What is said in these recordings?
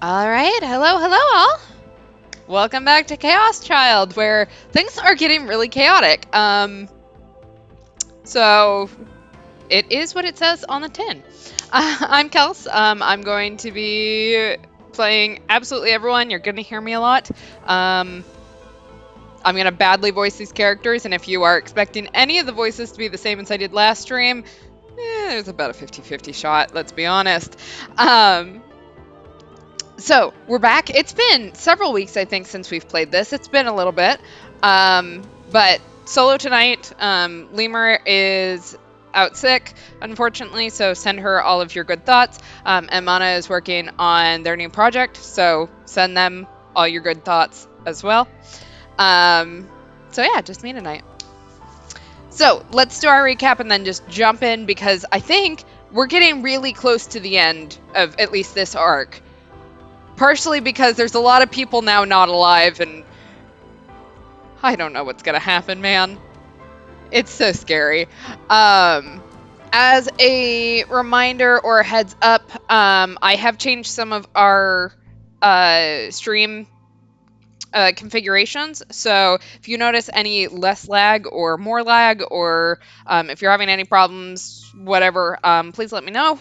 All right, hello all. Welcome back to Chaos Child, where things are getting really chaotic. So it is what it says on the tin. I'm Kels. I'm going to be playing absolutely everyone. You're going to hear me a lot. I'm going to badly voice these characters, and if you are expecting any of the voices to be the same as I did last stream, there's about a 50-50 shot, let's be honest. So we're back. It's been several weeks, I think, since we've played this. It's been a little bit. But solo tonight, Lemur is out sick, unfortunately, so send her all of your good thoughts. And Mana is working on their new project, so send them all your good thoughts as well. So yeah, just me tonight. So let's do our recap and then just jump in, because I think we're getting really close to the end of at least this arc. Partially because there's a lot of people now not alive, and I don't know what's gonna happen, man. It's so scary. As a reminder or a heads up, I have changed some of our stream configurations. So if you notice any less lag or more lag, or if you're having any problems, whatever, please let me know.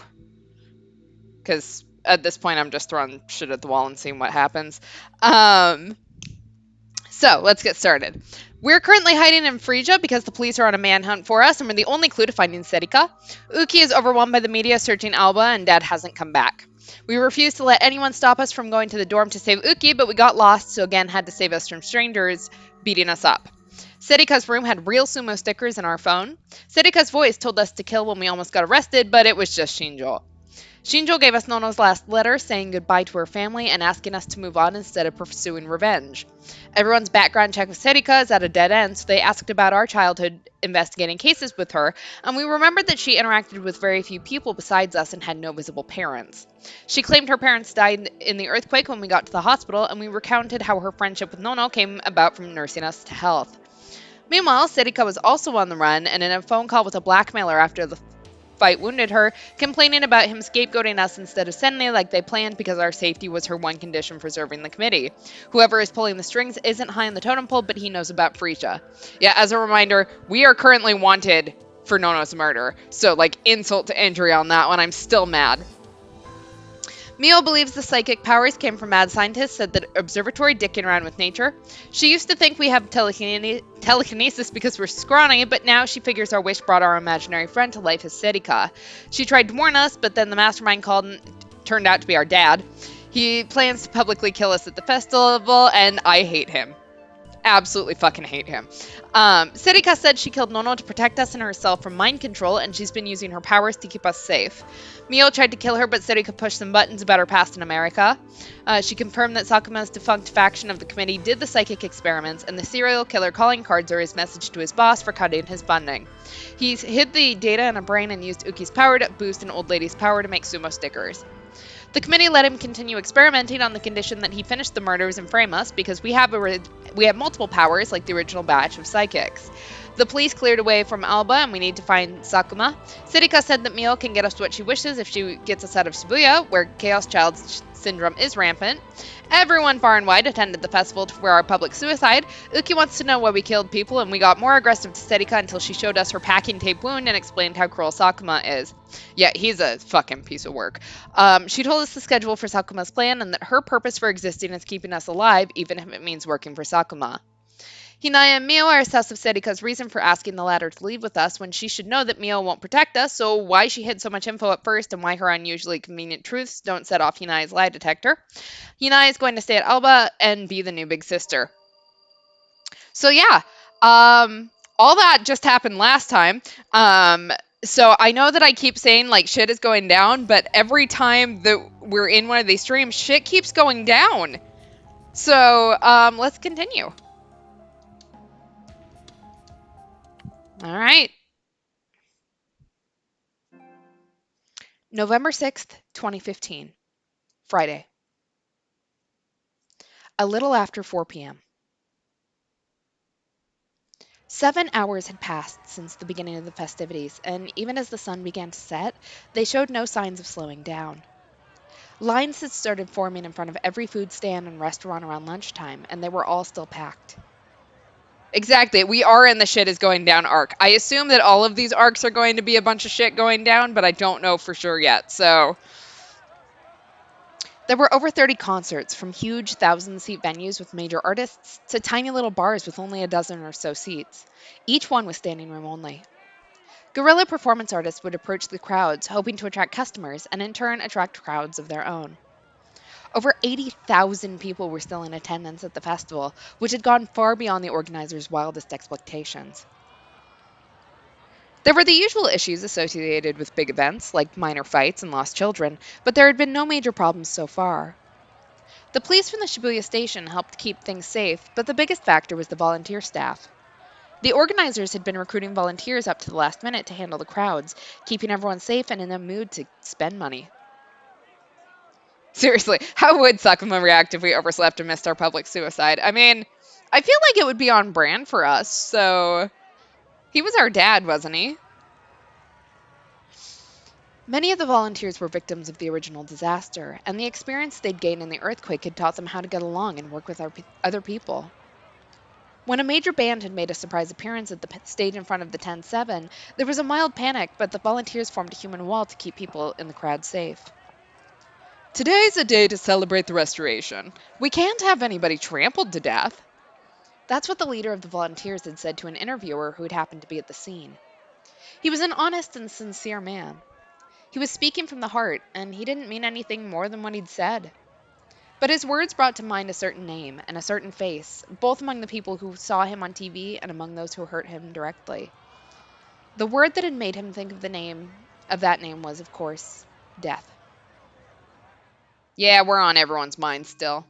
Because at this point, I'm just throwing shit at the wall and seeing what happens. So let's get started. We're currently hiding in Frisia because the police are on a manhunt for us, and we're the only clue to finding Serika. Uki is overwhelmed by the media searching Alba, and Dad hasn't come back. We refused to let anyone stop us from going to the dorm to save Uki, but we got lost, so again had to save us from strangers beating us up. Serika's room had real sumo stickers in our phone. Serika's voice told us to kill when we almost got arrested, but it was just Shinjo. Shinjo gave us Nono's last letter, saying goodbye to her family and asking us to move on instead of pursuing revenge. Everyone's background check with Serika is at a dead end, so they asked about our childhood investigating cases with her, and we remembered that she interacted with very few people besides us and had no visible parents. She claimed her parents died in the earthquake when we got to the hospital, and we recounted how her friendship with Nono came about from nursing us to health. Meanwhile, Serika was also on the run, and in a phone call with a blackmailer after the fight wounded her, complaining about him scapegoating us instead of Senni like they planned, because our safety was her one condition for serving the committee. Whoever is pulling the strings isn't high on the totem pole, but he knows about Frisia. Yeah, as a reminder, we are currently wanted for Nono's murder, so like insult to injury on that one. I'm still mad. Mio believes the psychic powers came from mad scientists at the observatory dicking around with nature. She used to think we have telekinesis because we're scrawny, but now she figures our wish brought our imaginary friend to life as Serika. She tried to warn us, but then the mastermind called and turned out to be our dad. He plans to publicly kill us at the festival, and I hate him. Absolutely fucking hate him. Serika said she killed Nono to protect us and herself from mind control, and she's been using her powers to keep us safe. Mio tried to kill her, but Serika pushed some buttons about her past in America. She confirmed that Sakuma's defunct faction of the committee did the psychic experiments, and the serial killer calling cards are his message to his boss for cutting his funding. He's hid the data in a brain and used Uki's power to boost an old lady's power to make sumo stickers. The committee let him continue experimenting on the condition that he finish the murders and frame us, because we have multiple powers like the original batch of psychics. The police cleared away from Alba, and we need to find Sakuma. Serika said that Mio can get us what she wishes if she gets us out of Shibuya, where Chaos Child syndrome is rampant. Everyone far and wide attended the festival for our public suicide. Uki wants to know why we killed people, and we got more aggressive to Serika until she showed us her packing tape wound and explained how cruel Sakuma is. Yeah, he's a fucking piece of work. She told us the schedule for Sakuma's plan, and that her purpose for existing is keeping us alive, even if it means working for Sakuma. Hinaya and Mio are assessed of Serika's reason for asking the latter to leave with us, when she should know that Mio won't protect us, so why she hid so much info at first and why her unusually convenient truths don't set off Hinaya's lie detector. Hinaya is going to stay at Alba and be the new big sister. So yeah, all that just happened last time. So I know that I keep saying like shit is going down, but every time that we're in one of these streams, shit keeps going down. So let's continue. All right. November 6th, 2015. Friday. A little after 4 p.m. 7 hours had passed since the beginning of the festivities, and even as the sun began to set, they showed no signs of slowing down. Lines had started forming in front of every food stand and restaurant around lunchtime, and they were all still packed. Exactly. We are in the shit is going down arc. I assume that all of these arcs are going to be a bunch of shit going down, but I don't know for sure yet. So there were over 30 concerts, from huge 1,000-seat venues with major artists to tiny little bars with only a dozen or so seats. Each one was standing room only. Guerrilla performance artists would approach the crowds, hoping to attract customers and in turn attract crowds of their own. Over 80,000 people were still in attendance at the festival, which had gone far beyond the organizers' wildest expectations. There were the usual issues associated with big events, like minor fights and lost children, but there had been no major problems so far. The police from the Shibuya station helped keep things safe, but the biggest factor was the volunteer staff. The organizers had been recruiting volunteers up to the last minute to handle the crowds, keeping everyone safe and in a mood to spend money. Seriously, how would Sakuma react if we overslept and missed our public suicide? I mean, I feel like it would be on brand for us, so... He was our dad, wasn't he? Many of the volunteers were victims of the original disaster, and the experience they'd gained in the earthquake had taught them how to get along and work with other people. When a major band had made a surprise appearance at the stage in front of the 10-7, there was a mild panic, but the volunteers formed a human wall to keep people in the crowd safe. Today's a day to celebrate the restoration. We can't have anybody trampled to death. That's what the leader of the volunteers had said to an interviewer who had happened to be at the scene. He was an honest and sincere man. He was speaking from the heart, and he didn't mean anything more than what he'd said. But his words brought to mind a certain name and a certain face, both among the people who saw him on TV and among those who hurt him directly. The word that had made him think of that name was, of course, death. Yeah, we're on everyone's mind still.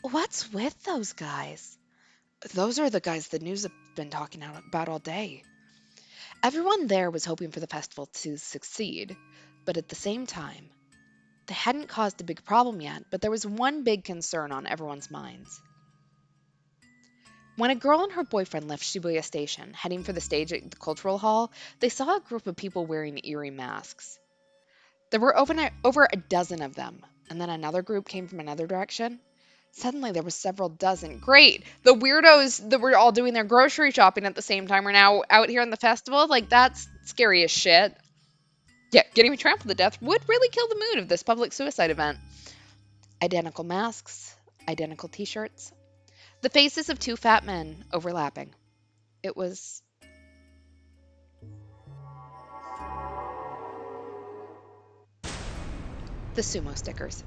What's with those guys? Those are the guys the news have been talking about all day. Everyone there was hoping for the festival to succeed, but at the same time, they hadn't caused a big problem yet, but there was one big concern on everyone's minds. When a girl and her boyfriend left Shibuya Station, heading for the stage at the Cultural Hall, they saw a group of people wearing eerie masks. There were over a dozen of them, and then another group came from another direction. Suddenly there were several dozen. Great! The weirdos that were all doing their grocery shopping at the same time are now out here in the festival? Like, that's scary as shit. Yeah, getting trampled to death would really kill the mood of this public suicide event. Identical masks, identical t-shirts. The faces of two fat men overlapping. It was... the sumo stickers.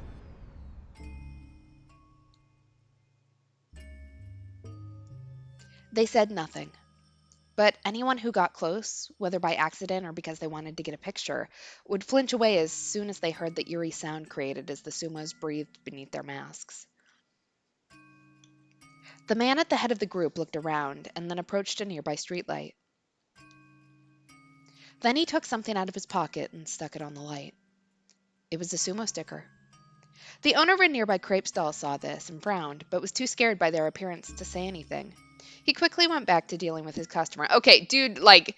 They said nothing. But anyone who got close, whether by accident or because they wanted to get a picture, would flinch away as soon as they heard the eerie sound created as the sumos breathed beneath their masks. The man at the head of the group looked around and then approached a nearby streetlight. Then he took something out of his pocket and stuck it on the light. It was a sumo sticker. The owner of a nearby crepe stall saw this and frowned, but was too scared by their appearance to say anything. He quickly went back to dealing with his customer. Okay, dude, like,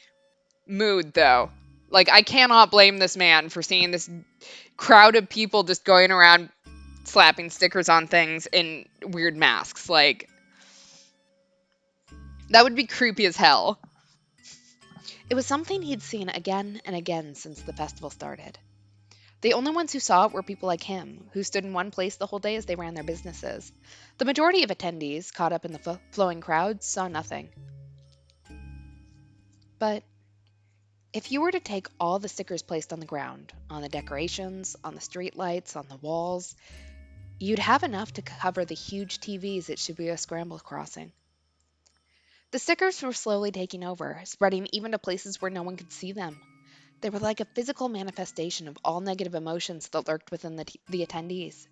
mood, though. Like, I cannot blame this man for seeing this crowd of people just going around slapping stickers on things in weird masks. Like, that would be creepy as hell. It was something he'd seen again and again since the festival started. The only ones who saw it were people like him, who stood in one place the whole day as they ran their businesses. The majority of attendees, caught up in the flowing crowds, saw nothing. But if you were to take all the stickers placed on the ground, on the decorations, on the streetlights, on the walls, you'd have enough to cover the huge TVs at Shibuya Scramble Crossing. The stickers were slowly taking over, spreading even to places where no one could see them. They were like a physical manifestation of all negative emotions that lurked within the attendees.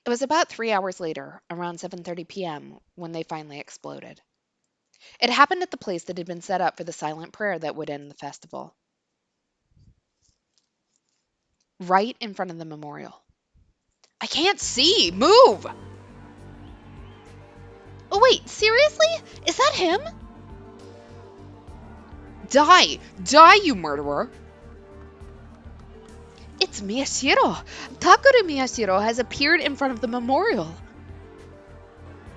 It was about 3 hours later, around 7:30 p.m., when they finally exploded. It happened at the place that had been set up for the silent prayer that would end the festival. Right in front of the memorial. I can't see! Move! Oh wait, seriously? Is that him? Die! Die, you murderer! It's Miyashiro! Takeru Miyashiro has appeared in front of the memorial.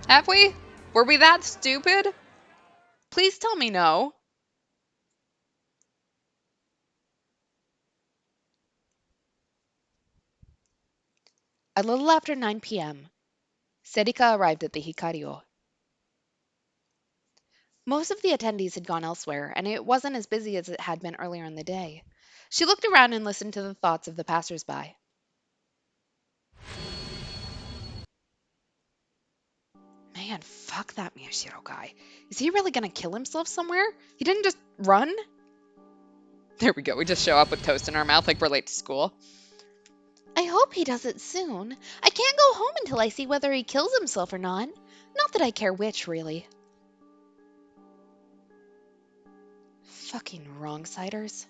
Have we? Were we that stupid? Please tell me no. A little after 9 p.m., Serika arrived at the Hikario. Most of the attendees had gone elsewhere, and it wasn't as busy as it had been earlier in the day. She looked around and listened to the thoughts of the passersby. Man, fuck that Miyashiro guy. Is he really gonna kill himself somewhere? He didn't just run? There we go. We just show up with toast in our mouth like we're late to school. I hope he does it soon. I can't go home until I see whether he kills himself or not. Not that I care which, really. Fucking wrong-siders,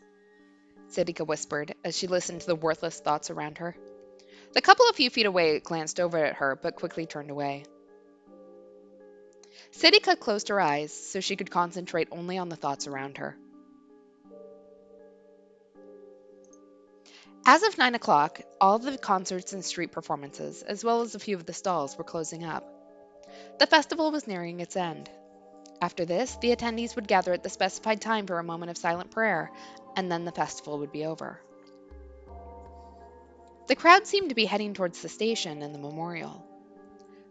Serika whispered as she listened to the worthless thoughts around her. The couple a few feet away glanced over at her, but quickly turned away. Serika closed her eyes so she could concentrate only on the thoughts around her. As of 9 o'clock, all the concerts and street performances, as well as a few of the stalls, were closing up. The festival was nearing its end. After this, the attendees would gather at the specified time for a moment of silent prayer, and then the festival would be over. The crowd seemed to be heading towards the station and the memorial.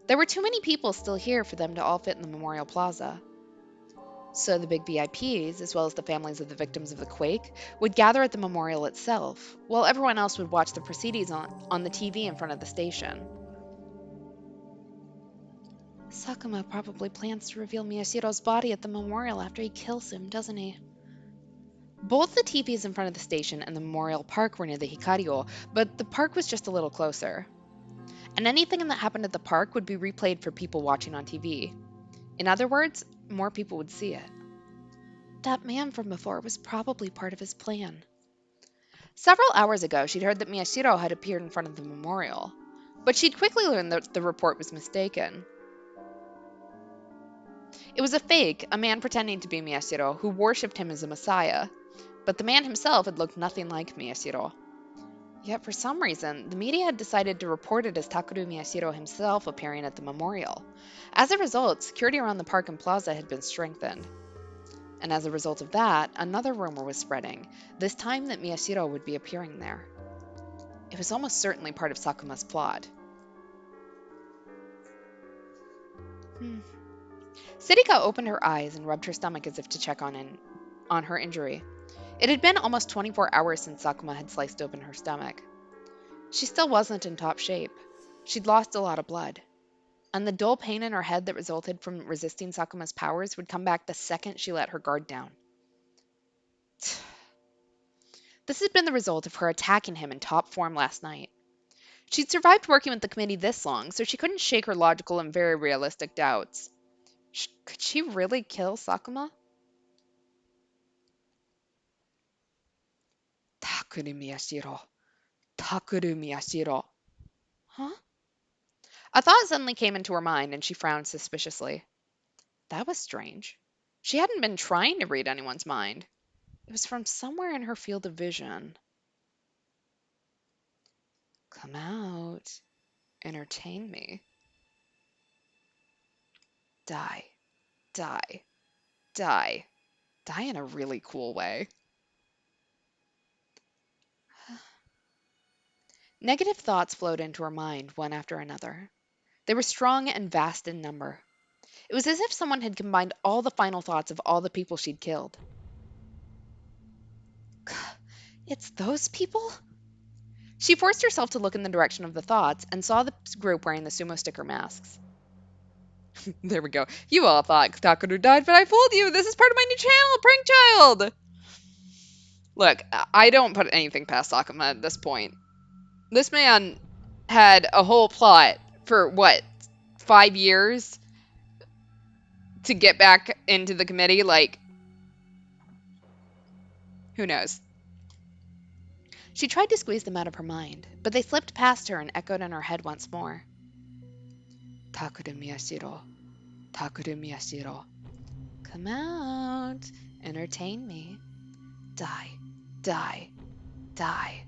There were too many people still here for them to all fit in the memorial plaza. So the big VIPs, as well as the families of the victims of the quake, would gather at the memorial itself, while everyone else would watch the proceedings on the TV in front of the station. Sakuma probably plans to reveal Miyashiro's body at the memorial after he kills him, doesn't he? Both the TVs in front of the station and the memorial park were near the Hikario, but the park was just a little closer. And anything that happened at the park would be replayed for people watching on TV. In other words, more people would see it. That man from before was probably part of his plan. Several hours ago, she'd heard that Miyashiro had appeared in front of the memorial, but she'd quickly learned that the report was mistaken. It was a fake, a man pretending to be Miyashiro who worshipped him as a messiah, but the man himself had looked nothing like Miyashiro. Yet for some reason, the media had decided to report it as Takeru Miyashiro himself appearing at the memorial. As a result, security around the park and plaza had been strengthened. And as a result of that, another rumor was spreading, this time that Miyashiro would be appearing there. It was almost certainly part of Sakuma's plot. Serika opened her eyes and rubbed her stomach as if to check on her injury. It had been almost 24 hours since Sakuma had sliced open her stomach. She still wasn't in top shape. She'd lost a lot of blood. And the dull pain in her head that resulted from resisting Sakuma's powers would come back the second she let her guard down. This had been the result of her attacking him in top form last night. She'd survived working with the committee this long, so she couldn't shake her logical and very realistic doubts. Could she really kill Sakuma? Takeru Miyashiro. Takeru Miyashiro. Huh? A thought suddenly came into her mind, and she frowned suspiciously. That was strange. She hadn't been trying to read anyone's mind. It was from somewhere in her field of vision. Come out. Entertain me. Die. Die. Die. Die in a really cool way. Negative thoughts flowed into her mind, one after another. They were strong and vast in number. It was as if someone had combined all the final thoughts of all the people she'd killed. It's those people? She forced herself to look in the direction of the thoughts and saw the group wearing the sumo sticker masks. There we go. You all thought Takeru died, but I fooled you. This is part of my new channel, Prank Child. Look, I don't put anything past Sakuma at this point. This man had a whole plot for, what, 5 years to get back into the committee? Like, who knows? She tried to squeeze them out of her mind, but they slipped past her and echoed in her head once more. Takeru Miyashiro. Takeru Miyashiro. Come out. Entertain me. Die, die, die,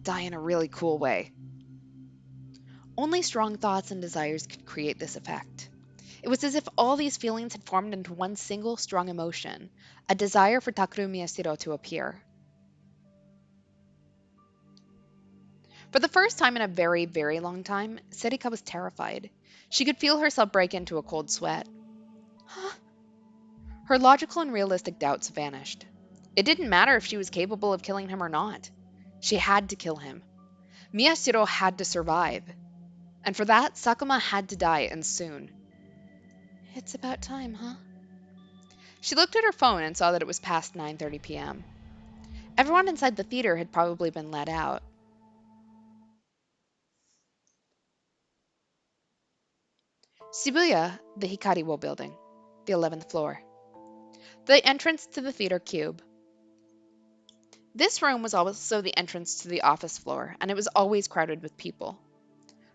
die in a really cool way. Only strong thoughts and desires could create this effect. It was as if all these feelings had formed into one single strong emotion, a desire for Takeru Miyashiro to appear. For the first time in a very, very long time, Serika was terrified. She could feel herself break into a cold sweat. Huh? Her logical and realistic doubts vanished. It didn't matter if she was capable of killing him or not. She had to kill him. Miyashiro had to survive. And for that, Sakuma had to die, and soon. It's about time, huh? She looked at her phone and saw that it was past 9:30 p.m. Everyone inside the theater had probably been let out. Shibuya, the Hikariwo building, the 11th floor. The entrance to the theater cube. This room was also the entrance to the office floor, and it was always crowded with people.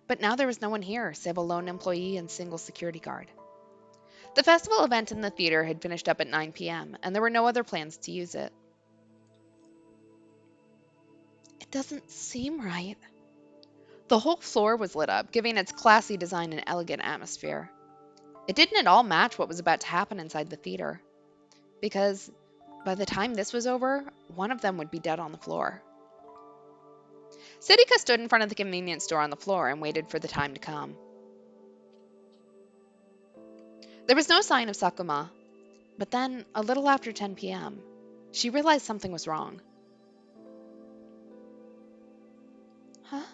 But now there was no one here, save a lone employee and single security guard. The festival event in the theater had finished up at 9 p.m., and there were no other plans to use it. It doesn't seem right. The whole floor was lit up, giving its classy design an elegant atmosphere. It didn't at all match what was about to happen inside the theater, because by the time this was over, one of them would be dead on the floor. Serika stood in front of the convenience store on the floor and waited for the time to come. There was no sign of Sakuma, but then, a little after 10 p.m., she realized something was wrong. Huh?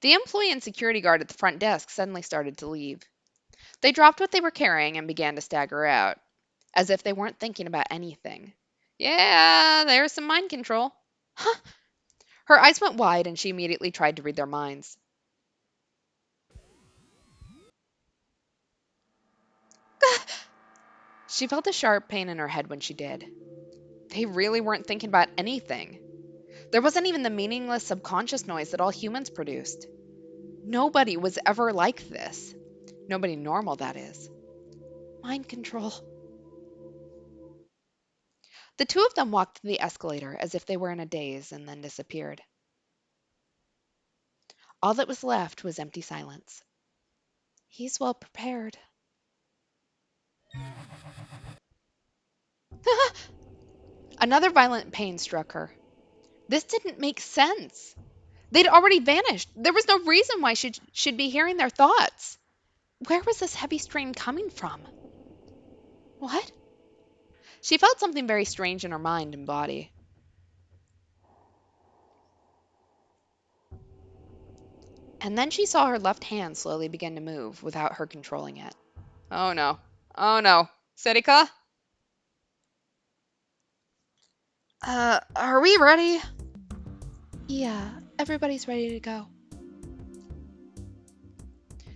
The employee and security guard at the front desk suddenly started to leave. They dropped what they were carrying and began to stagger out, as if they weren't thinking about anything. Yeah, there's some mind control. Huh? Her eyes went wide and she immediately tried to read their minds. She felt a sharp pain in her head when she did. They really weren't thinking about anything. There wasn't even the meaningless subconscious noise that all humans produced. Nobody was ever like this. Nobody normal, that is. Mind control. The two of them walked to the escalator as if they were in a daze and then disappeared. All that was left was empty silence. He's well prepared. Another violent pain struck her. This didn't make sense. They'd already vanished. There was no reason why she should be hearing their thoughts. Where was this heavy strain coming from? What? She felt something very strange in her mind and body. And then she saw her left hand slowly begin to move without her controlling it. Oh no. Oh no. Serika? Are we ready? Yeah, everybody's ready to go.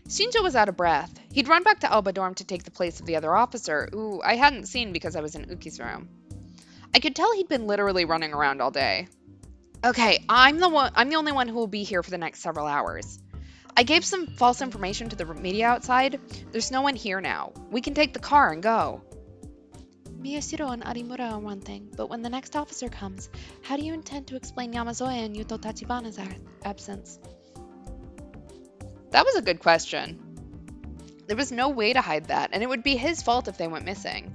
Shinjo was out of breath. He'd run back to Alba Dorm to take the place of the other officer, who I hadn't seen because I was in Uki's room. I could tell he'd been literally running around all day. Okay, I'm the only one who will be here for the next several hours. I gave some false information to the media outside. There's no one here now. We can take the car and go. Miyashiro and Arimura are one thing, but when the next officer comes, how do you intend to explain Yamazoe and Yuto Tachibana's absence? That was a good question. There was no way to hide that, and it would be his fault if they went missing.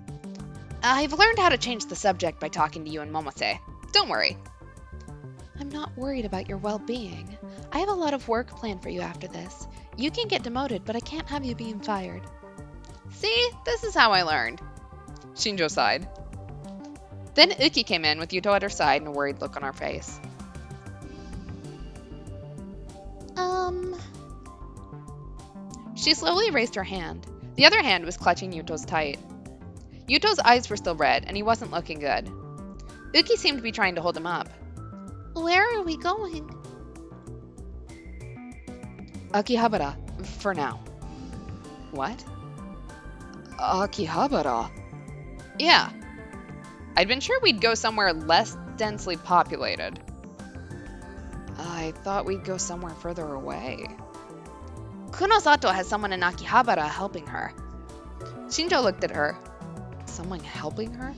I've learned how to change the subject by talking to you and Momose. Don't worry. I'm not worried about your well-being. I have a lot of work planned for you after this. You can get demoted, but I can't have you being fired. See, this is how I learned. Shinjo sighed. Then Uki came in with Yuto at her side and a worried look on her face. She slowly raised her hand. The other hand was clutching Yuto's tight. Yuto's eyes were still red, and he wasn't looking good. Uki seemed to be trying to hold him up. Where are we going? Akihabara, for now. What? Akihabara? Yeah. I'd been sure we'd go somewhere less densely populated. I thought we'd go somewhere further away. Kunosato has someone in Akihabara helping her. Shinjo looked at her. someone helping her?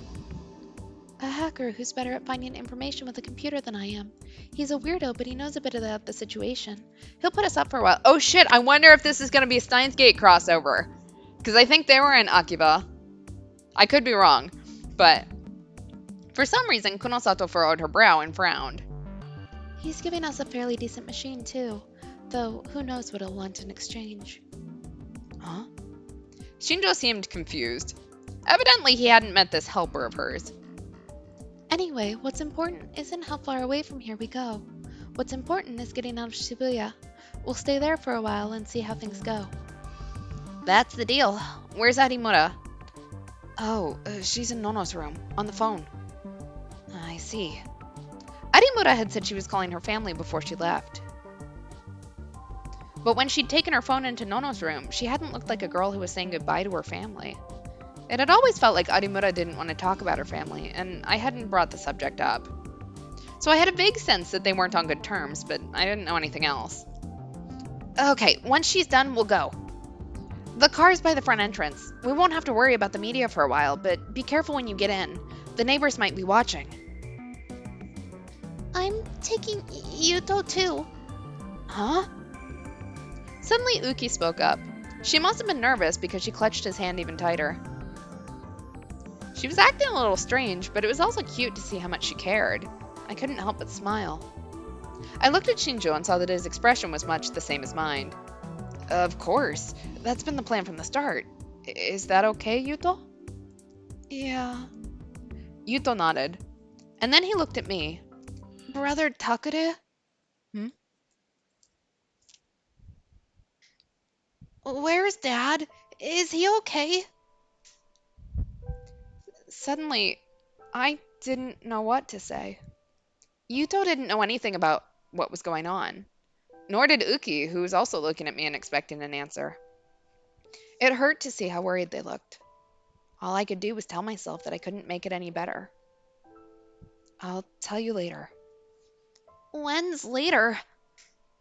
A hacker who's better at finding information with a computer than I am. He's a weirdo, but he knows a bit about the situation. He'll put us up for a while. Oh shit, I wonder if this is going to be a Steins Gate crossover. Because I think they were in Akiba. I could be wrong. But for some reason, Kunosato furrowed her brow and frowned. He's giving us a fairly decent machine, too. Though, who knows what he'll want in exchange. Huh? Shinjo seemed confused. Evidently, he hadn't met this helper of hers. Anyway, what's important isn't how far away from here we go. What's important is getting out of Shibuya. We'll stay there for a while and see how things go. That's the deal. Where's Arimura? Oh, she's in Nono's room, on the phone. I see. Arimura had said she was calling her family before she left. But when she'd taken her phone into Nono's room, she hadn't looked like a girl who was saying goodbye to her family. It had always felt like Arimura didn't want to talk about her family, and I hadn't brought the subject up. So I had a vague sense that they weren't on good terms, but I didn't know anything else. Okay, once she's done, we'll go. The car's by the front entrance. We won't have to worry about the media for a while, but be careful when you get in. The neighbors might be watching. I'm taking Yuto too. Huh? Suddenly Uki spoke up. She must have been nervous because she clutched his hand even tighter. She was acting a little strange, but it was also cute to see how much she cared. I couldn't help but smile. I looked at Shinjo and saw that his expression was much the same as mine. Of course. That's been the plan from the start. Is that okay, Yuto? Yeah. Yuto nodded. And then he looked at me. Brother Takure? Where's Dad? Is he okay? Suddenly, I didn't know what to say. Yuto didn't know anything about what was going on. Nor did Uki, who was also looking at me and expecting an answer. It hurt to see how worried they looked. All I could do was tell myself that I couldn't make it any better. I'll tell you later. When's later?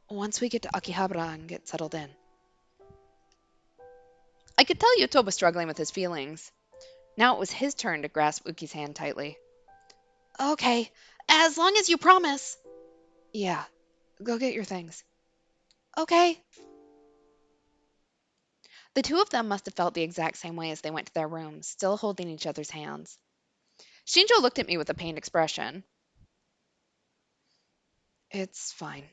Once we get to Akihabara and get settled in. I could tell Yuto was struggling with his feelings. Now it was his turn to grasp Uki's hand tightly. Okay, as long as you promise. Yeah, go get your things. Okay. The two of them must have felt the exact same way as they went to their rooms, still holding each other's hands. Shinjo looked at me with a pained expression. It's fine.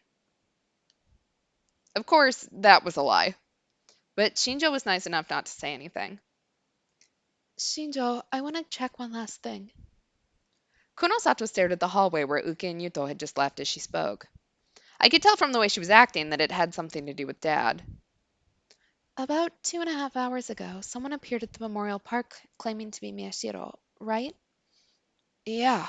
Of course, that was a lie. But Shinjo was nice enough not to say anything. Shinjo, I want to check one last thing. Kunosato stared at the hallway where Uki and Yuto had just left as she spoke. I could tell from the way she was acting that it had something to do with Dad. About 2.5 hours ago, someone appeared at the Memorial Park claiming to be Miyashiro, right? Yeah.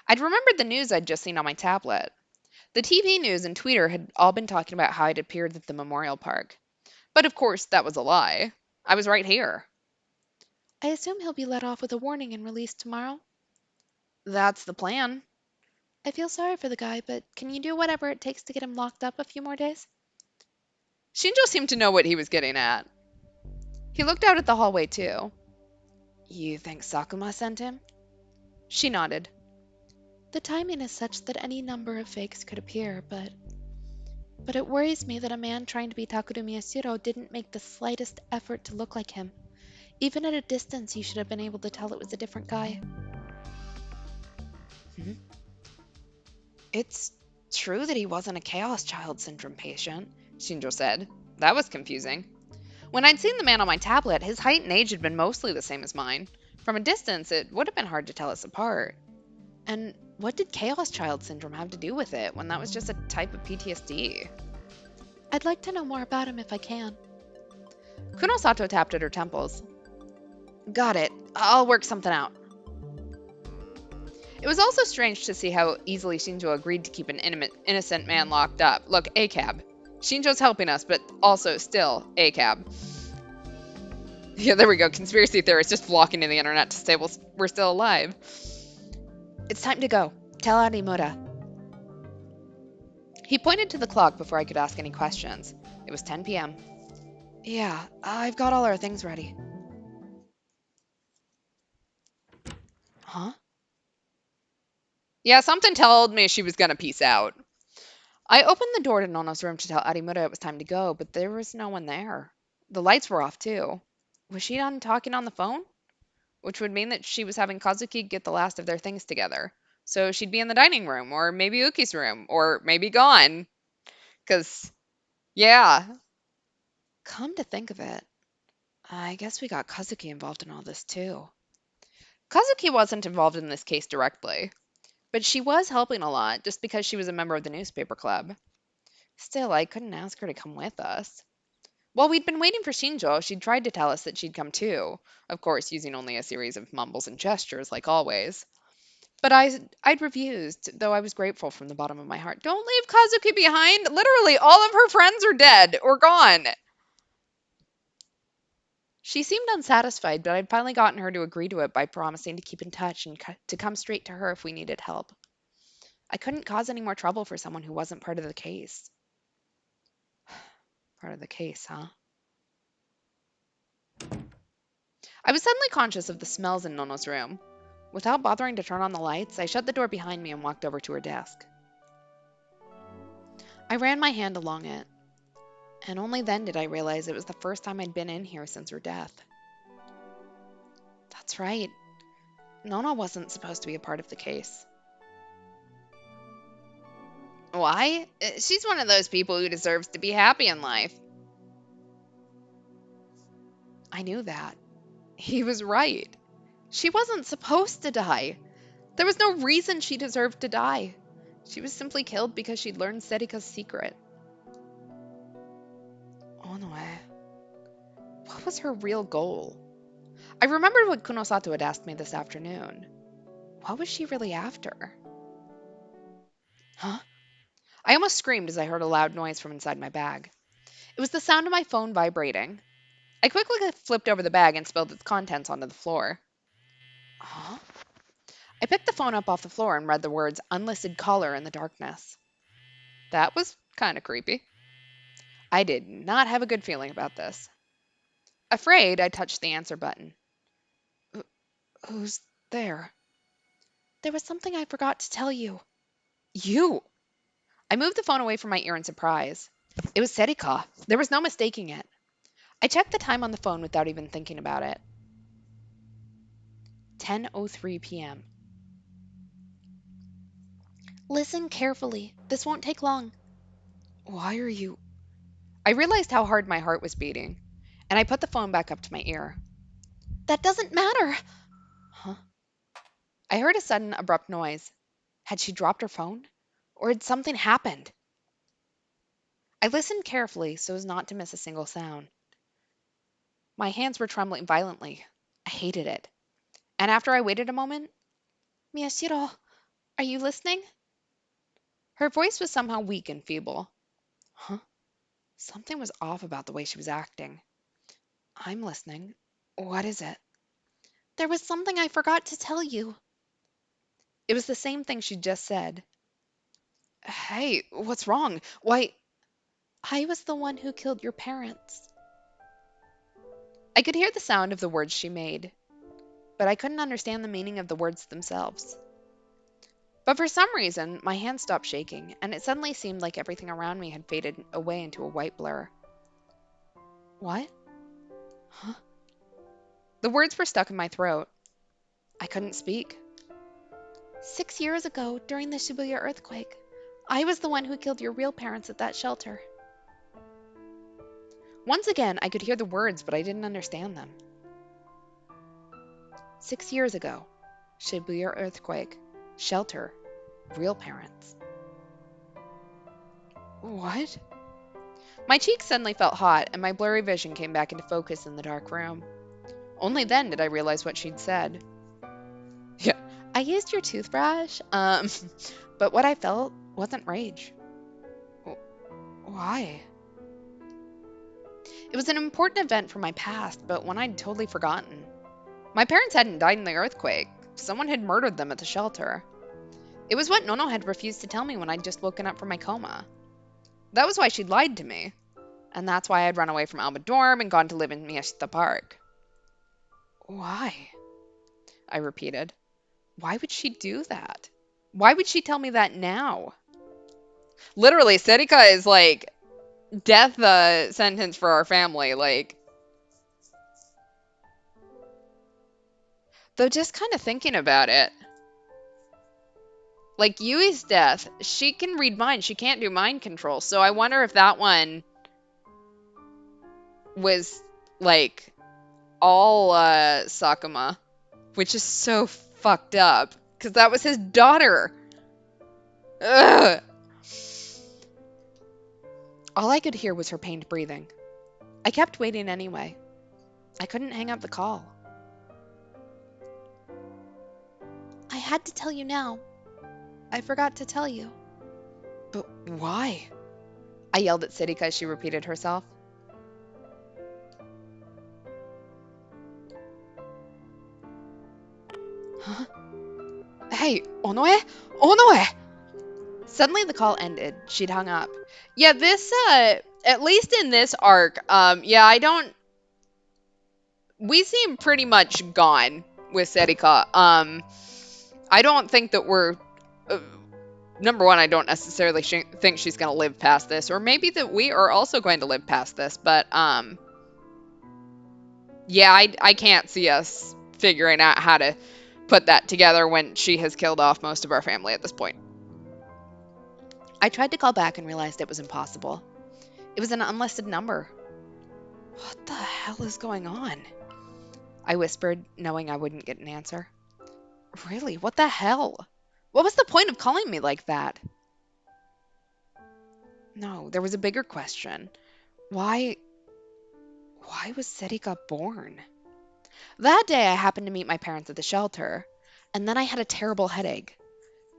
I'd remembered the news I'd just seen on my tablet. The TV news and Twitter had all been talking about how I'd appeared at the Memorial Park. But of course, that was a lie. I was right here. I assume he'll be let off with a warning and released tomorrow? That's the plan. I feel sorry for the guy, but can you do whatever it takes to get him locked up a few more days? Shinjo seemed to know what he was getting at. He looked out at the hallway, too. You think Sakuma sent him? She nodded. The timing is such that any number of fakes could appear, but it worries me that a man trying to be Takuru Miyashiro didn't make the slightest effort to look like him. Even at a distance, you should have been able to tell it was a different guy. It's true that he wasn't a Chaos Child Syndrome patient, Shinjo said. That was confusing. When I'd seen the man on my tablet, his height and age had been mostly the same as mine. From a distance, it would have been hard to tell us apart. And what did Chaos Child Syndrome have to do with it when that was just a type of PTSD? I'd like to know more about him if I can. Kunosato tapped at her temples. Got it. I'll work something out. It was also strange to see how easily Shinjo agreed to keep an innocent man locked up. Look, ACAB. Shinjo's helping us, but also still ACAB. Yeah, there we go. Conspiracy theorists just flocking to the internet to say, well, we're still alive. It's time to go. Tell Arimura. He pointed to the clock before I could ask any questions. It was 10 p.m. Yeah, I've got all our things ready. Huh? Yeah, something told me she was gonna peace out. I opened the door to Nono's room to tell Arimura it was time to go, but there was no one there. The lights were off too. Was she done talking on the phone? Which would mean that she was having Kazuki get the last of their things together. So she'd be in the dining room, or maybe Uki's room, or maybe gone. Cause, yeah. Come to think of it, I guess we got Kazuki involved in all this too. Kazuki wasn't involved in this case directly, but she was helping a lot just because she was a member of the newspaper club. Still, I couldn't ask her to come with us. While we'd been waiting for Shinjo, she'd tried to tell us that she'd come too, of course, using only a series of mumbles and gestures, like always. But I'd refused, though I was grateful from the bottom of my heart. Don't leave Kazuki behind! Literally, all of her friends are dead or gone! She seemed unsatisfied, but I'd finally gotten her to agree to it by promising to keep in touch and to come straight to her if we needed help. I couldn't cause any more trouble for someone who wasn't part of the case. Part of the case, huh? I was suddenly conscious of the smells in Nono's room. Without bothering to turn on the lights, I shut the door behind me and walked over to her desk. I ran my hand along it, and only then did I realize it was the first time I'd been in here since her death. That's right. Nono wasn't supposed to be a part of the case. Why? She's one of those people who deserves to be happy in life. I knew that. He was right. She wasn't supposed to die. There was no reason she deserved to die. She was simply killed because she'd learned Serika's secret. Onoe. What was her real goal? I remembered what Kunosato had asked me this afternoon. What was she really after? Huh? I almost screamed as I heard a loud noise from inside my bag. It was the sound of my phone vibrating. I quickly flipped over the bag and spilled its contents onto the floor. Huh? I picked the phone up off the floor and read the words unlisted caller in the darkness. That was kind of creepy. I did not have a good feeling about this. Afraid, I touched the answer button. Who's there? There was something I forgot to tell you. You! I moved the phone away from my ear in surprise. It was Serika. There was no mistaking it. I checked the time on the phone without even thinking about it. 10:03 p.m. Listen carefully. This won't take long. Why are you... I realized how hard my heart was beating, and I put the phone back up to my ear. That doesn't matter. Huh? I heard a sudden, abrupt noise. Had she dropped her phone? Or had something happened? I listened carefully so as not to miss a single sound. My hands were trembling violently. I hated it. And after I waited a moment, Miyashiro, are you listening? Her voice was somehow weak and feeble. Huh? Something was off about the way she was acting. I'm listening. What is it? There was something I forgot to tell you. It was the same thing she'd just said. Hey, what's wrong? Why? I was the one who killed your parents. I could hear the sound of the words she made, but I couldn't understand the meaning of the words themselves. But for some reason, my hands stopped shaking, and it suddenly seemed like everything around me had faded away into a white blur. What? Huh? The words were stuck in my throat. I couldn't speak. 6 years ago, during the Shibuya earthquake, I was the one who killed your real parents at that shelter. Once again, I could hear the words, but I didn't understand them. 6 years ago, Shibuya earthquake, shelter, real parents. What? My cheeks suddenly felt hot, and my blurry vision came back into focus in the dark room. Only then did I realize what she'd said. Yeah, I used your toothbrush, but what I felt wasn't rage. Why? It was an important event from my past, but one I'd totally forgotten. My parents hadn't died in the earthquake. Someone had murdered them at the shelter. It was what Nono had refused to tell me when I'd just woken up from my coma. That was why she'd lied to me. And that's why I'd run away from Alba Dorm and gone to live in Miyashita Park. Why? I repeated. Why would she do that? Why would she tell me that now? Literally, Serika is like death sentence for our family. Like, though just kind of thinking about it, like Yui's death, she can read minds. She can't do mind control. So I wonder if that one was like all Sakuma, which is so fucked up because that was his daughter. Ugh. All I could hear was her pained breathing. I kept waiting anyway. I couldn't hang up the call. I had to tell you now. I forgot to tell you. But why? I yelled at Serika as she repeated herself. Huh? Hey, Onoe? Onoe! Suddenly the call ended. She'd hung up. Yeah, this, at least in this arc, yeah, we seem pretty much gone with Serika. I don't think that we're, number one, I don't necessarily think she's going to live past this, or maybe that we are also going to live past this, but, yeah, I can't see us figuring out how to put that together when she has killed off most of our family at this point. I tried to call back and realized it was impossible. It was an unlisted number. What the hell is going on? I whispered, knowing I wouldn't get an answer. Really, what the hell? What was the point of calling me like that? No, there was a bigger question. Why was Serika born? That day I happened to meet my parents at the shelter, and then I had a terrible headache.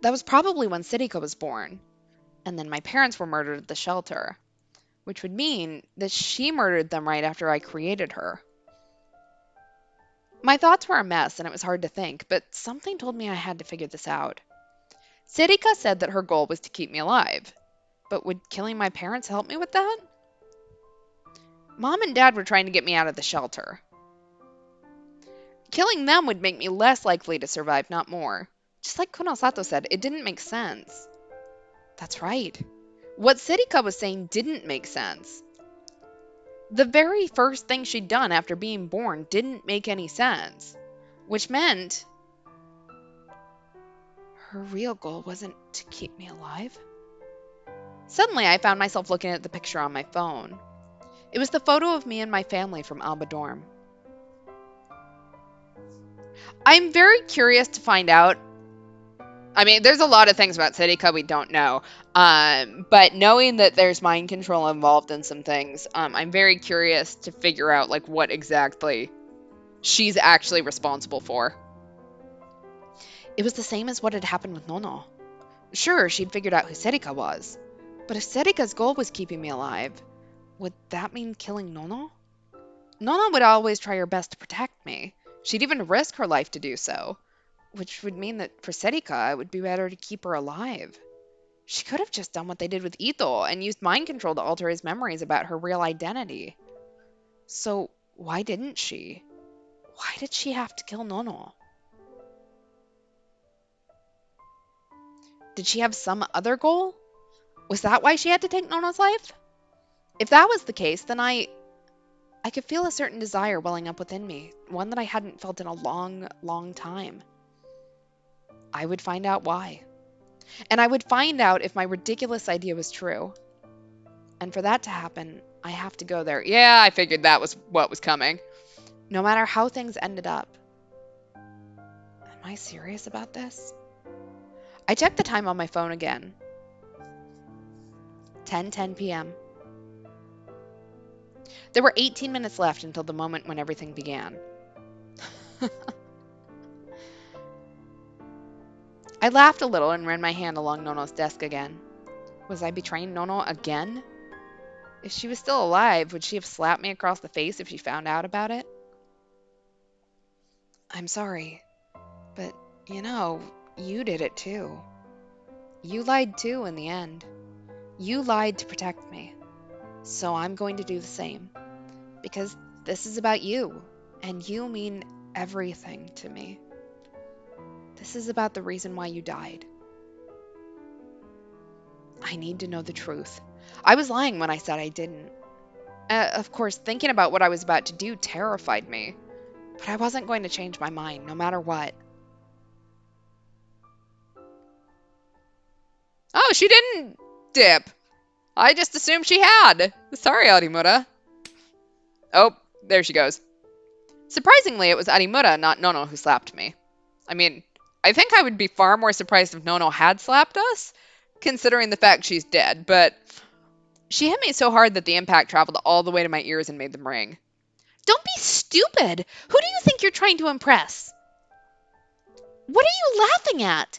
That was probably when Serika was born. And then my parents were murdered at the shelter, which would mean that she murdered them right after I created her. My thoughts were a mess and it was hard to think, but something told me I had to figure this out. Serika said that her goal was to keep me alive, but would killing my parents help me with that? Mom and Dad were trying to get me out of the shelter. Killing them would make me less likely to survive, not more. Just like Kunosato said, it didn't make sense. That's right. What Serika was saying didn't make sense. The very first thing she'd done after being born didn't make any sense, which meant her real goal wasn't to keep me alive. Suddenly, I found myself looking at the picture on my phone. It was the photo of me and my family from Alba Dorm. I'm very curious to find out. I mean, there's a lot of things about Serika we don't know, but knowing that there's mind control involved in some things, I'm very curious to figure out like what exactly she's actually responsible for. It was the same as what had happened with Nono. Sure, she'd figured out who Serika was, but if Serika's goal was keeping me alive, would that mean killing Nono? Nono would always try her best to protect me. She'd even risk her life to do so. Which would mean that for Serika, it would be better to keep her alive. She could have just done what they did with Ito and used mind control to alter his memories about her real identity. So why didn't she? Why did she have to kill Nono? Did she have some other goal? Was that why she had to take Nono's life? If that was the case, then I could feel a certain desire welling up within me, one that I hadn't felt in a long, long time. I would find out why. And I would find out if my ridiculous idea was true. And for that to happen, I have to go there. Yeah, I figured that was what was coming. No matter how things ended up. Am I serious about this? I checked the time on my phone again. 10:10 p.m. There were 18 minutes left until the moment when everything began. I laughed a little and ran my hand along Nono's desk again. Was I betraying Nono again? If she was still alive, would she have slapped me across the face if she found out about it? I'm sorry, but you did it too. You lied too in the end. You lied to protect me. So I'm going to do the same. Because this is about you. And you mean everything to me. This is about the reason why you died. I need to know the truth. I was lying when I said I didn't. Of course, thinking about what I was about to do terrified me. But I wasn't going to change my mind, no matter what. Oh, she didn't dip. I just assumed she had. Sorry, Arimura. Oh, there she goes. Surprisingly, it was Arimura, not Nono, who slapped me. I mean, I think I would be far more surprised if Nono had slapped us, considering the fact she's dead, but she hit me so hard that the impact traveled all the way to my ears and made them ring. Don't be stupid! Who do you think you're trying to impress? What are you laughing at?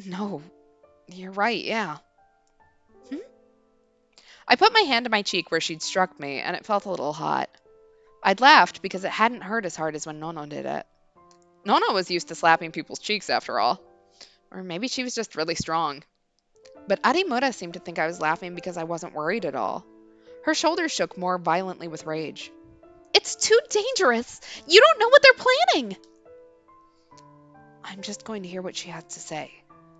No, you're right, yeah. I put my hand to my cheek where she'd struck me, and it felt a little hot. I'd laughed because it hadn't hurt as hard as when Nono did it. Nono was used to slapping people's cheeks, after all. Or maybe she was just really strong. But Arimura seemed to think I was laughing because I wasn't worried at all. Her shoulders shook more violently with rage. It's too dangerous! You don't know what they're planning! I'm just going to hear what she has to say.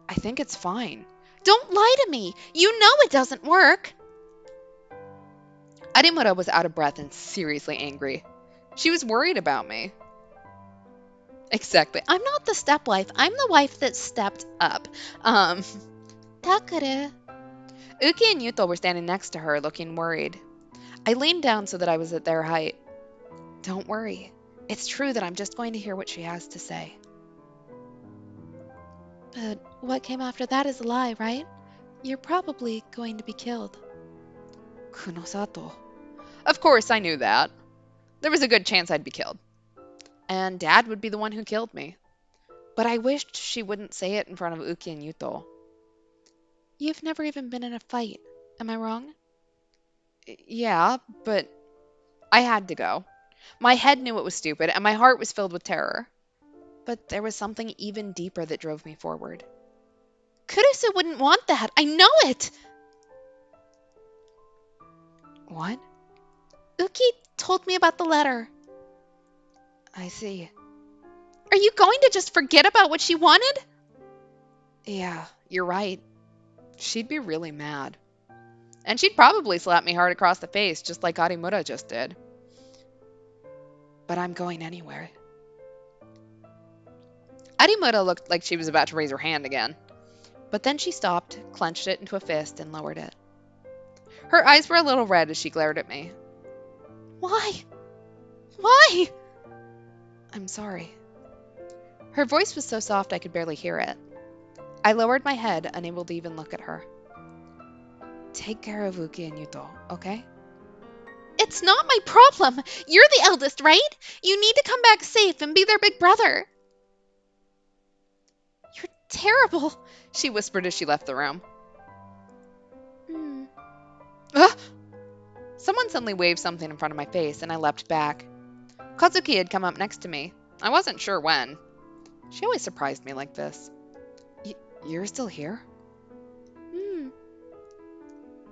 I think it's fine. Don't lie to me! You know it doesn't work! Arimura was out of breath and seriously angry. She was worried about me. Exactly. I'm not the stepwife. I'm the wife that stepped up. Takure. Uki and Yuto were standing next to her, looking worried. I leaned down so that I was at their height. Don't worry. It's true that I'm just going to hear what she has to say. But what came after that is a lie, right? You're probably going to be killed. Kunosato. Of course, I knew that. There was a good chance I'd be killed. And Dad would be the one who killed me. But I wished she wouldn't say it in front of Uki and Yuto. You've never even been in a fight. Am I wrong? Yeah, but I had to go. My head knew it was stupid, and my heart was filled with terror. But there was something even deeper that drove me forward. Kurusu wouldn't want that. I know it! What? Uki told me about the letter. I see. Are you going to just forget about what she wanted? Yeah, you're right. She'd be really mad. And she'd probably slap me hard across the face, just like Arimura just did. But I'm going anywhere. Arimura looked like she was about to raise her hand again. But then she stopped, clenched it into a fist, and lowered it. Her eyes were a little red as she glared at me. Why? Why? I'm sorry. Her voice was so soft I could barely hear it. I lowered my head, unable to even look at her. Take care of Uki and Yuto, okay? It's not my problem. You're the eldest, right? You need to come back safe and be their big brother. You're terrible, she whispered as she left the room. Someone suddenly waved something in front of my face, and I leapt back. Kazuki had come up next to me. I wasn't sure when. She always surprised me like this. You're still here?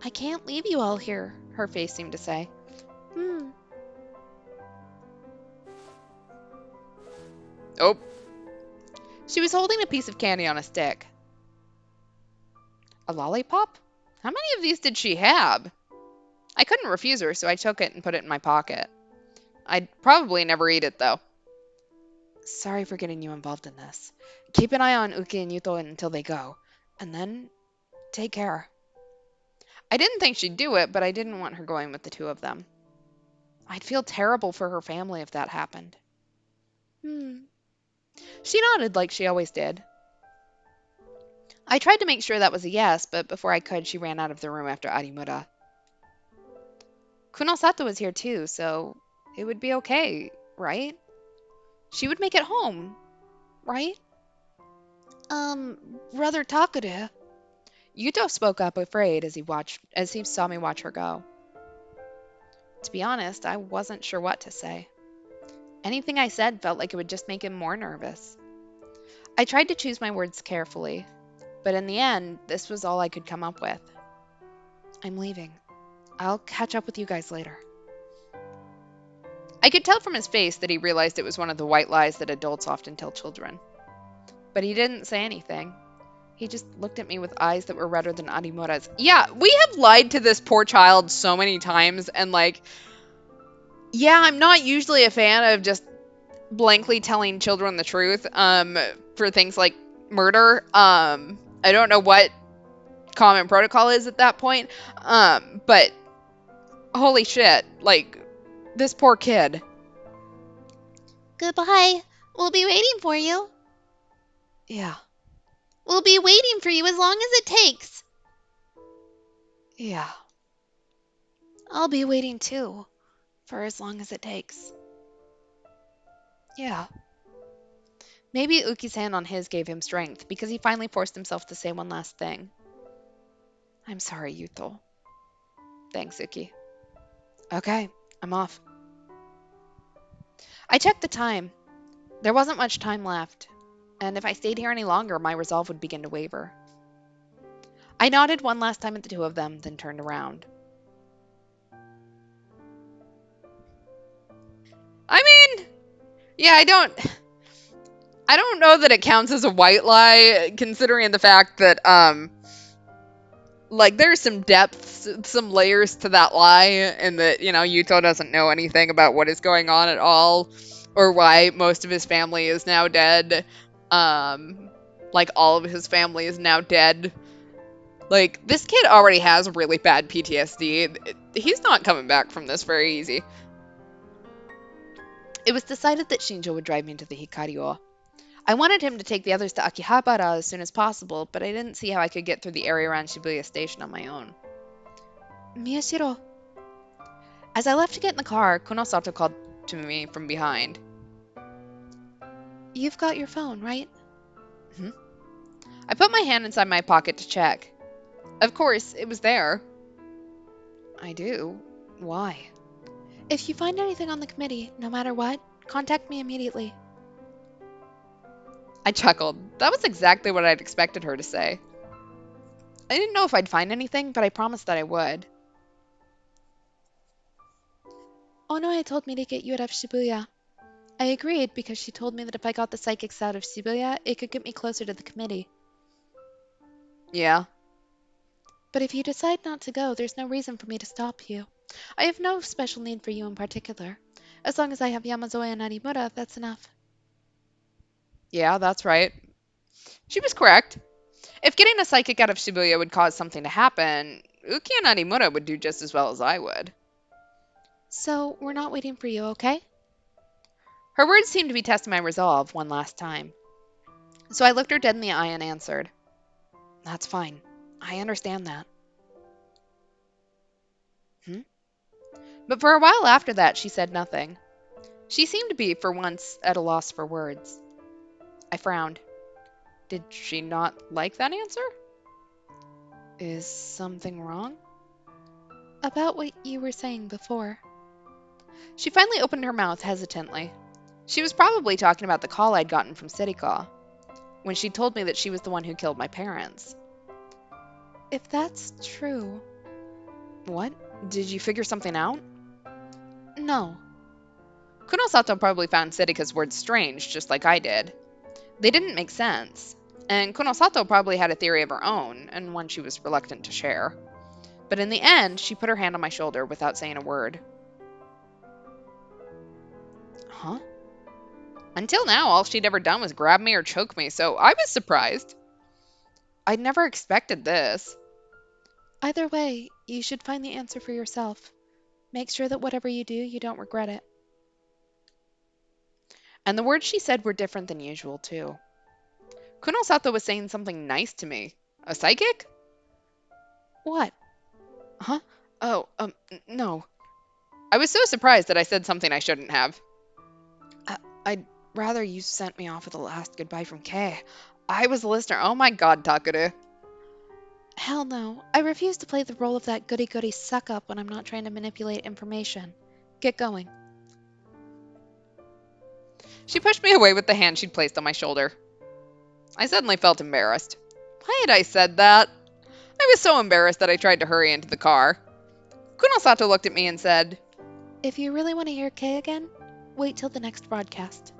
I can't leave you all here, her face seemed to say. Oh. She was holding a piece of candy on a stick. A lollipop? How many of these did she have? I couldn't refuse her, so I took it and put it in my pocket. I'd probably never eat it, though. Sorry for getting you involved in this. Keep an eye on Uki and Yuto until they go. And then, take care. I didn't think she'd do it, but I didn't want her going with the two of them. I'd feel terrible for her family if that happened. She nodded like she always did. I tried to make sure that was a yes, but before I could, she ran out of the room after Arimura. Kunosato was here too, so it would be okay, right? She would make it home, right? Brother Takure. Yuto spoke up, afraid, as he saw me watch her go. To be honest, I wasn't sure what to say. Anything I said felt like it would just make him more nervous. I tried to choose my words carefully, but in the end, this was all I could come up with. I'm leaving. I'll catch up with you guys later. I could tell from his face that he realized it was one of the white lies that adults often tell children. But he didn't say anything. He just looked at me with eyes that were redder than Arimura's. Yeah, we have lied to this poor child so many times, and like, yeah, I'm not usually a fan of just blankly telling children the truth, for things like murder. I don't know what common protocol is at that point, but holy shit, like, this poor kid. Goodbye. We'll be waiting for you. Yeah, We'll be waiting for you as long as it takes. yeah. I'll be waiting too, for as long as it takes. Yeah. Maybe Uki's hand on his gave him strength, because he finally forced himself to say one last thing. I'm sorry, Yuto. Thanks, Uki. Okay, I'm off. I checked the time. There wasn't much time left, and if I stayed here any longer, my resolve would begin to waver. I nodded one last time at the two of them, then turned around. I mean, yeah, I don't know that it counts as a white lie, considering the fact that, like, there's some depths, some layers to that lie, and that, Yuto doesn't know anything about what is going on at all, or why most of his family is now dead. Like, all of his family is now dead. Like, this kid already has really bad PTSD. He's not coming back from this very easy. It was decided that Shinjo would drive me to the Hikario. I wanted him to take the others to Akihabara as soon as possible, but I didn't see how I could get through the area around Shibuya Station on my own. Miyashiro. As I left to get in the car, Kunosato called to me from behind. You've got your phone, right? I put my hand inside my pocket to check. Of course, it was there. I do. Why? If you find anything on the committee, no matter what, contact me immediately. I chuckled. That was exactly what I'd expected her to say. I didn't know if I'd find anything, but I promised that I would. Onoe told me to get you out of Shibuya. I agreed because she told me that if I got the psychics out of Shibuya, it could get me closer to the committee. Yeah. But if you decide not to go, there's no reason for me to stop you. I have no special need for you in particular. As long as I have Yamazoe and Arimura, that's enough. Yeah, that's right. She was correct. If getting a psychic out of Shibuya would cause something to happen, Uki and Arimura would do just as well as I would. So, we're not waiting for you, okay? Her words seemed to be testing my resolve one last time. So I looked her dead in the eye and answered, That's fine. I understand that. But for a while after that, she said nothing. She seemed to be, for once, at a loss for words. I frowned. Did she not like that answer? Is something wrong? About what you were saying before. She finally opened her mouth hesitantly. She was probably talking about the call I'd gotten from Serika, when she told me that she was the one who killed my parents. If that's true... What? Did you figure something out? No. Kunosato probably found Serika's words strange, just like I did. They didn't make sense, and Kunosato probably had a theory of her own, and one she was reluctant to share. But in the end, she put her hand on my shoulder without saying a word. Huh? Until now, all she'd ever done was grab me or choke me, so I was surprised. I'd never expected this. Either way, you should find the answer for yourself. Make sure that whatever you do, you don't regret it. And the words she said were different than usual, too. Kunosato was saying something nice to me. A psychic? What? Huh? Oh, no. I was so surprised that I said something I shouldn't have. I'd rather you sent me off with a last goodbye from Kay. I was a listener. Oh my god, Takuru. Hell no. I refuse to play the role of that goody-goody suck-up when I'm not trying to manipulate information. Get going. She pushed me away with the hand she'd placed on my shoulder. I suddenly felt embarrassed. Why had I said that? I was so embarrassed that I tried to hurry into the car. Kunosato looked at me and said, If you really want to hear Kay again, wait till the next broadcast.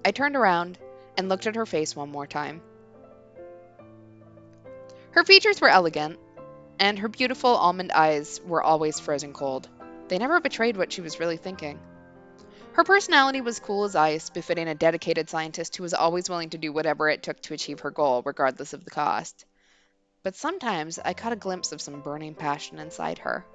I turned around and looked at her face one more time. Her features were elegant, and her beautiful almond eyes were always frozen cold. They never betrayed what she was really thinking. Her personality was cool as ice, befitting a dedicated scientist who was always willing to do whatever it took to achieve her goal, regardless of the cost. But sometimes I caught a glimpse of some burning passion inside her.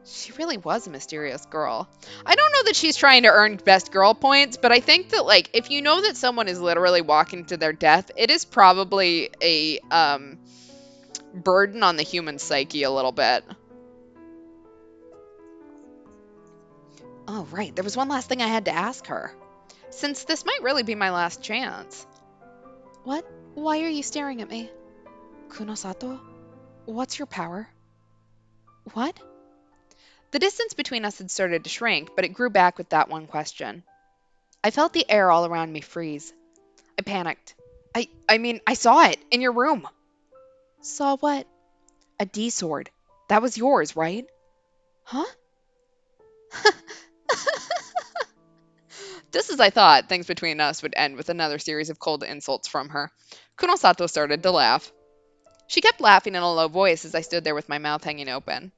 She really was a mysterious girl. I don't know that she's trying to earn best girl points, but I think that, like, if you know that someone is literally walking to their death, it is probably a, burden on the human psyche a little bit. Oh, right. There was one last thing I had to ask her. Since this might really be my last chance. What? Why are you staring at me? Kunosato, what's your power? What? The distance between us had started to shrink, but it grew back with that one question. I felt the air all around me freeze. I panicked. I mean, I saw it in your room. Saw what? A D-sword. That was yours, right? Huh? Just as I thought, things between us would end with another series of cold insults from her. Kunosato started to laugh. She kept laughing in a low voice as I stood there with my mouth hanging open.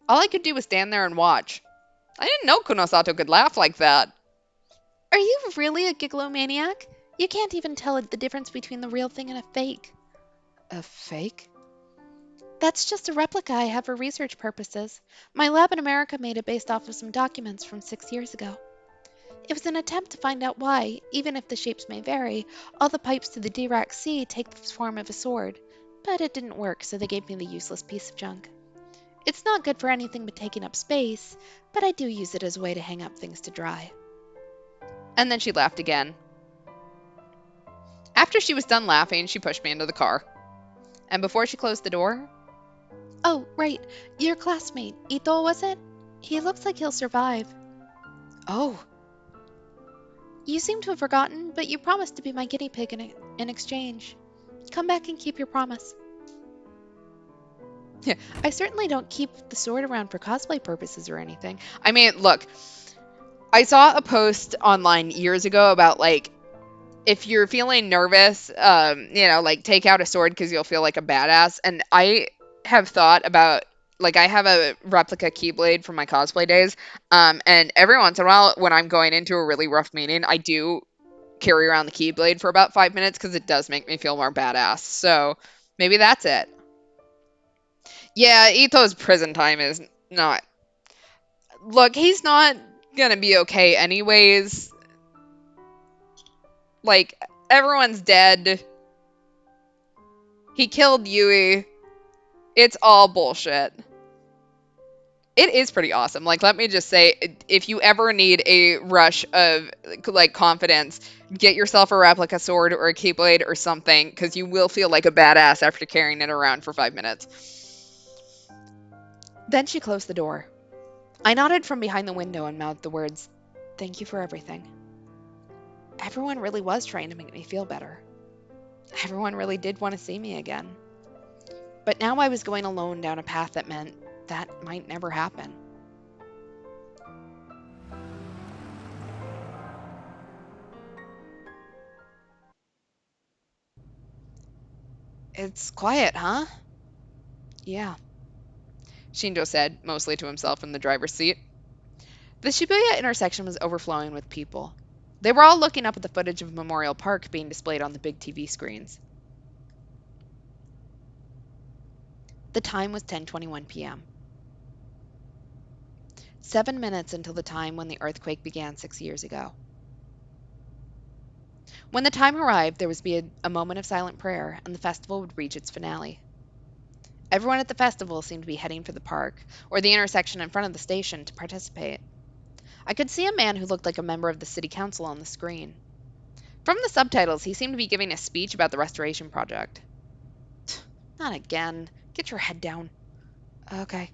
All I could do was stand there and watch. I didn't know Kunosato could laugh like that. Are you really a gigalomaniac? You can't even tell the difference between the real thing and a fake. A fake? That's just a replica I have for research purposes. My lab in America made it based off of some documents from 6 years ago. It was an attempt to find out why, even if the shapes may vary, all the pipes to the Dirac Sea take the form of a sword. But it didn't work, so they gave me the useless piece of junk. It's not good for anything but taking up space, but I do use it as a way to hang up things to dry. And then she laughed again. After she was done laughing, she pushed me into the car. And before she closed the door... Oh, right. Your classmate, Ito, was it? He looks like he'll survive. Oh. You seem to have forgotten, but you promised to be my guinea pig in exchange. Come back and keep your promise. Yeah. I certainly don't keep the sword around for cosplay purposes or anything. I mean, look, I saw a post online years ago about, like, if you're feeling nervous, like, take out a sword because you'll feel like a badass. And I have thought about, like, I have a replica Keyblade from my cosplay days, and every once in a while, when I'm going into a really rough meeting, I do carry around the Keyblade for about 5 minutes because it does make me feel more badass. So maybe that's it. Yeah, Ito's prison time is not... Look, he's not gonna be okay anyways. Like, everyone's dead. He killed Yui. It's all bullshit. It is pretty awesome. Like, let me just say, if you ever need a rush of, like, confidence, get yourself a replica sword or a Keyblade or something, because you will feel like a badass after carrying it around for 5 minutes. Then she closed the door. I nodded from behind the window and mouthed the words, "Thank you for everything." Everyone really was trying to make me feel better. Everyone really did want to see me again. But now I was going alone down a path that meant that might never happen. It's quiet, huh? Yeah, Shinjo said, mostly to himself in the driver's seat. The Shibuya intersection was overflowing with people. They were all looking up at the footage of Memorial Park being displayed on the big TV screens. The time was 10:21 p.m. 7 minutes until the time when the earthquake began 6 years ago. When the time arrived, there was be a moment of silent prayer, and the festival would reach its finale. Everyone at the festival seemed to be heading for the park, or the intersection in front of the station, to participate. I could see a man who looked like a member of the city council on the screen. From the subtitles, he seemed to be giving a speech about the restoration project. Not again. Get your head down. Okay.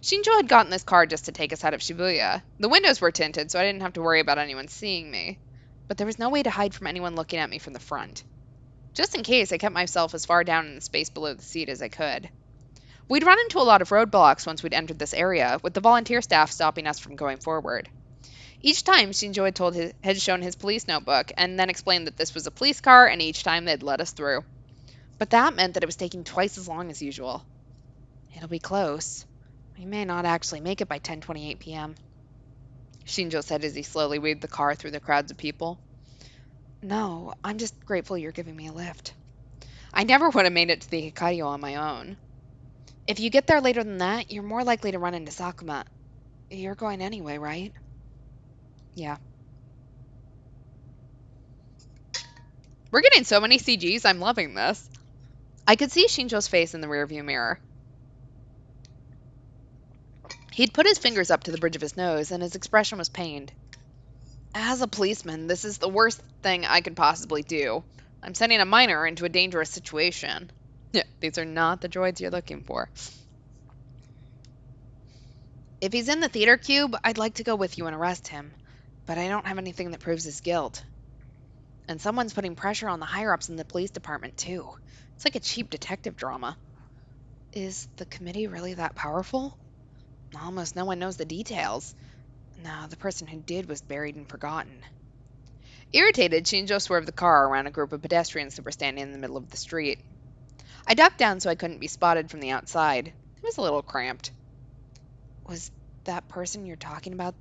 Shinjo had gotten this car just to take us out of Shibuya. The windows were tinted, so I didn't have to worry about anyone seeing me. But there was no way to hide from anyone looking at me from the front. Just in case, I kept myself as far down in the space below the seat as I could. We'd run into a lot of roadblocks once we'd entered this area, with the volunteer staff stopping us from going forward. Each time, Shinjo had shown his police notebook, and then explained that this was a police car, and each time they'd let us through. But that meant that it was taking twice as long as usual. It'll be close. We may not actually make it by 10:28 p.m., Shinjo said as he slowly waved the car through the crowds of people. No, I'm just grateful you're giving me a lift. I never would have made it to the Hokkaido on my own. If you get there later than that, you're more likely to run into Sakuma. You're going anyway, right? Yeah. We're getting so many CGs, I'm loving this. I could see Shinjo's face in the rearview mirror. He'd put his fingers up to the bridge of his nose, and his expression was pained. As a policeman, this is the worst thing I could possibly do. I'm sending a minor into a dangerous situation. Yeah, these are not the droids you're looking for. If he's in the theater cube, I'd like to go with you and arrest him, but I don't have anything that proves his guilt. And someone's putting pressure on the higher-ups in the police department, too. It's like a cheap detective drama. Is the committee really that powerful? Almost no one knows the details. No, the person who did was buried and forgotten. Irritated, Shinjo swerved the car around a group of pedestrians that were standing in the middle of the street. I ducked down so I couldn't be spotted from the outside. It was a little cramped. Was that person you're talking about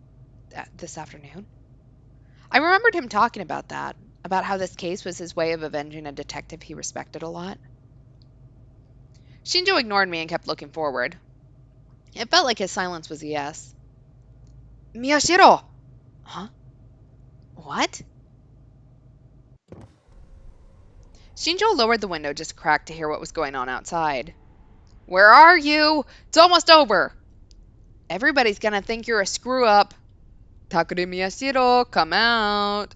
this afternoon? I remembered him talking about that, about how this case was his way of avenging a detective he respected a lot. Shinjo ignored me and kept looking forward. It felt like his silence was a yes. Miyashiro! Huh? What? Shinjo lowered the window just a crack to hear what was going on outside. Where are you? It's almost over! Everybody's gonna think you're a screw-up. Takuri Miyashiro, come out.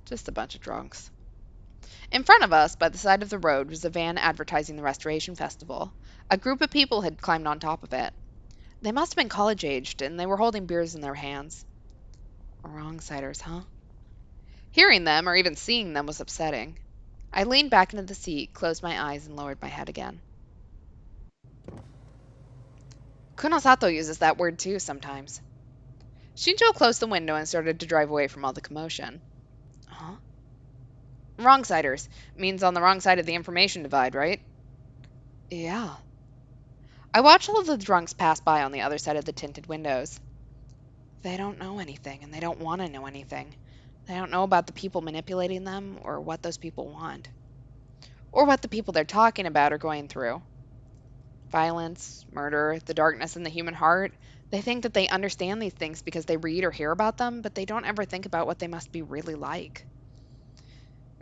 Just a bunch of drunks. In front of us, by the side of the road, was a van advertising the Restoration Festival. A group of people had climbed on top of it. They must have been college-aged, and they were holding beers in their hands. Wrong-siders, huh? Hearing them, or even seeing them, was upsetting. I leaned back into the seat, closed my eyes, and lowered my head again. Kunosato uses that word too sometimes. Shinjo closed the window and started to drive away from all the commotion. Huh? Wrong-siders. Means on the wrong side of the information divide, right? Yeah. I watched all of the drunks pass by on the other side of the tinted windows. They don't know anything, and they don't want to know anything. They don't know about the people manipulating them, or what those people want. Or what the people they're talking about are going through. Violence, murder, the darkness in the human heart. They think that they understand these things because they read or hear about them, but they don't ever think about what they must be really like.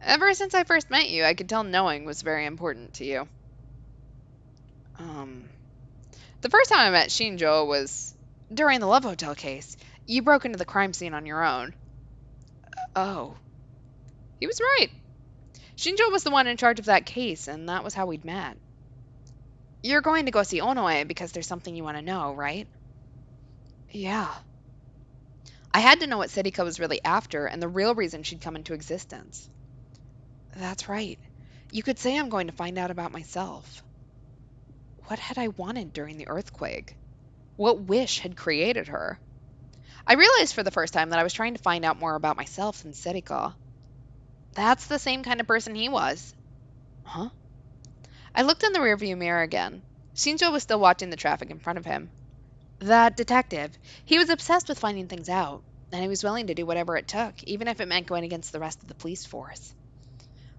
Ever since I first met you, I could tell knowing was very important to you. The first time I met Shinjo was during the Love Hotel case. You broke into the crime scene on your own. Oh. He was right. Shinjo was the one in charge of that case, and that was how we'd met. You're going to go see Onoe because there's something you want to know, right? Yeah. I had to know what Serika was really after, and the real reason she'd come into existence. That's right. You could say I'm going to find out about myself. What had I wanted during the earthquake? What wish had created her? I realized for the first time that I was trying to find out more about myself than Serika. That's the same kind of person he was. Huh? I looked in the rearview mirror again. Shinjo was still watching the traffic in front of him. That detective. He was obsessed with finding things out, and he was willing to do whatever it took, even if it meant going against the rest of the police force.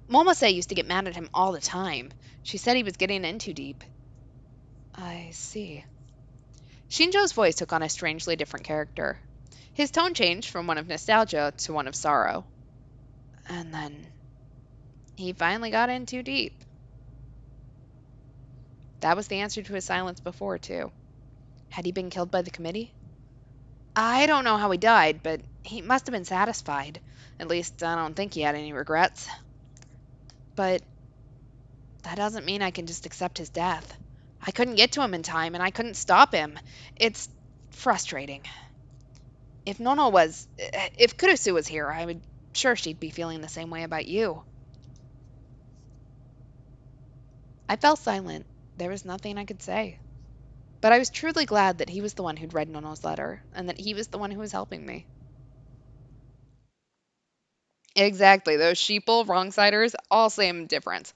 Momose used to get mad at him all the time. She said he was getting in too deep. I see. Shinjo's voice took on a strangely different character. His tone changed from one of nostalgia to one of sorrow. And then he finally got in too deep. That was the answer to his silence before, too. Had he been killed by the committee? I don't know how he died, but he must have been satisfied. At least, I don't think he had any regrets. But that doesn't mean I can just accept his death. I couldn't get to him in time, and I couldn't stop him. It's frustrating. If Kurusu was here, I'm sure she'd be feeling the same way about you. I fell silent. There was nothing I could say. But I was truly glad that he was the one who'd read Nono's letter, and that he was the one who was helping me. Exactly, those sheeple, wrong-siders, all same difference.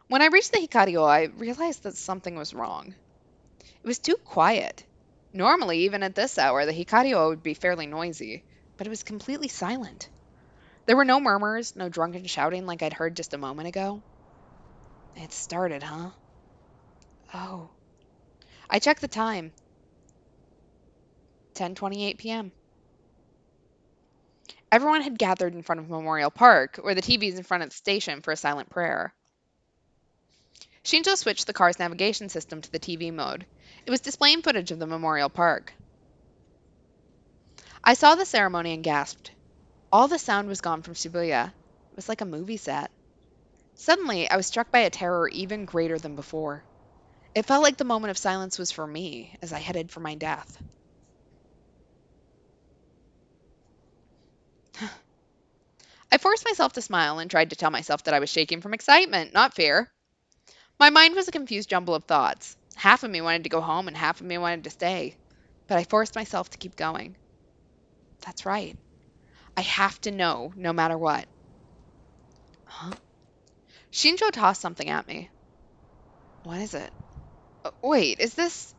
When I reached the Hikario, I realized that something was wrong. It was too quiet. Normally, even at this hour, the Hikario would be fairly noisy, but it was completely silent. There were no murmurs, no drunken shouting like I'd heard just a moment ago. It started, huh? Oh. I checked the time. 10:28 p.m. Everyone had gathered in front of Memorial Park, or the TVs in front of the station, for a silent prayer. Shinjo switched the car's navigation system to the TV mode. It was displaying footage of the Memorial Park. I saw the ceremony and gasped. All the sound was gone from Shibuya. It was like a movie set. Suddenly, I was struck by a terror even greater than before. It felt like the moment of silence was for me as I headed for my death. I forced myself to smile and tried to tell myself that I was shaking from excitement, not fear. My mind was a confused jumble of thoughts. Half of me wanted to go home and half of me wanted to stay. But I forced myself to keep going. That's right. I have to know, no matter what. Huh? Shinjo tossed something at me. What is it? Wait, is this?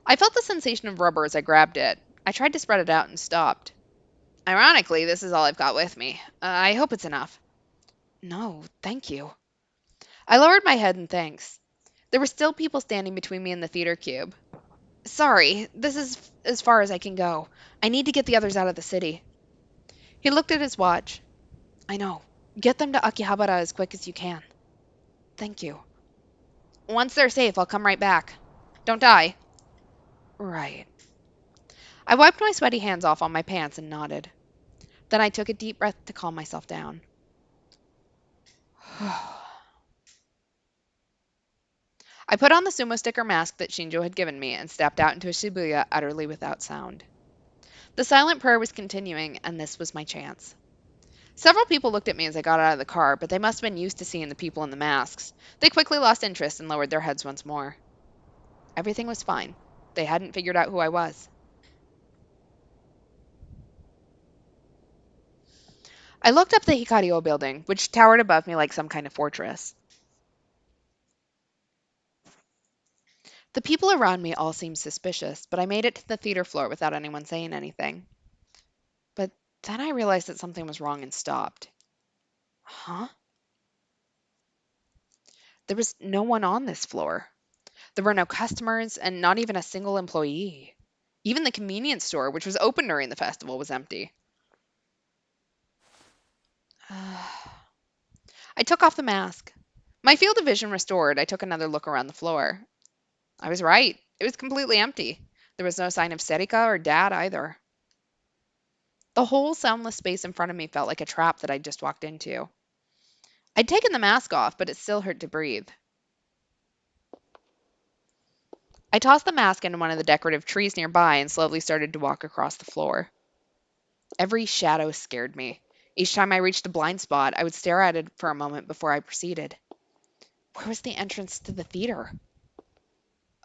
I felt the sensation of rubber as I grabbed it. I tried to spread it out and stopped. Ironically, this is all I've got with me. I hope it's enough. No, thank you. I lowered my head in thanks. There were still people standing between me and the theater cube. Sorry, this is as far as I can go. I need to get the others out of the city. He looked at his watch. I know. Get them to Akihabara as quick as you can. Thank you. Once they're safe, I'll come right back. Don't die. Right. I wiped my sweaty hands off on my pants and nodded. Then I took a deep breath to calm myself down. I put on the sumo sticker mask that Shinjo had given me and stepped out into Shibuya utterly without sound. The silent prayer was continuing, and this was my chance. Several people looked at me as I got out of the car, but they must have been used to seeing the people in the masks. They quickly lost interest and lowered their heads once more. Everything was fine. They hadn't figured out who I was. I looked up the Hikario building, which towered above me like some kind of fortress. The people around me all seemed suspicious, but I made it to the theater floor without anyone saying anything. But then I realized that something was wrong and stopped. Huh? There was no one on this floor. There were no customers and not even a single employee. Even the convenience store, which was open during the festival, was empty. I took off the mask. My field of vision restored, I took another look around the floor. I was right. It was completely empty. There was no sign of Serika or Dad either. The whole soundless space in front of me felt like a trap that I'd just walked into. I'd taken the mask off, but it still hurt to breathe. I tossed the mask into one of the decorative trees nearby and slowly started to walk across the floor. Every shadow scared me. Each time I reached a blind spot, I would stare at it for a moment before I proceeded. Where was the entrance to the theater?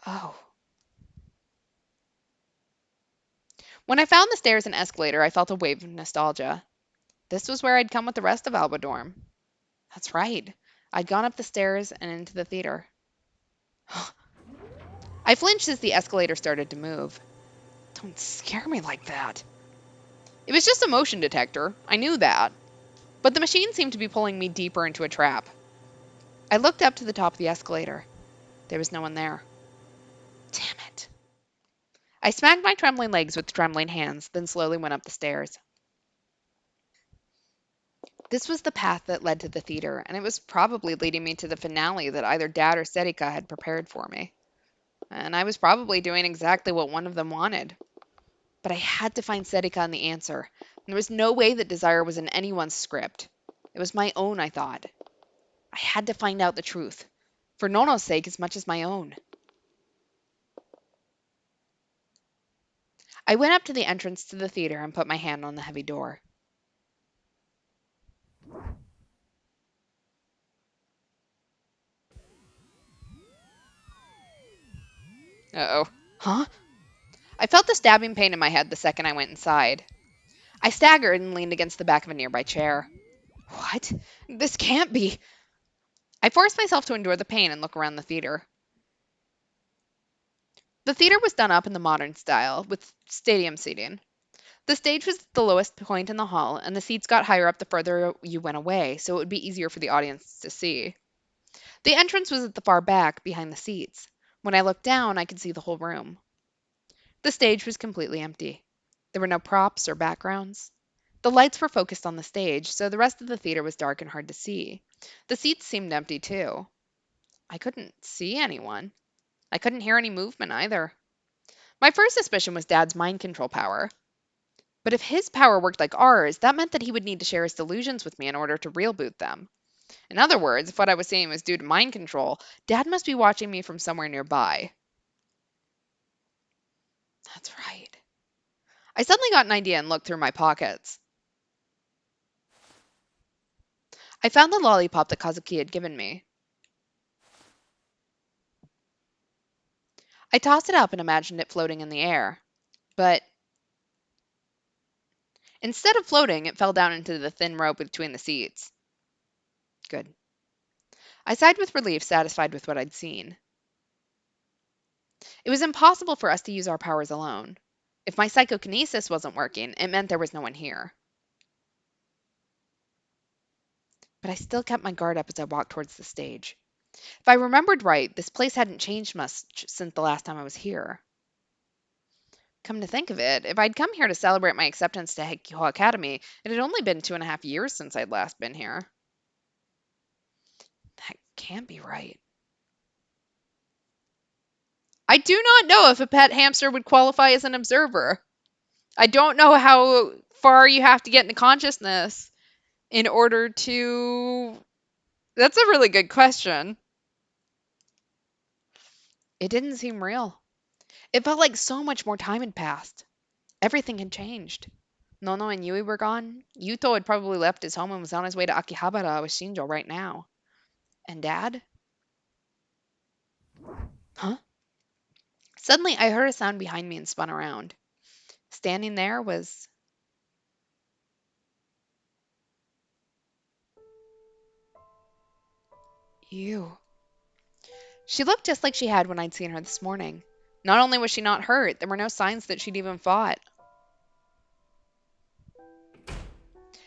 Oh. When I found the stairs and escalator, I felt a wave of nostalgia. This was where I'd come with the rest of Alba Dorm. That's right. I'd gone up the stairs and into the theater. I flinched as the escalator started to move. Don't scare me like that. It was just a motion detector. I knew that. But the machine seemed to be pulling me deeper into a trap. I looked up to the top of the escalator. There was no one there. Damn it. I smacked my trembling legs with trembling hands, then slowly went up the stairs. This was the path that led to the theater, and it was probably leading me to the finale that either Dad or Serika had prepared for me. And I was probably doing exactly what one of them wanted. But I had to find Serika and the answer. And there was no way that desire was in anyone's script. It was my own, I thought. I had to find out the truth. For Nono's sake as much as my own. I went up to the entrance to the theater and put my hand on the heavy door. Uh-oh. Huh? I felt the stabbing pain in my head the second I went inside. I staggered and leaned against the back of a nearby chair. What? This can't be. I forced myself to endure the pain and look around the theater. The theater was done up in the modern style, with stadium seating. The stage was at the lowest point in the hall, and the seats got higher up the further you went away, so it would be easier for the audience to see. The entrance was at the far back, behind the seats. When I looked down, I could see the whole room. The stage was completely empty. There were no props or backgrounds. The lights were focused on the stage, so the rest of the theater was dark and hard to see. The seats seemed empty, too. I couldn't see anyone. I couldn't hear any movement either. My first suspicion was Dad's mind control power. But if his power worked like ours, that meant that he would need to share his delusions with me in order to real boot them. In other words, if what I was seeing was due to mind control, Dad must be watching me from somewhere nearby. That's right. I suddenly got an idea and looked through my pockets. I found the lollipop that Kazuki had given me. I tossed it up and imagined it floating in the air. But instead of floating, it fell down into the thin rope between the seats. Good. I sighed with relief, satisfied with what I'd seen. It was impossible for us to use our powers alone. If my psychokinesis wasn't working, it meant there was no one here. But I still kept my guard up as I walked towards the stage. If I remembered right, this place hadn't changed much since the last time I was here. Come to think of it, if I'd come here to celebrate my acceptance to Hekiho Academy, it had only been 2.5 years since I'd last been here. That can't be right. I do not know if a pet hamster would qualify as an observer. I don't know how far you have to get into consciousness in order to... That's a really good question. It didn't seem real. It felt like so much more time had passed. Everything had changed. Nono and Yui were gone. Yuto had probably left his home and was on his way to Akihabara with Shinjo right now. And Dad? Huh? Suddenly, I heard a sound behind me and spun around. Standing there was... you. She looked just like she had when I'd seen her this morning. Not only was she not hurt, there were no signs that she'd even fought.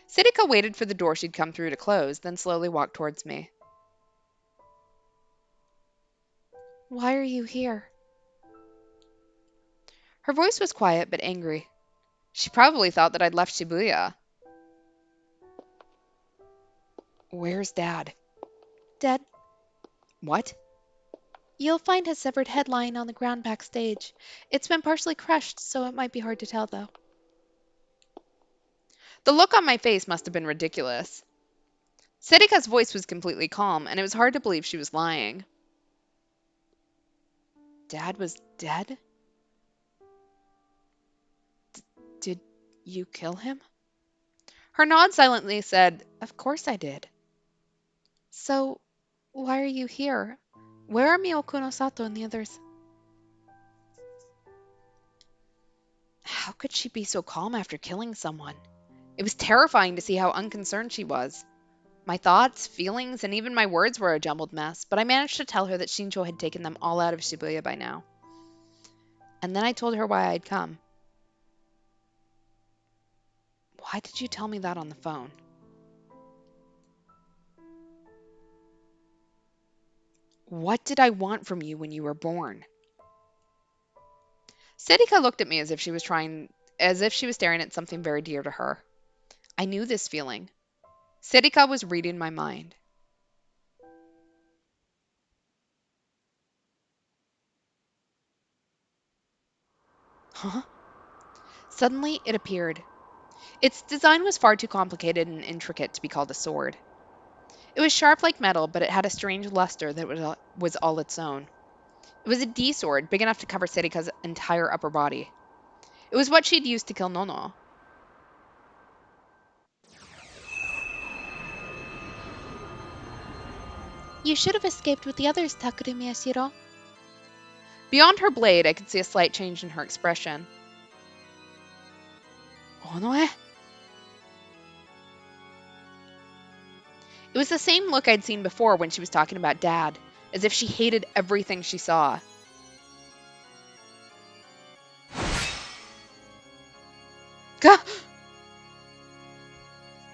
Siddhika waited for the door she'd come through to close, then slowly walked towards me. Why are you here? Her voice was quiet but angry. She probably thought that I'd left Shibuya. Where's Dad? Dead. What? You'll find his severed head lying on the ground backstage. It's been partially crushed, so it might be hard to tell, though. The look on my face must have been ridiculous. Siddhika's voice was completely calm, and it was hard to believe she was lying. Dad was dead? Did you kill him? Her nod silently said, Of course I did. So, why are you here? Where are Miyoko no Sato and the others? How could she be so calm after killing someone? It was terrifying to see how unconcerned she was. My thoughts, feelings, and even my words were a jumbled mess, but I managed to tell her that Shinjo had taken them all out of Shibuya by now. And then I told her why I'd come. Why did you tell me that on the phone? What did I want from you when you were born? Siddhika looked at me as if she was staring at something very dear to her. I knew this feeling. Siddhika was reading my mind. Huh? Suddenly, it appeared. Its design was far too complicated and intricate to be called a sword. It was sharp like metal, but it had a strange luster that was all its own. It was a D-sword, big enough to cover Siddhika's entire upper body. It was what she'd used to kill Nono. You should have escaped with the others, Takuru Miyashiro. Beyond her blade, I could see a slight change in her expression. Onoe? It was the same look I'd seen before when she was talking about Dad, as if she hated everything she saw. Gah!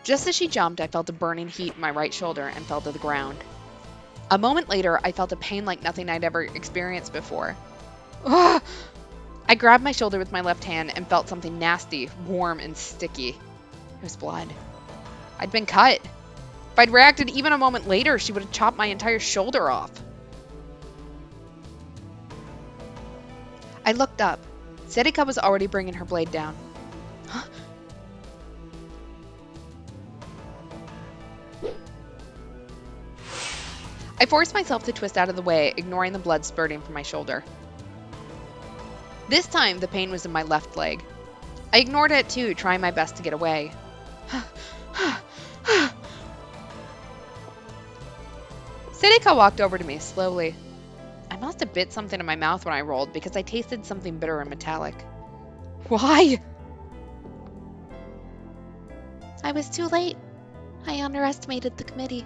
Just as she jumped, I felt a burning heat in my right shoulder and fell to the ground. A moment later, I felt a pain like nothing I'd ever experienced before. Ugh! I grabbed my shoulder with my left hand and felt something nasty, warm, and sticky. It was blood. I'd been cut. If I'd reacted even a moment later, she would have chopped my entire shoulder off. I looked up. Serika was already bringing her blade down. Huh? I forced myself to twist out of the way, ignoring the blood spurting from my shoulder. This time, the pain was in my left leg. I ignored it too, trying my best to get away. Serika walked over to me slowly. I must have bit something in my mouth when I rolled because I tasted something bitter and metallic. Why? I was too late. I underestimated the committee.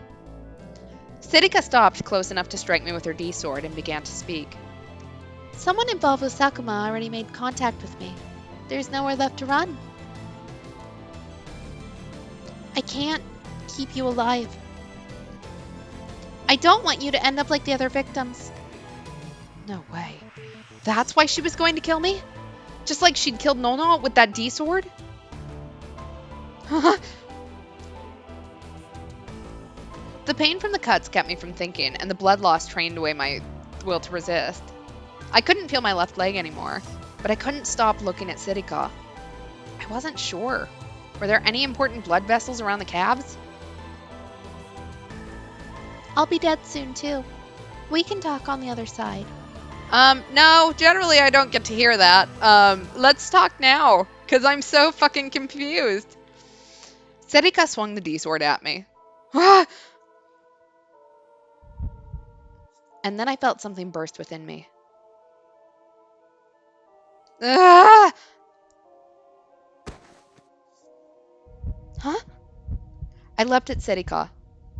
Serika stopped close enough to strike me with her D-sword and began to speak. Someone involved with Sakuma already made contact with me. There's nowhere left to run. I can't keep you alive. I don't want you to end up like the other victims. No way. That's why she was going to kill me? Just like she'd killed Nono with that D-sword? The pain from the cuts kept me from thinking, and the blood loss trained away my will to resist. I couldn't feel my left leg anymore, but I couldn't stop looking at Serika. I wasn't sure. Were there any important blood vessels around the calves? I'll be dead soon, too. We can talk on the other side. No, generally I don't get to hear that. Let's talk now, because I'm so fucking confused. Serika swung the D-sword at me. And then I felt something burst within me. Ah! Huh? I leapt at Serika.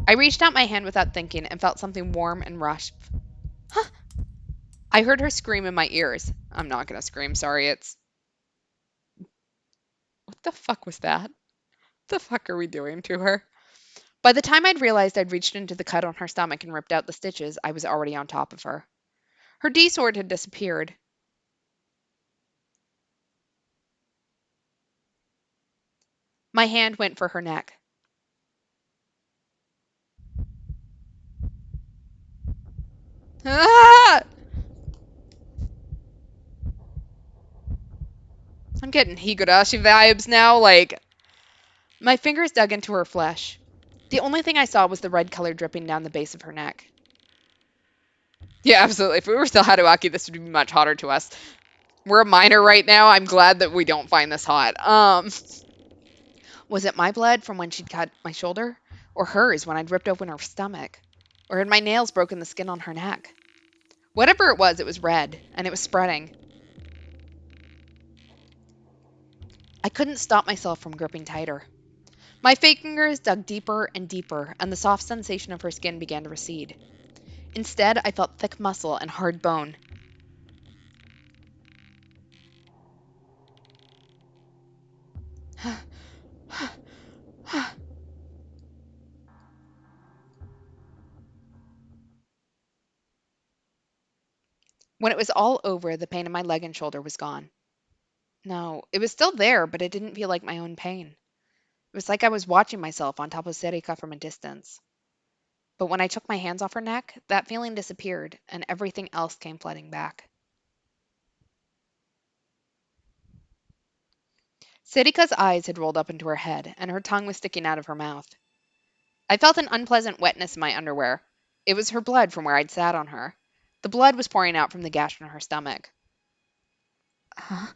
I reached out my hand without thinking and felt something warm and rough. Huh? I heard her scream in my ears. I'm not gonna scream, sorry, it's... What the fuck was that? What the fuck are we doing to her? By the time I'd realized I'd reached into the cut on her stomach and ripped out the stitches, I was already on top of her. Her D-sword had disappeared. My hand went for her neck. Ah! I'm getting Higurashi vibes now, like... My fingers dug into her flesh. The only thing I saw was the red color dripping down the base of her neck. Yeah, absolutely. If we were still Haruaki, this would be much hotter to us. We're a minor right now. I'm glad that we don't find this hot. Was it my blood from when she'd cut my shoulder? Or hers when I'd ripped open her stomach? Or had my nails broken the skin on her neck? Whatever it was red, and it was spreading. I couldn't stop myself from gripping tighter. My fingers dug deeper and deeper, and the soft sensation of her skin began to recede. Instead, I felt thick muscle and hard bone. When it was all over, the pain in my leg and shoulder was gone. No, it was still there, but it didn't feel like my own pain. It was like I was watching myself on top of Serika from a distance. But when I took my hands off her neck, that feeling disappeared, and everything else came flooding back. Serika's eyes had rolled up into her head, and her tongue was sticking out of her mouth. I felt an unpleasant wetness in my underwear. It was her blood from where I'd sat on her. The blood was pouring out from the gash in her stomach. Huh?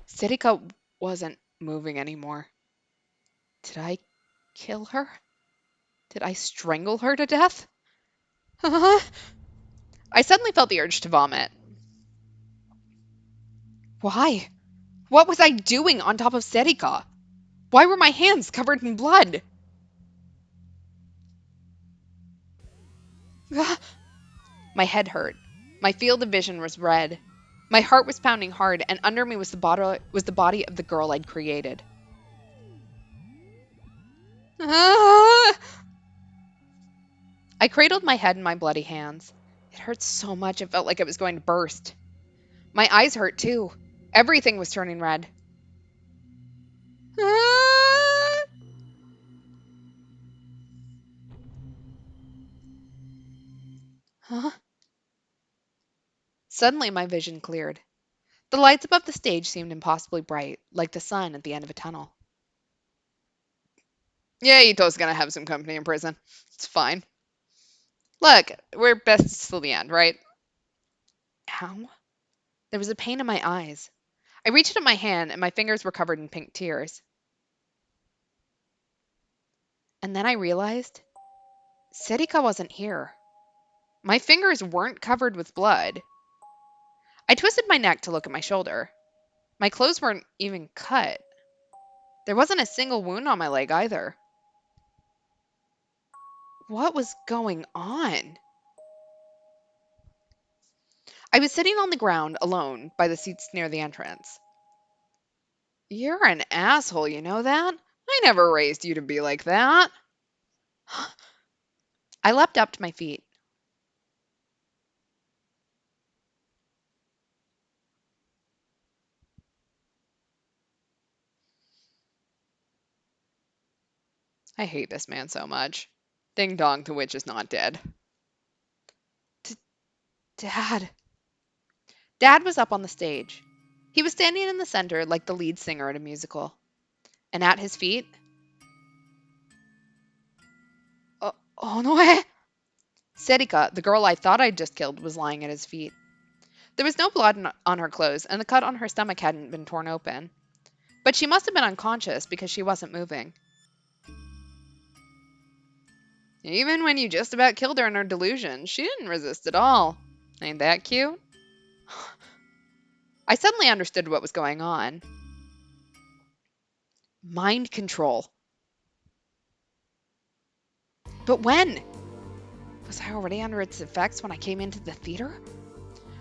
Serika wasn't moving anymore. Did I kill her? Did I strangle her to death? I suddenly felt the urge to vomit. Why? What was I doing on top of Serika? Why were my hands covered in blood? My head hurt. My field of vision was red. My heart was pounding hard, and under me was the body of the girl I'd created. I cradled my head in my bloody hands. It hurt so much it felt like it was going to burst. My eyes hurt too. Everything was turning red. Huh? Suddenly my vision cleared. The lights above the stage seemed impossibly bright, like the sun at the end of a tunnel. Yeah, Ito's gonna have some company in prison. It's fine. Look, we're best till the end, right? Ow. There was a pain in my eyes. I reached up my hand, and my fingers were covered in pink tears. And then I realized Serika wasn't here. My fingers weren't covered with blood. I twisted my neck to look at my shoulder. My clothes weren't even cut. There wasn't a single wound on my leg either. What was going on? I was sitting on the ground alone by the seats near the entrance. You're an asshole, you know that? I never raised you to be like that. I leapt up to my feet. I hate this man so much. Ding dong, the witch is not dead. Dad. Dad was up on the stage. He was standing in the center like the lead singer at a musical. And at his feet... Oh no! Serika, the girl I thought I'd just killed, was lying at his feet. There was no blood on her clothes, and the cut on her stomach hadn't been torn open. But she must have been unconscious because she wasn't moving. Even when you just about killed her in her delusion, she didn't resist at all. Ain't that cute? I suddenly understood what was going on. Mind control. But when? Was I already under its effects when I came into the theater?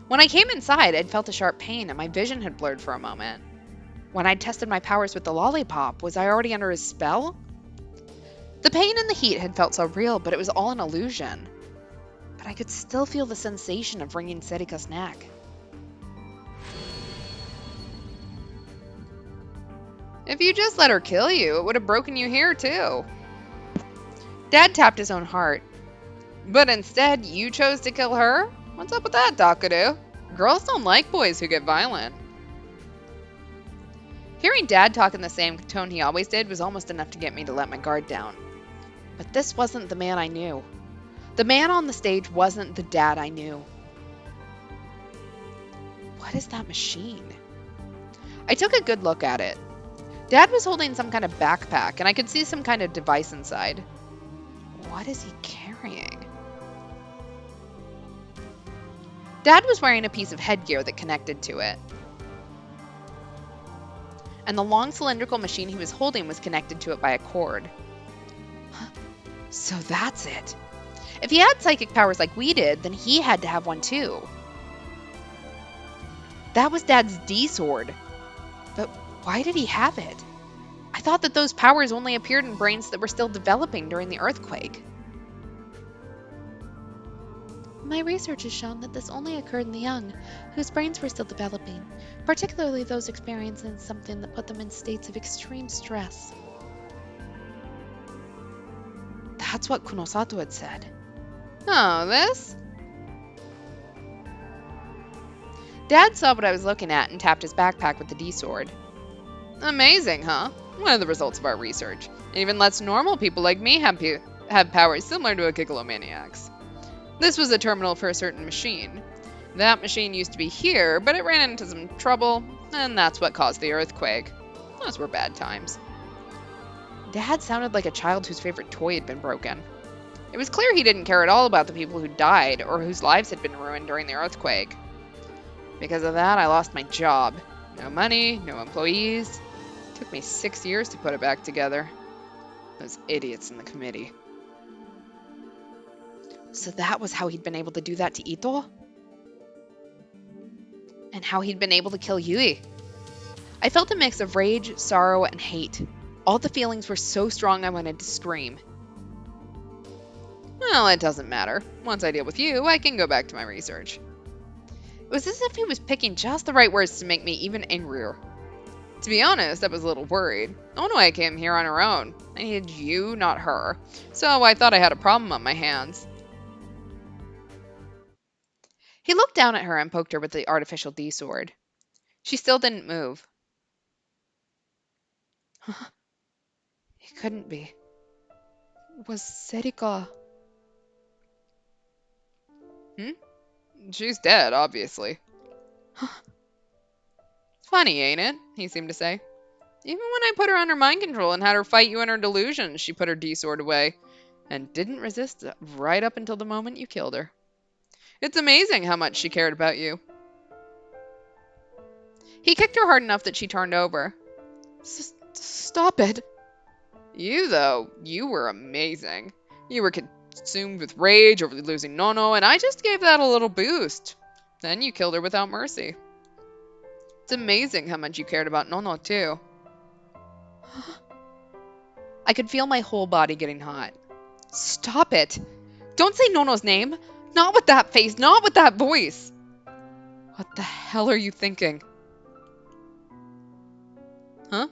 When I came inside, I'd felt a sharp pain and my vision had blurred for a moment. When I'd tested my powers with the lollipop, was I already under his spell? The pain and the heat had felt so real, but it was all an illusion. But I could still feel the sensation of wringing Serika's neck. If you just let her kill you, it would have broken you here too. Dad tapped his own heart. But instead, you chose to kill her? What's up with that, Dakaru? Girls don't like boys who get violent. Hearing Dad talk in the same tone he always did was almost enough to get me to let my guard down. But this wasn't the man I knew. The man on the stage wasn't the Dad I knew. What is that machine? I took a good look at it. Dad was holding some kind of backpack, and I could see some kind of device inside. What is he carrying? Dad was wearing a piece of headgear that connected to it. And the long cylindrical machine he was holding was connected to it by a cord. So that's it. If he had psychic powers like we did, then he had to have one too. That was Dad's D-sword. But why did he have it? I thought that those powers only appeared in brains that were still developing during the earthquake. My research has shown that this only occurred in the young, whose brains were still developing, particularly those experiencing something that put them in states of extreme stress. That's what Kunosato had said. Oh, this? Dad saw what I was looking at and tapped his backpack with the D-sword. Amazing, huh? One of the results of our research. It even lets normal people like me have powers similar to a Kikalomaniac's. This was a terminal for a certain machine. That machine used to be here, but it ran into some trouble, and that's what caused the earthquake. Those were bad times. Dad sounded like a child whose favorite toy had been broken. It was clear he didn't care at all about the people who died or whose lives had been ruined during the earthquake. Because of that, I lost my job. No money, no employees. It took me 6 years to put it back together. Those idiots in the committee. So that was how he'd been able to do that to Ito? And how he'd been able to kill Yui. I felt a mix of rage, sorrow, and hate. All the feelings were so strong I wanted to scream. Well, it doesn't matter. Once I deal with you, I can go back to my research. It was as if he was picking just the right words to make me even angrier. To be honest, I was a little worried. Onoe came here on her own. I needed you, not her. So I thought I had a problem on my hands. He looked down at her and poked her with the artificial D-sword. She still didn't move. Huh? It couldn't be. It was Serika. She's dead, obviously. Funny, ain't it? He seemed to say. Even when I put her under mind control and had her fight you in her delusions, she put her D-sword away. And didn't resist right up until the moment you killed her. It's amazing how much she cared about you. He kicked her hard enough that she turned over. Stop it. You, though, you were amazing. You were consumed with rage over losing Nono, and I just gave that a little boost. Then you killed her without mercy. It's amazing how much you cared about Nono, too. I could feel my whole body getting hot. Stop it! Don't say Nono's name! Not with that face, not with that voice! What the hell are you thinking? Huh?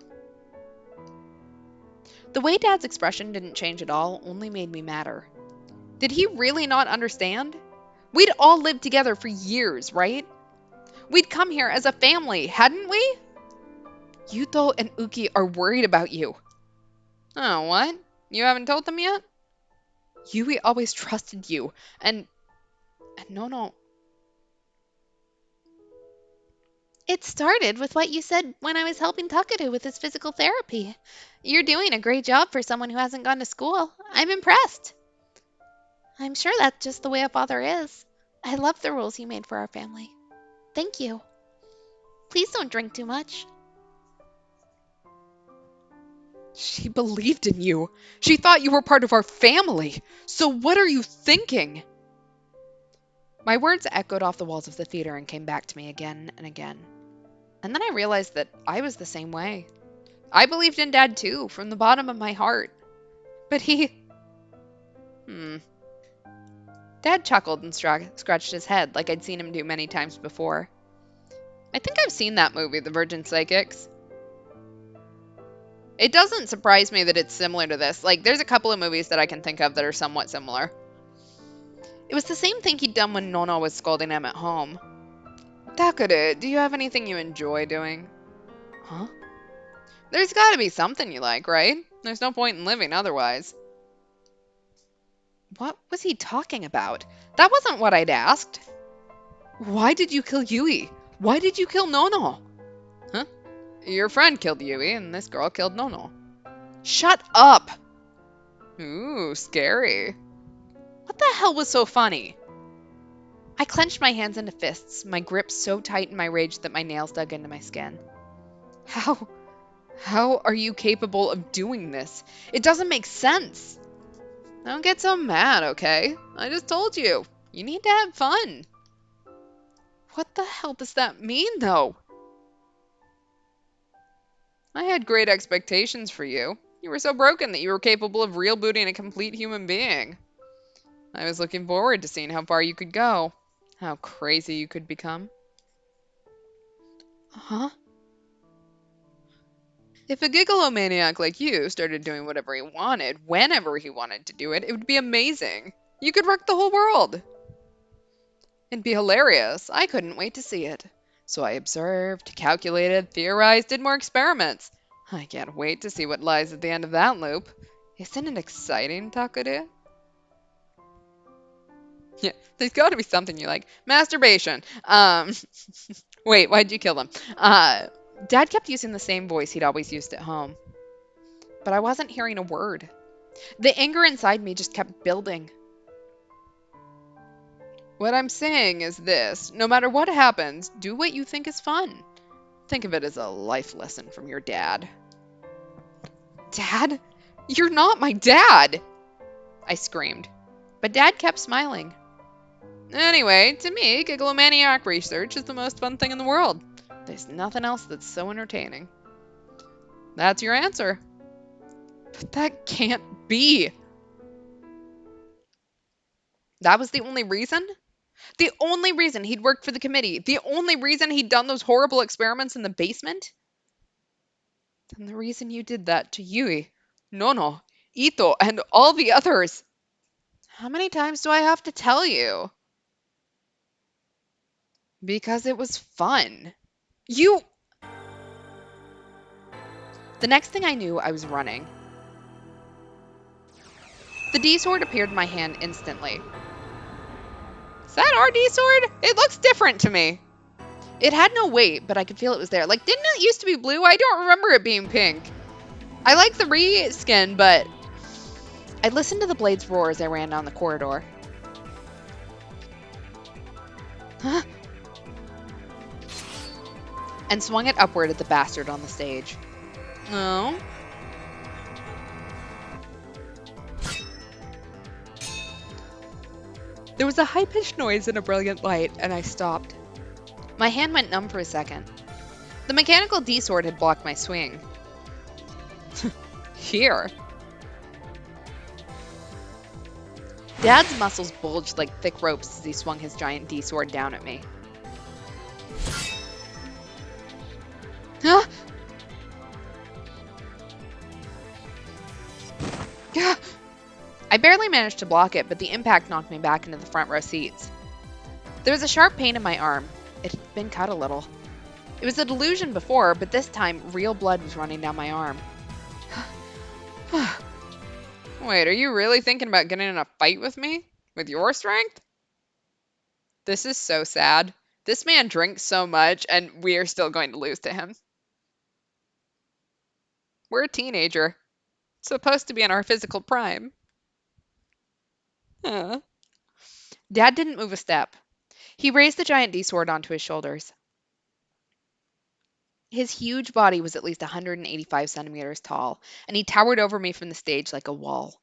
The way Dad's expression didn't change at all only made me madder. Did he really not understand? We'd all lived together for years, right? We'd come here as a family, hadn't we? Yuto and Uki are worried about you. Oh, what? You haven't told them yet? Yui always trusted you, and Nono. It started with what you said when I was helping Takaru with his physical therapy. You're doing a great job for someone who hasn't gone to school. I'm impressed. I'm sure that's just the way a father is. I love the rules you made for our family. Thank you. Please don't drink too much. She believed in you. She thought you were part of our family. So what are you thinking? My words echoed off the walls of the theater and came back to me again and again. And then I realized that I was the same way. I believed in Dad too, from the bottom of my heart. But he... Dad chuckled and scratched his head like I'd seen him do many times before. I think I've seen that movie, The Virgin Psychics. It doesn't surprise me that it's similar to this. Like, there's a couple of movies that I can think of that are somewhat similar. It was the same thing he'd done when Nono was scolding him at home. Takaru, do you have anything you enjoy doing? Huh? There's gotta be something you like, right? There's no point in living otherwise. What was he talking about? That wasn't what I'd asked. Why did you kill Yui? Why did you kill Nono? Huh? Your friend killed Yui, and this girl killed Nono. Shut up! Ooh, scary. What the hell was so funny? I clenched my hands into fists, my grip so tight in my rage that my nails dug into my skin. How are you capable of doing this? It doesn't make sense. Don't get so mad, okay? I just told you. You need to have fun. What the hell does that mean, though? I had great expectations for you. You were so broken that you were capable of real booting a complete human being. I was looking forward to seeing how far you could go. How crazy you could become. Huh? If a gigalomaniac like you started doing whatever he wanted, whenever he wanted to do it, it would be amazing. You could wreck the whole world. It'd be hilarious. I couldn't wait to see it. So I observed, calculated, theorized, did more experiments. I can't wait to see what lies at the end of that loop. Isn't it exciting, Takaru? Yeah, there's got to be something you like. Masturbation. Wait, why'd you kill them? Dad kept using the same voice he'd always used at home. But I wasn't hearing a word. The anger inside me just kept building. What I'm saying is this. No matter what happens, do what you think is fun. Think of it as a life lesson from your dad. Dad? You're not my dad! I screamed. But Dad kept smiling. Anyway, to me, Gigglomaniac research is the most fun thing in the world. There's nothing else that's so entertaining. That's your answer. But that can't be. That was the only reason? The only reason he'd worked for the committee? The only reason he'd done those horrible experiments in the basement? Then the reason you did that to Yui, Nono, Ito, and all the others. How many times do I have to tell you? Because it was fun. You... The next thing I knew, I was running. The D-sword appeared in my hand instantly. Is that our D-sword? It looks different to me. It had no weight, but I could feel it was there. Like, didn't it used to be blue? I don't remember it being pink. I like the reskin, but... I listened to the blades roar as I ran down the corridor. Huh? And swung it upward at the bastard on the stage. No. There was a high-pitched noise and a brilliant light, and I stopped. My hand went numb for a second. The mechanical D-sword had blocked my swing. Here. Dad's muscles bulged like thick ropes as he swung his giant D-sword down at me. Huh? I barely managed to block it, but the impact knocked me back into the front row seats. There was a sharp pain in my arm. It had been cut a little. It was a delusion before, but this time real blood was running down my arm. Wait, are you really thinking about getting in a fight with me? With your strength? This is so sad. This man drinks so much, and we're still going to lose to him. We're a teenager. Supposed to be in our physical prime. Huh. Dad didn't move a step. He raised the giant D-sword onto his shoulders. His huge body was at least 185 centimeters tall, and he towered over me from the stage like a wall.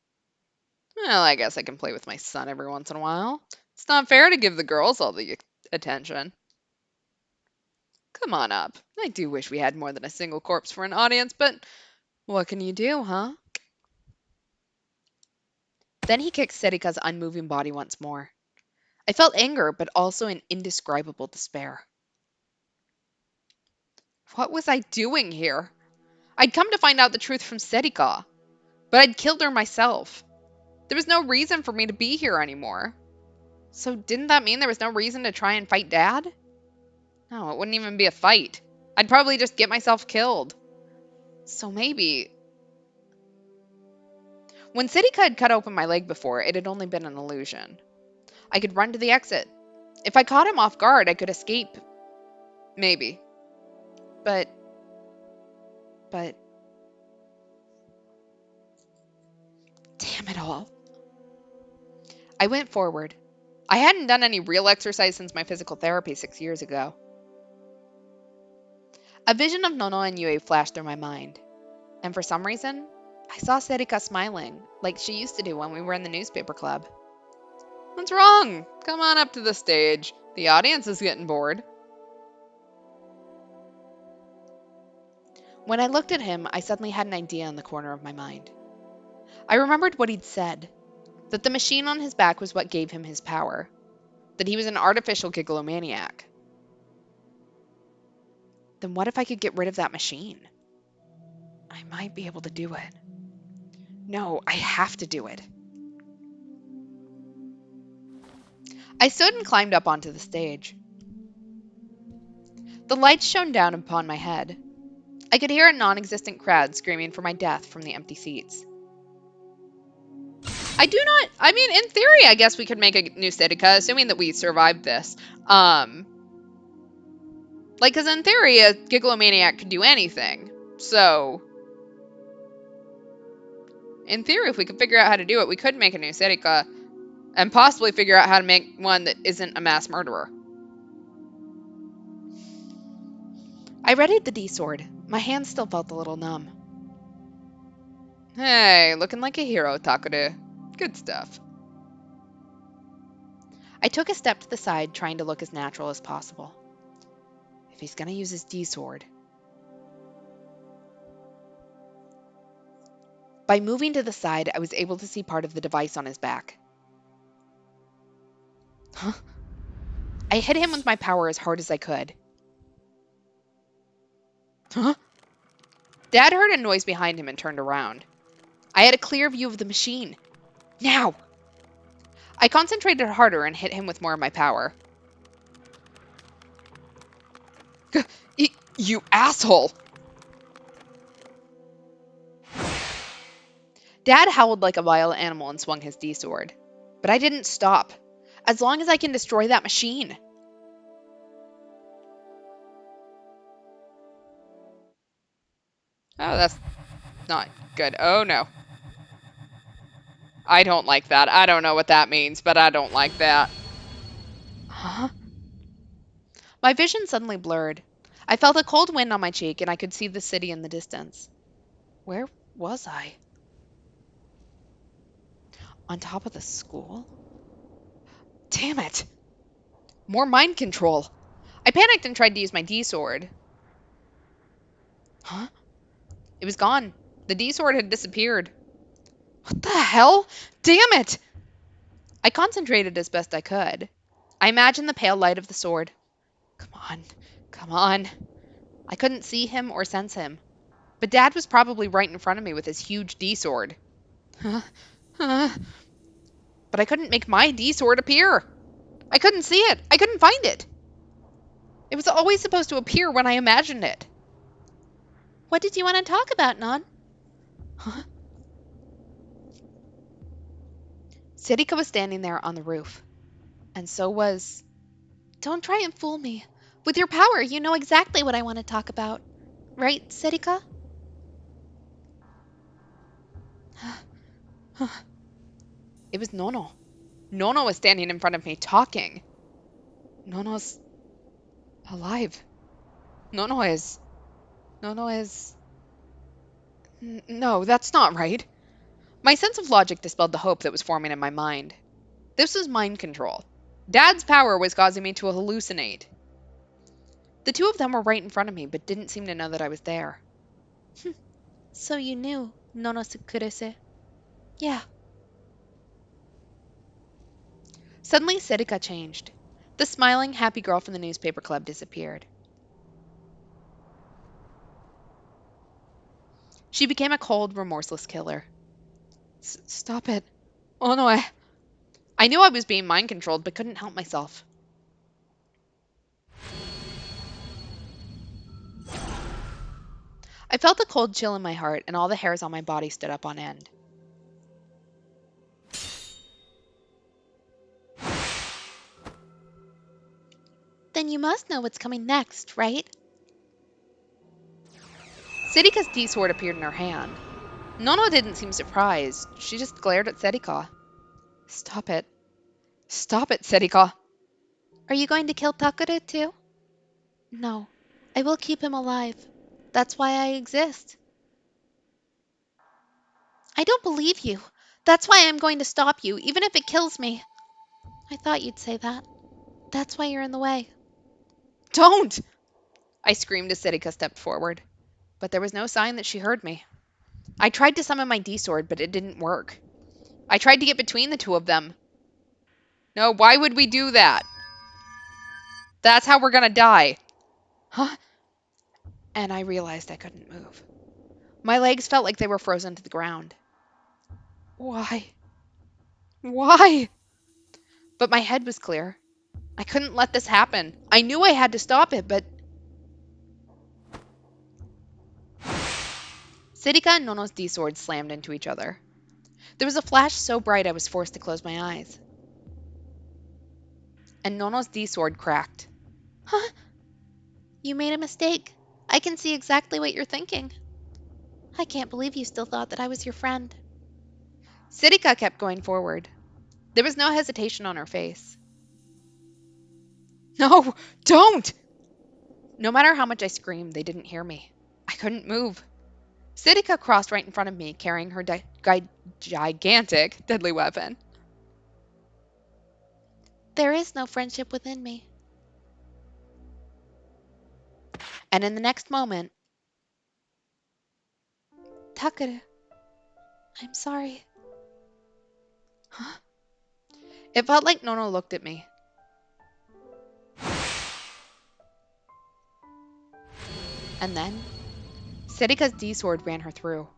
Well, I guess I can play with my son every once in a while. It's not fair to give the girls all the attention. Come on up. I do wish we had more than a single corpse for an audience, but what can you do, huh? Then he kicked Serika's unmoving body once more. I felt anger, but also an indescribable despair. What was I doing here? I'd come to find out the truth from Serika, but I'd killed her myself. There was no reason for me to be here anymore. So didn't that mean there was no reason to try and fight Dad? No, it wouldn't even be a fight. I'd probably just get myself killed. So maybe... When Serika had cut open my leg before, it had only been an illusion. I could run to the exit. If I caught him off guard, I could escape. Maybe. But... Damn it all. I went forward. I hadn't done any real exercise since my physical therapy 6 years ago. A vision of Nono and Yui flashed through my mind. And for some reason, I saw Serika smiling, like she used to do when we were in the newspaper club. What's wrong? Come on up to the stage. The audience is getting bored. When I looked at him, I suddenly had an idea in the corner of my mind. I remembered what he'd said, that the machine on his back was what gave him his power, that he was an artificial Gigglomaniac. Then what if I could get rid of that machine? I might be able to do it. No, I have to do it. I stood and climbed up onto the stage. The lights shone down upon my head. I could hear a non-existent crowd screaming for my death from the empty seats. I mean, in theory, I guess we could make a new Serika, assuming that we survived this. Because in theory, a Gigglomaniac could do anything. So, In theory, if we could figure out how to do it, we could make a new Serika, and possibly figure out how to make one that isn't a mass murderer. I readied the D-sword. My hand still felt a little numb. Hey, looking like a hero, Takuru. Good stuff. I took a step to the side, trying to look as natural as possible. If he's gonna use his D-sword... By moving to the side, I was able to see part of the device on his back. Huh? I hit him with my power as hard as I could. Huh? Dad heard a noise behind him and turned around. I had a clear view of the machine. Now! I concentrated harder and hit him with more of my power. You asshole! Dad howled like a wild animal and swung his D-sword. But I didn't stop. As long as I can destroy that machine. Oh, that's not good. Oh, no. I don't like that. I don't know what that means, but I don't like that. Huh? My vision suddenly blurred. I felt a cold wind on my cheek, and I could see the city in the distance. Where was I? On top of the school? Damn it! More mind control. I panicked and tried to use my D-sword. Huh? It was gone. The D-sword had disappeared. What the hell? Damn it! I concentrated as best I could. I imagined the pale light of the sword. Come on. Come on. I couldn't see him or sense him. But Dad was probably right in front of me with his huge D-sword. But I couldn't make my D-sword appear. I couldn't see it. I couldn't find it. It was always supposed to appear when I imagined it. What did you want to talk about, Non? Huh? Serika was standing there on the roof. And so was... Don't try and fool me. With your power, you know exactly what I want to talk about. Right, Serika? It was Nono. Nono was standing in front of me, talking. Nono's alive. Nono is... No, that's not right. My sense of logic dispelled the hope that was forming in my mind. This was mind control. Dad's power was causing me to hallucinate. The two of them were right in front of me, but didn't seem to know that I was there. So you knew, Nono Sakurase. Yeah. Suddenly, Serika changed. The smiling, happy girl from the newspaper club disappeared. She became a cold, remorseless killer. Stop it. Oh no, I knew I was being mind controlled, but couldn't help myself. I felt a cold chill in my heart, and all the hairs on my body stood up on end. Then you must know what's coming next, right? Serika's D-sword appeared in her hand. Nono didn't seem surprised. She just glared at Serika. Stop it. Stop it, Serika. Are you going to kill Takuru too? No. I will keep him alive. That's why I exist. I don't believe you. That's why I'm going to stop you, even if it kills me. I thought you'd say that. That's why you're in the way. Don't! I screamed as Serika stepped forward. But there was no sign that she heard me. I tried to summon my D-sword, but it didn't work. I tried to get between the two of them. No, why would we do that? That's how we're gonna die. Huh? And I realized I couldn't move. My legs felt like they were frozen to the ground. Why? Why? But my head was clear. I couldn't let this happen. I knew I had to stop it, but... Serika and Nono's D-swords slammed into each other. There was a flash so bright I was forced to close my eyes. And Nono's D-sword cracked. Huh? You made a mistake. I can see exactly what you're thinking. I can't believe you still thought that I was your friend. Sirika kept going forward. There was no hesitation on her face. No, don't! No matter how much I screamed, they didn't hear me. I couldn't move. Sirika crossed right in front of me, carrying her gigantic deadly weapon. There is no friendship within me. And in the next moment, Takuru, I'm sorry. huh? It felt like Nono looked at me. And then, Sirika's D-sword ran her through.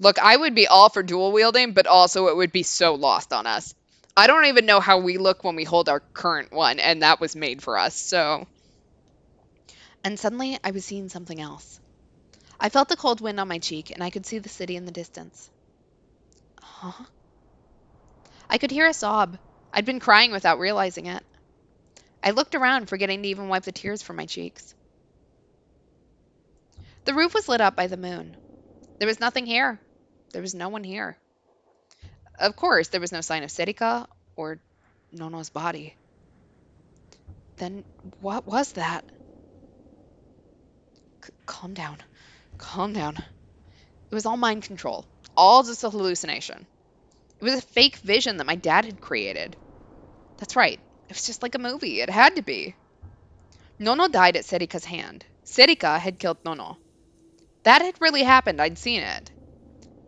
Look, I would be all for dual wielding, but also it would be so lost on us. I don't even know how we look when we hold our current one, and that was made for us, so. And suddenly, I was seeing something else. I felt the cold wind on my cheek, and I could see the city in the distance. Huh? I could hear a sob. I'd been crying without realizing it. I looked around, forgetting to even wipe the tears from my cheeks. The roof was lit up by the moon. There was nothing here. There was no one here. Of course, there was no sign of Sirika or Nono's body. Then what was that? Calm down. Calm down. It was all mind control. All just a hallucination. It was a fake vision that my dad had created. That's right. It was just like a movie. It had to be. Nono died at Serika's hand. Serika had killed Nono. That had really happened. I'd seen it.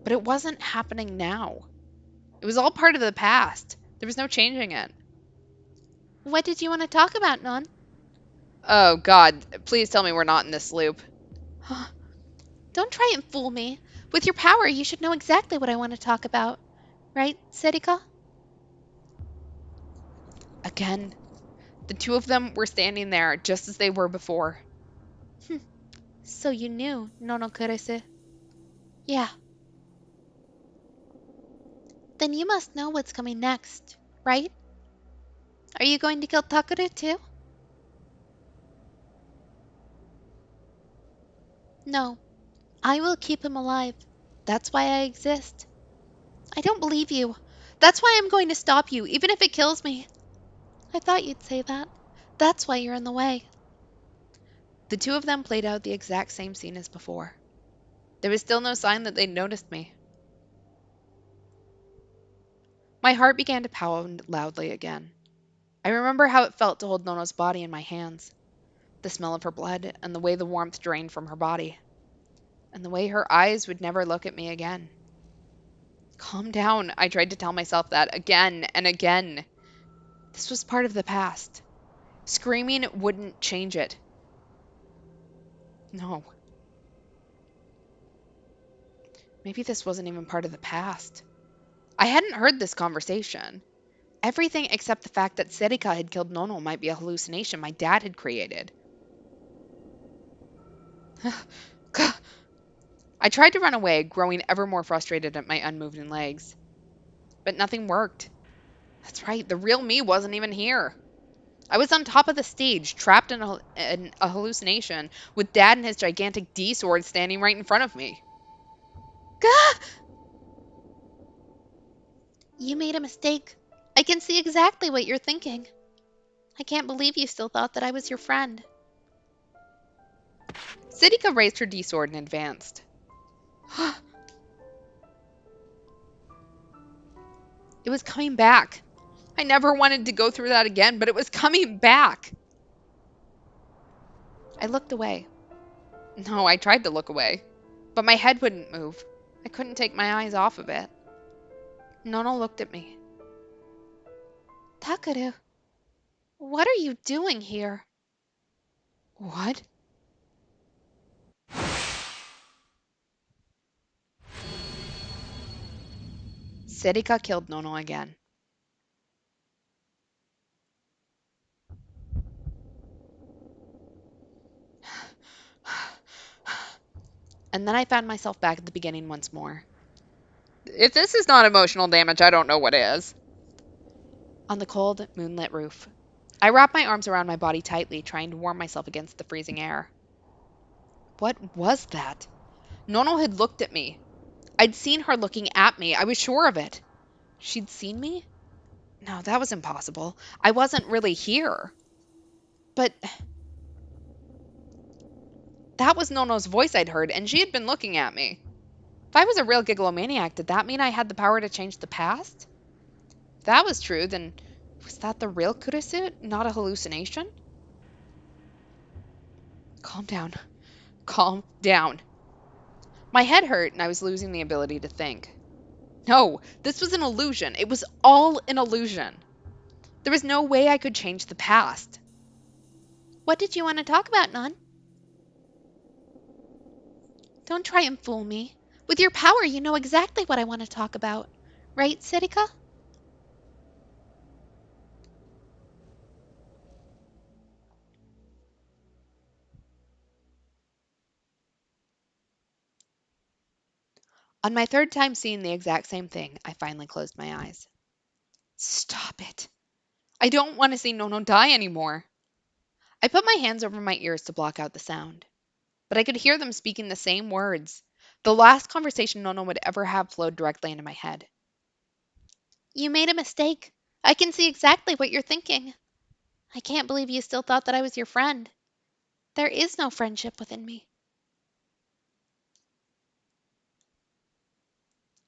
But it wasn't happening now. It was all part of the past. There was no changing it. What did you want to talk about, Non? Oh, God. Please tell me we're not in this loop. Don't try and fool me. With your power, you should know exactly what I want to talk about. Right, Serika? Again. The two of them were standing there just as they were before. So you knew, Nono Kurese. Yeah. Then you must know what's coming next, right? Are you going to kill Takuru too? No. I will keep him alive. That's why I exist. I don't believe you. That's why I'm going to stop you, even if it kills me. I thought you'd say that. That's why you're in the way. The two of them played out the exact same scene as before. There was still no sign that they'd noticed me. My heart began to pound loudly again. I remember how it felt to hold Nono's body in my hands. The smell of her blood, and the way the warmth drained from her body. And the way her eyes would never look at me again. Calm down, I tried to tell myself that again and again. This was part of the past. Screaming wouldn't change it. No. Maybe this wasn't even part of the past. I hadn't heard this conversation. Everything except the fact that Serika had killed Nono might be a hallucination my dad had created. I tried to run away, growing ever more frustrated at my unmoving legs. But nothing worked. That's right, the real me wasn't even here. I was on top of the stage, trapped in a hallucination, with Dad and his gigantic D-sword standing right in front of me. Gah! You made a mistake. I can see exactly what you're thinking. I can't believe you still thought that I was your friend. Sirika raised her D-sword and advanced. It was coming back. I never wanted to go through that again, but it was coming back. I looked away. No, I tried to look away, but my head wouldn't move. I couldn't take my eyes off of it. Nono looked at me. Takuru, what are you doing here? What? Serika killed Nono again. And then I found myself back at the beginning once more. If this is not emotional damage, I don't know what is. On the cold, moonlit roof. I wrapped my arms around my body tightly, trying to warm myself against the freezing air. What was that? Nono had looked at me. I'd seen her looking at me. I was sure of it. She'd seen me? No, that was impossible. I wasn't really here. But that was Nono's voice I'd heard, and she had been looking at me. If I was a real gigalomaniac, did that mean I had the power to change the past? If that was true, then was that the real Kurisuit, not a hallucination? Calm down. Calm down. My head hurt, and I was losing the ability to think. No, this was an illusion. It was all an illusion. There was no way I could change the past. What did you want to talk about, Non? Don't try and fool me. With your power, you know exactly what I want to talk about. Right, Serika? On my third time seeing the exact same thing, I finally closed my eyes. Stop it. I don't want to see Nono die anymore. I put my hands over my ears to block out the sound. But I could hear them speaking the same words. The last conversation Nono would ever have flowed directly into my head. You made a mistake. I can see exactly what you're thinking. I can't believe you still thought that I was your friend. There is no friendship within me.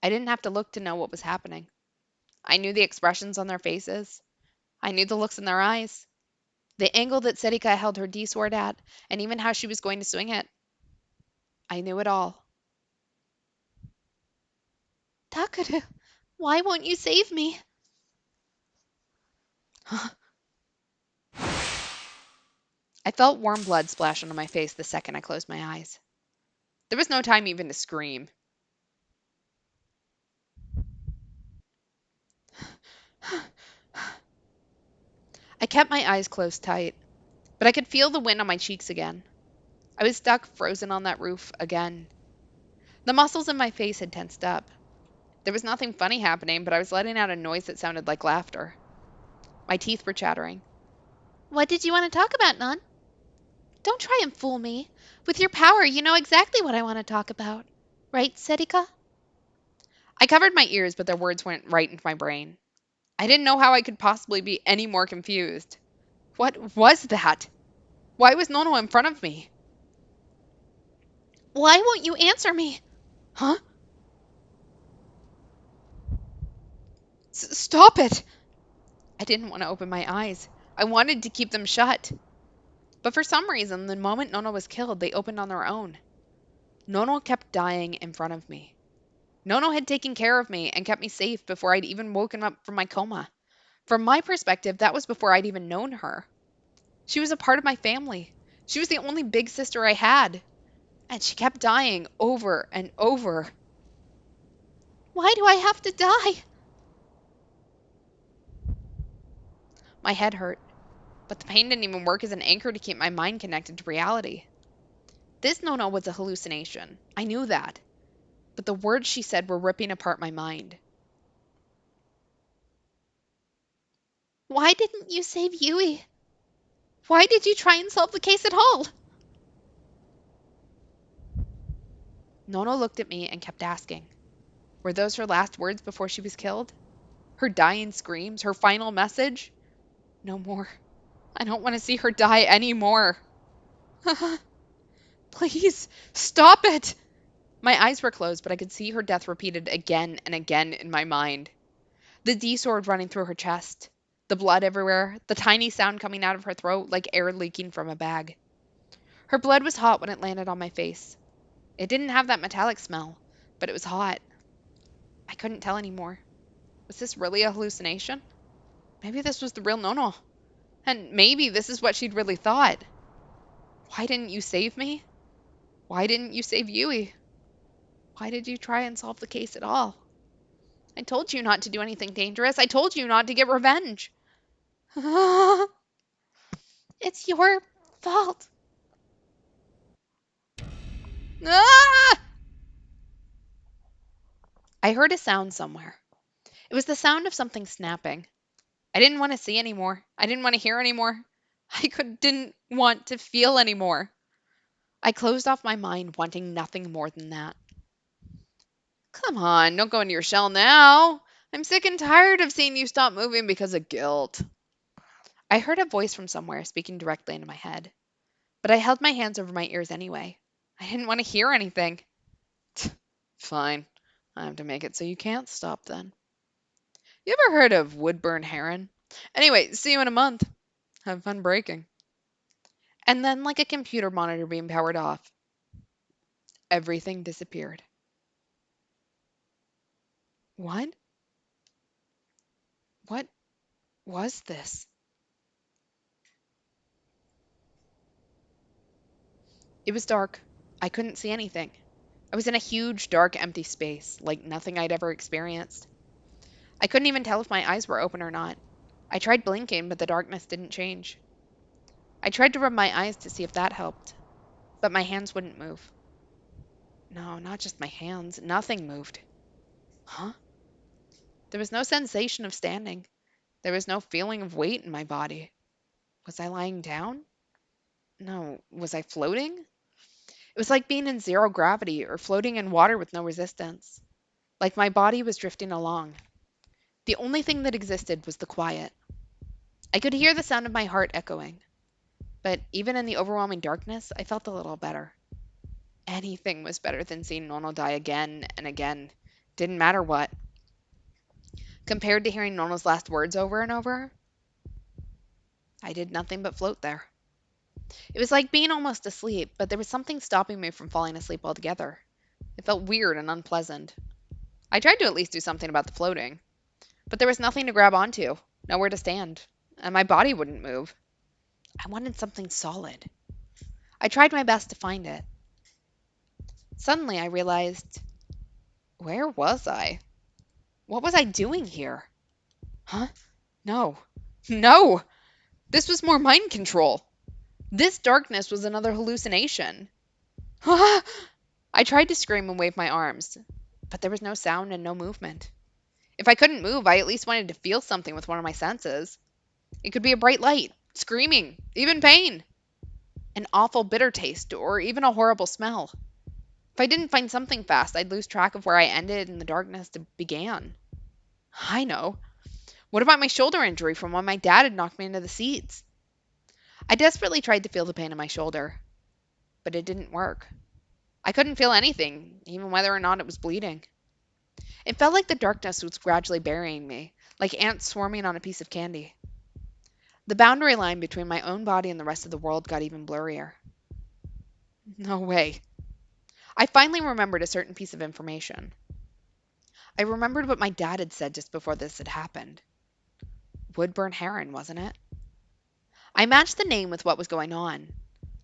I didn't have to look to know what was happening. I knew the expressions on their faces. I knew the looks in their eyes. The angle that Serika held her D-sword at, and even how she was going to swing it. I knew it all. Takuru, why won't you save me? I felt warm blood splash onto my face the second I closed my eyes. There was no time even to scream. I kept my eyes closed tight, but I could feel the wind on my cheeks again. I was stuck frozen on that roof again. The muscles in my face had tensed up. There was nothing funny happening, but I was letting out a noise that sounded like laughter. My teeth were chattering. What did you want to talk about, Non? Don't try and fool me. With your power, you know exactly what I want to talk about. Right, Serika? I covered my ears, but their words went right into my brain. I didn't know how I could possibly be any more confused. What was that? Why was Nono in front of me? Why won't you answer me? Huh? Stop it! I didn't want to open my eyes. I wanted to keep them shut. But for some reason, the moment Nono was killed, they opened on their own. Nono kept dying in front of me. Nono had taken care of me and kept me safe before I'd even woken up from my coma. From my perspective, that was before I'd even known her. She was a part of my family. She was the only big sister I had. And she kept dying over and over. Why do I have to die? My head hurt, but the pain didn't even work as an anchor to keep my mind connected to reality. This Nono was a hallucination. I knew that. But the words she said were ripping apart my mind. Why didn't you save Yui? Why did you try and solve the case at all? Nono looked at me and kept asking. Were those her last words before she was killed? Her dying screams? Her final message? No more. I don't want to see her die anymore. Please, stop it! My eyes were closed, but I could see her death repeated again and again in my mind. The D-sword running through her chest, the blood everywhere, the tiny sound coming out of her throat like air leaking from a bag. Her blood was hot when it landed on my face. It didn't have that metallic smell, but it was hot. I couldn't tell anymore. Was this really a hallucination? Maybe this was the real Nono. And maybe this is what she'd really thought. Why didn't you save me? Why didn't you save Yui? Why did you try and solve the case at all? I told you not to do anything dangerous. I told you not to get revenge. It's your fault. Ah! I heard a sound somewhere. It was the sound of something snapping. I didn't want to see anymore. I didn't want to hear anymore. Didn't want to feel anymore. I closed off my mind, wanting nothing more than that. Come on, don't go into your shell now. I'm sick and tired of seeing you stop moving because of guilt. I heard a voice from somewhere speaking directly into my head, but I held my hands over my ears anyway. I didn't want to hear anything. Fine. I have to make it so you can't stop then. You ever heard of Woodburn Heron? Anyway, see you in a month. Have fun breaking. And then, like a computer monitor being powered off, everything disappeared. What? What was this? It was dark. I couldn't see anything. I was in a huge, dark, empty space, like nothing I'd ever experienced. I couldn't even tell if my eyes were open or not. I tried blinking, but the darkness didn't change. I tried to rub my eyes to see if that helped, but my hands wouldn't move. No, not just my hands. Nothing moved. Huh? There was no sensation of standing. There was no feeling of weight in my body. Was I lying down? No. Was I floating? It was like being in zero gravity or floating in water with no resistance. Like my body was drifting along. The only thing that existed was the quiet. I could hear the sound of my heart echoing. But even in the overwhelming darkness, I felt a little better. Anything was better than seeing Nono die again and again. Didn't matter what. Compared to hearing Nono's last words over and over, I did nothing but float there. It was like being almost asleep, but there was something stopping me from falling asleep altogether. It felt weird and unpleasant. I tried to at least do something about the floating, but there was nothing to grab onto, nowhere to stand, and my body wouldn't move. I wanted something solid. I tried my best to find it. Suddenly I realized, where was I? What was I doing here? Huh? No. No! This was more mind control. This darkness was another hallucination. I tried to scream and wave my arms, but there was no sound and no movement. If I couldn't move, I at least wanted to feel something with one of my senses. It could be a bright light, screaming, even pain, an awful bitter taste, or even a horrible smell. If I didn't find something fast, I'd lose track of where I ended and the darkness began. I know. What about my shoulder injury from when my dad had knocked me into the seats? I desperately tried to feel the pain in my shoulder, but it didn't work. I couldn't feel anything, even whether or not it was bleeding. It felt like the darkness was gradually burying me, like ants swarming on a piece of candy. The boundary line between my own body and the rest of the world got even blurrier. No way. I finally remembered a certain piece of information. I remembered what my dad had said just before this had happened. Woodburn Heron, wasn't it? I matched the name with what was going on.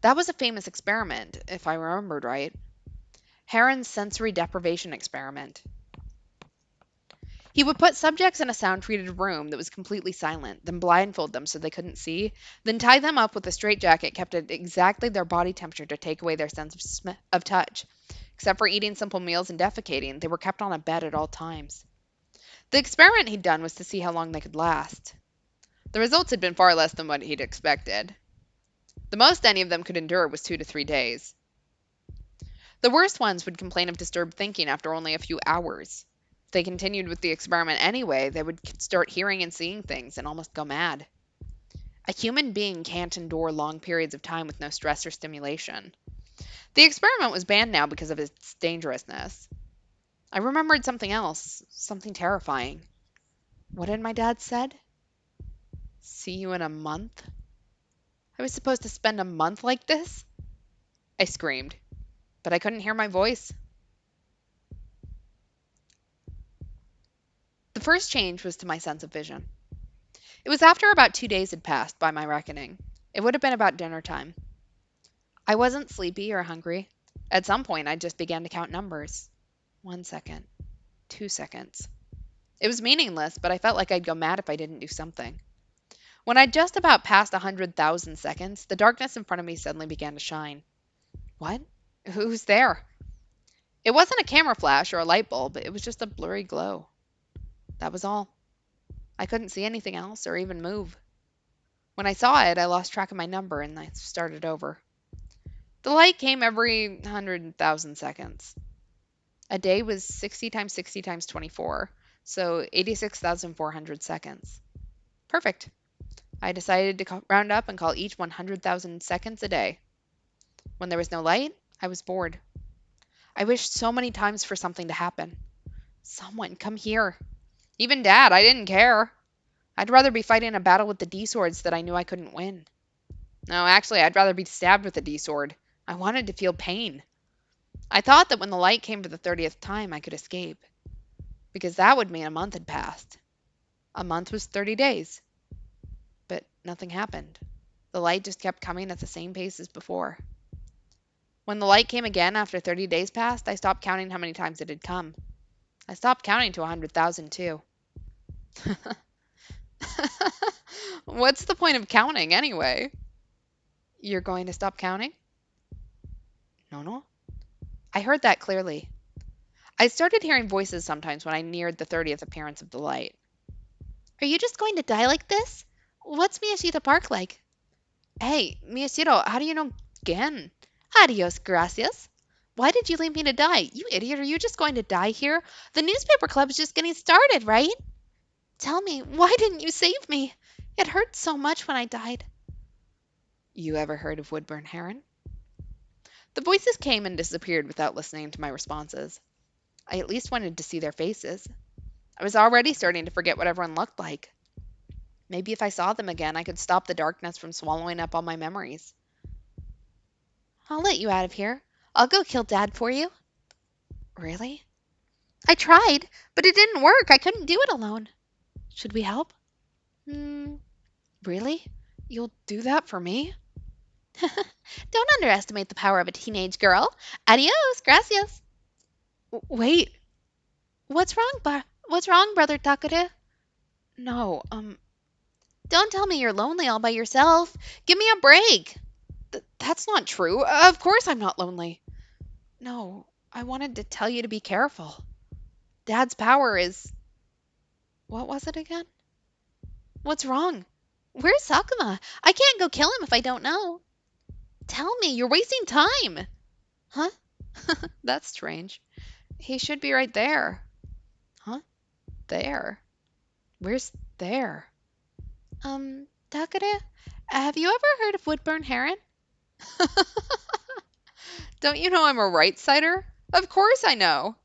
That was a famous experiment, if I remembered right. Heron's sensory deprivation experiment. He would put subjects in a sound-treated room that was completely silent, then blindfold them so they couldn't see, then tie them up with a straitjacket kept at exactly their body temperature to take away their sense of touch. Except for eating simple meals and defecating, they were kept on a bed at all times. The experiment he'd done was to see how long they could last. The results had been far less than what he'd expected. The most any of them could endure was 2 to 3 days. The worst ones would complain of disturbed thinking after only a few hours. If they continued with the experiment anyway, they would start hearing and seeing things and almost go mad. A human being can't endure long periods of time with no stress or stimulation. The experiment was banned now because of its dangerousness. I remembered something else, something terrifying. What had my dad said? See you in a month? I was supposed to spend a month like this? I screamed, but I couldn't hear my voice. The first change was to my sense of vision. It was after about 2 days had passed, by my reckoning. It would have been about dinner time. I wasn't sleepy or hungry. At some point, I just began to count numbers. 1 second. 2 seconds. It was meaningless, but I felt like I'd go mad if I didn't do something. When I'd just about passed 100,000 seconds, the darkness in front of me suddenly began to shine. What? Who's there? It wasn't a camera flash or a light bulb. It was just a blurry glow. That was all. I couldn't see anything else or even move. When I saw it, I lost track of my number and I started over. The light came every 100,000 seconds. A day was 60 times 60 times 24, so 86,400 seconds. Perfect. I decided to round up and call each 100,000 seconds a day. When there was no light, I was bored. I wished so many times for something to happen. Someone come here. Even Dad, I didn't care. I'd rather be fighting a battle with the D swords that I knew I couldn't win. No, actually, I'd rather be stabbed with a D sword. I wanted to feel pain. I thought that when the light came for the 30th time, I could escape. Because that would mean a month had passed. A month was 30 days. But nothing happened. The light just kept coming at the same pace as before. When the light came again after 30 days passed, I stopped counting how many times it had come. I stopped counting to 100,000 too. What's the point of counting anyway? You're going to stop counting? No. I heard that clearly. I started hearing voices sometimes when I neared the 30th appearance of the light. Are you just going to die like this? What's Miyashita Park like? Hey, Miyashiro, how do you know Gen? Adios, gracias. Why did you leave me to die? You idiot, are you just going to die here? The newspaper club is just getting started, right? Tell me, why didn't you save me? It hurt so much when I died. You ever heard of Woodburn Heron? The voices came and disappeared without listening to my responses. I at least wanted to see their faces. I was already starting to forget what everyone looked like. Maybe if I saw them again, I could stop the darkness from swallowing up all my memories. I'll let you out of here. I'll go kill Dad for you. Really? I tried, but it didn't work. I couldn't do it alone. Should we help? Really? You'll do that for me? Don't underestimate the power of a teenage girl. Adios, gracias. Wait. What's wrong, Brother Takure? No, Don't tell me you're lonely all by yourself. Give me a break. That's not true. Of course I'm not lonely. No, I wanted to tell you to be careful. Dad's power is... What was it again? What's wrong? Where's Sakuma? I can't go kill him if I don't know. Tell me, you're wasting time. Huh? That's strange. He should be right there. Huh? There? Where's there? Takure, have you ever heard of Woodburn Heron? Don't you know I'm a right-sider? Of course I know.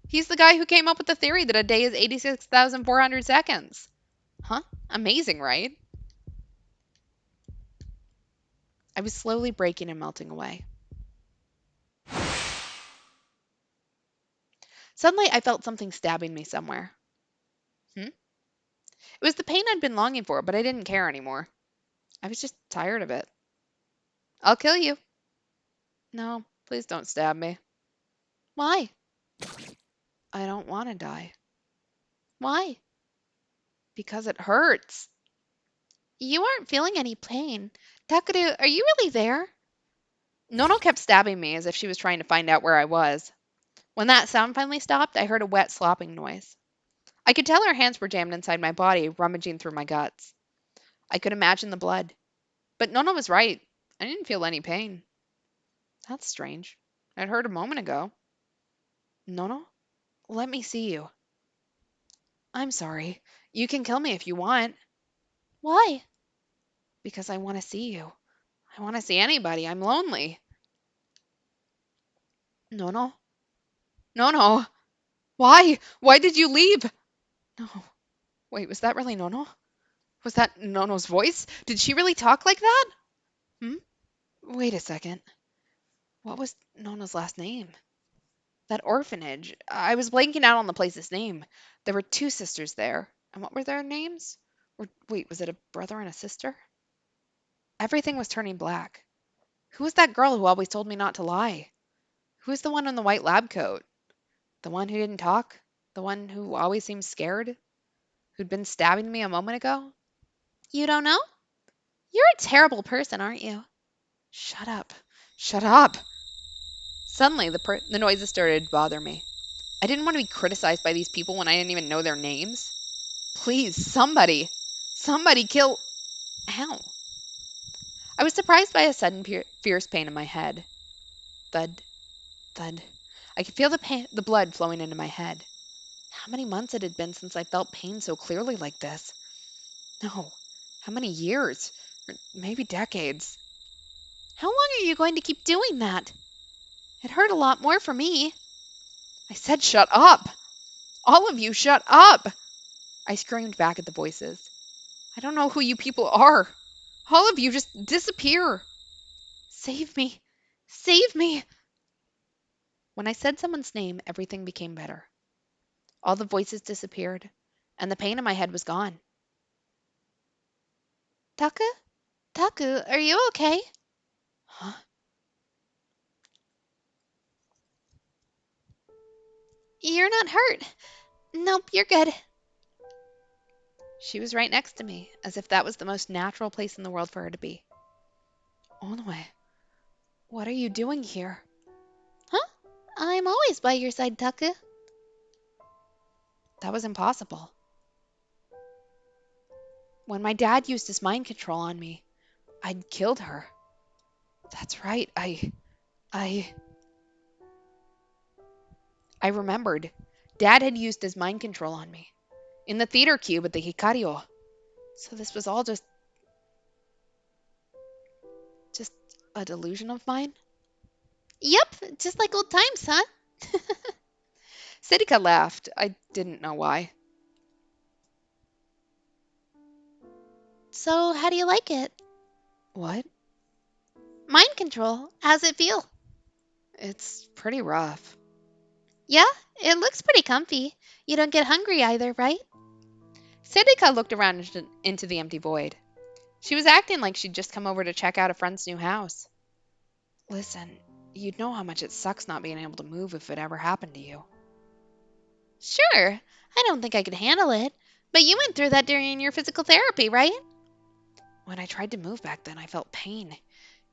He's the guy who came up with the theory that a day is 86,400 seconds. Huh? Amazing, right? I was slowly breaking and melting away. Suddenly, I felt something stabbing me somewhere. It was the pain I'd been longing for, but I didn't care anymore. I was just tired of it. I'll kill you. No, please don't stab me. Why? I don't want to die. Why? Because it hurts. You aren't feeling any pain. Takure, are you really there? Nono kept stabbing me as if she was trying to find out where I was. When that sound finally stopped, I heard a wet slopping noise. I could tell her hands were jammed inside my body, rummaging through my guts. I could imagine the blood. But Nono was right. I didn't feel any pain. That's strange. It hurt a moment ago. Nono, let me see you. I'm sorry. You can kill me if you want. Why? Because I want to see you. I want to see anybody. I'm lonely. Nono? Nono! Why? Why did you leave? No. Wait, was that really Nono? Was that Nono's voice? Did she really talk like that? Wait a second. What was Nono's last name? That orphanage. I was blanking out on the place's name. There were two sisters there. And what were their names? Or wait, was it a brother and a sister? Everything was turning black. Who was that girl who always told me not to lie? Who was the one in the white lab coat? The one who didn't talk? The one who always seemed scared? Who'd been stabbing me a moment ago? You don't know? You're a terrible person, aren't you? Shut up. Shut up. Suddenly, the noises started to bother me. I didn't want to be criticized by these people when I didn't even know their names. Please, somebody. Somebody kill. Ow. I was surprised by a sudden fierce pain in my head. Thud, thud. I could feel the blood flowing into my head. How many months it had been since I felt pain so clearly like this? No. How many years? Or maybe decades. How long are you going to keep doing that? It hurt a lot more for me. I said shut up. All of you, shut up. I screamed back at the voices. I don't know who you people are. All of you just disappear. Save me. Save me. When I said someone's name, everything became better. All the voices disappeared, and the pain in my head was gone. Taku? Taku, are you okay? Huh? You're not hurt. Nope, you're good. She was right next to me, as if that was the most natural place in the world for her to be. Onwe, what are you doing here? Huh? I'm always by your side, Taku. That was impossible. When my dad used his mind control on me, I'd killed her. That's right, I remembered. Dad had used his mind control on me. In the theater cube at the Hikario. So this was all just a delusion of mine? Yep, just like old times, huh? Siddika laughed. I didn't know why. So, how do you like it? What? Mind control. How's it feel? It's pretty rough. Yeah, it looks pretty comfy. You don't get hungry either, right? Siddika looked around into the empty void. She was acting like she'd just come over to check out a friend's new house. Listen, you'd know how much it sucks not being able to move if it ever happened to you. Sure. I don't think I could handle it. But you went through that during your physical therapy, right? When I tried to move back then, I felt pain.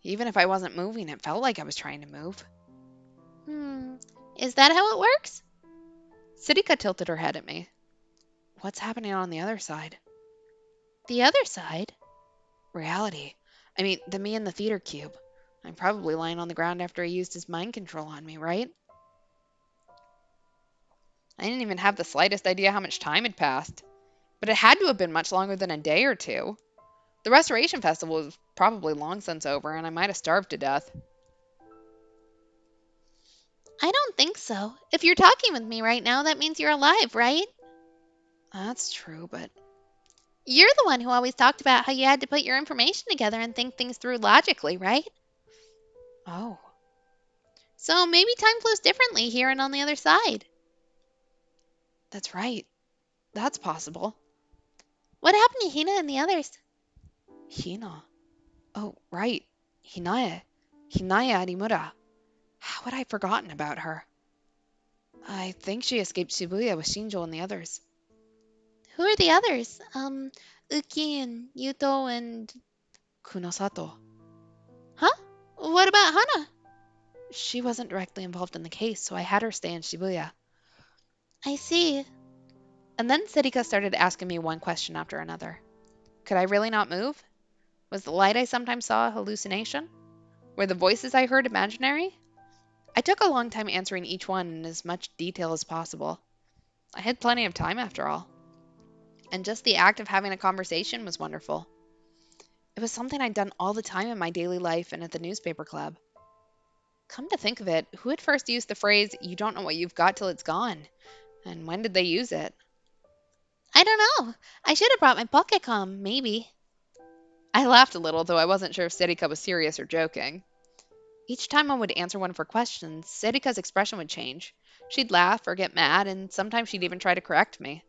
Even if I wasn't moving, it felt like I was trying to move. Is that how it works? Siddika tilted her head at me. What's happening on the other side? The other side? Reality. I mean, the me in the theater cube. I'm probably lying on the ground after he used his mind control on me, right? I didn't even have the slightest idea how much time had passed. But it had to have been much longer than a day or two. The Restoration Festival was probably long since over, and I might have starved to death. I don't think so. If you're talking with me right now, that means you're alive, right? That's true, but You're the one who always talked about how you had to put your information together and think things through logically, right? oh, So maybe time flows differently here and on the other side. that's right. That's possible. What happened to Hina and the others? Hina. Oh, right. Hinaya. Hinaya Arimura. How had I forgotten about her? I think she escaped Shibuya with Shinjo and the others. Who are the others? Uki and Yuto and... Kunosato. Huh? What about Hana? She wasn't directly involved in the case, so I had her stay in Shibuya. I see. And then Siddika started asking me one question after another. Could I really not move? Was the light I sometimes saw a hallucination? Were the voices I heard imaginary? I took a long time answering each one in as much detail as possible. I had plenty of time after all. And just the act of having a conversation was wonderful. It was something I'd done all the time in my daily life and at the newspaper club. Come to think of it, who had first used the phrase, "you don't know what you've got till it's gone"? And when did they use it? I don't know. I should have brought my Pokécom, maybe. I laughed a little, though I wasn't sure if Siddika was serious or joking. Each time I would answer one of her questions, Siddika's expression would change. She'd laugh or get mad, and sometimes she'd even try to correct me.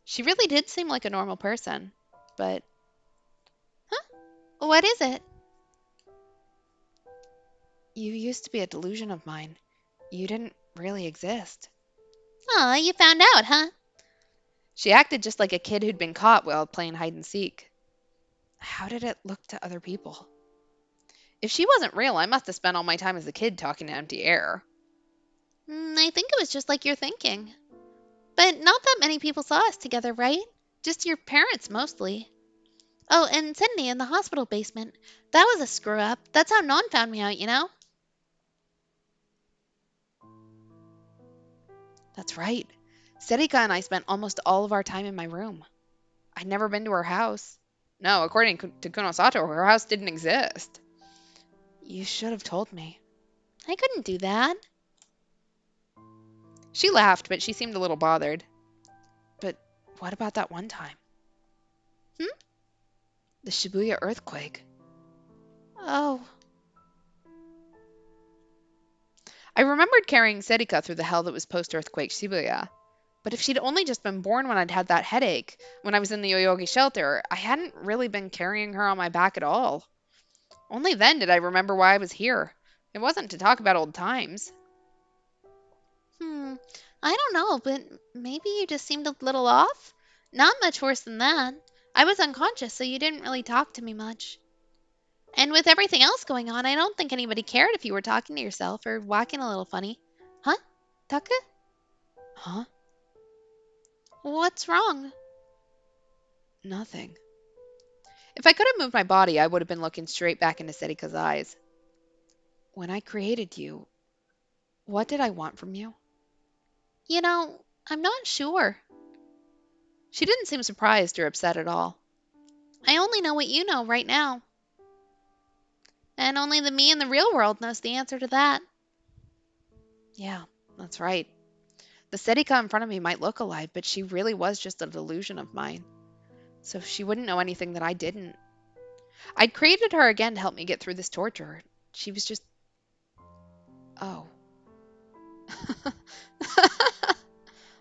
She really did seem like a normal person, but What is it? you used to be a delusion of mine. You didn't really exist. Aw, you found out, huh? She acted just like a kid who'd been caught while playing hide and seek. How did it look to other people? If she wasn't real, I must have spent all my time as a kid talking to empty air. I think it was just like you're thinking. But not that many people saw us together, right? Just your parents, mostly. Oh, and Sydney in the hospital basement. That was a screw up. That's how Non found me out, you know? That's right. Serika and I spent almost all of our time in my room. I'd never been to her house. No, according to Kunosato, her house didn't exist. You should have told me. I couldn't do that. She laughed, but she seemed a little bothered. But what about that one time? Hmm? The Shibuya earthquake. Oh, I remembered carrying Serika through the hell that was post-earthquake Shibuya. But if she'd only just been born when I'd had that headache, when I was in the Yoyogi shelter, I hadn't really been carrying her on my back at all. Only then did I remember why I was here. It wasn't to talk about old times. I don't know, but maybe you just seemed a little off? Not much worse than that. I was unconscious, so you didn't really talk to me much. And with everything else going on, I don't think anybody cared if you were talking to yourself or walking a little funny. Huh? Taka? Huh? What's wrong? Nothing. If I could have moved my body, I would have been looking straight back into Serika's eyes. When I created you, what did I want from you? You know, I'm not sure. She didn't seem surprised or upset at all. I only know what you know right now. And only the me in the real world knows the answer to that. Yeah, that's right. The Serika in front of me might look alive, but she really was just a delusion of mine. So she wouldn't know anything that I didn't. I'd created her again to help me get through this torture. She was just. Oh.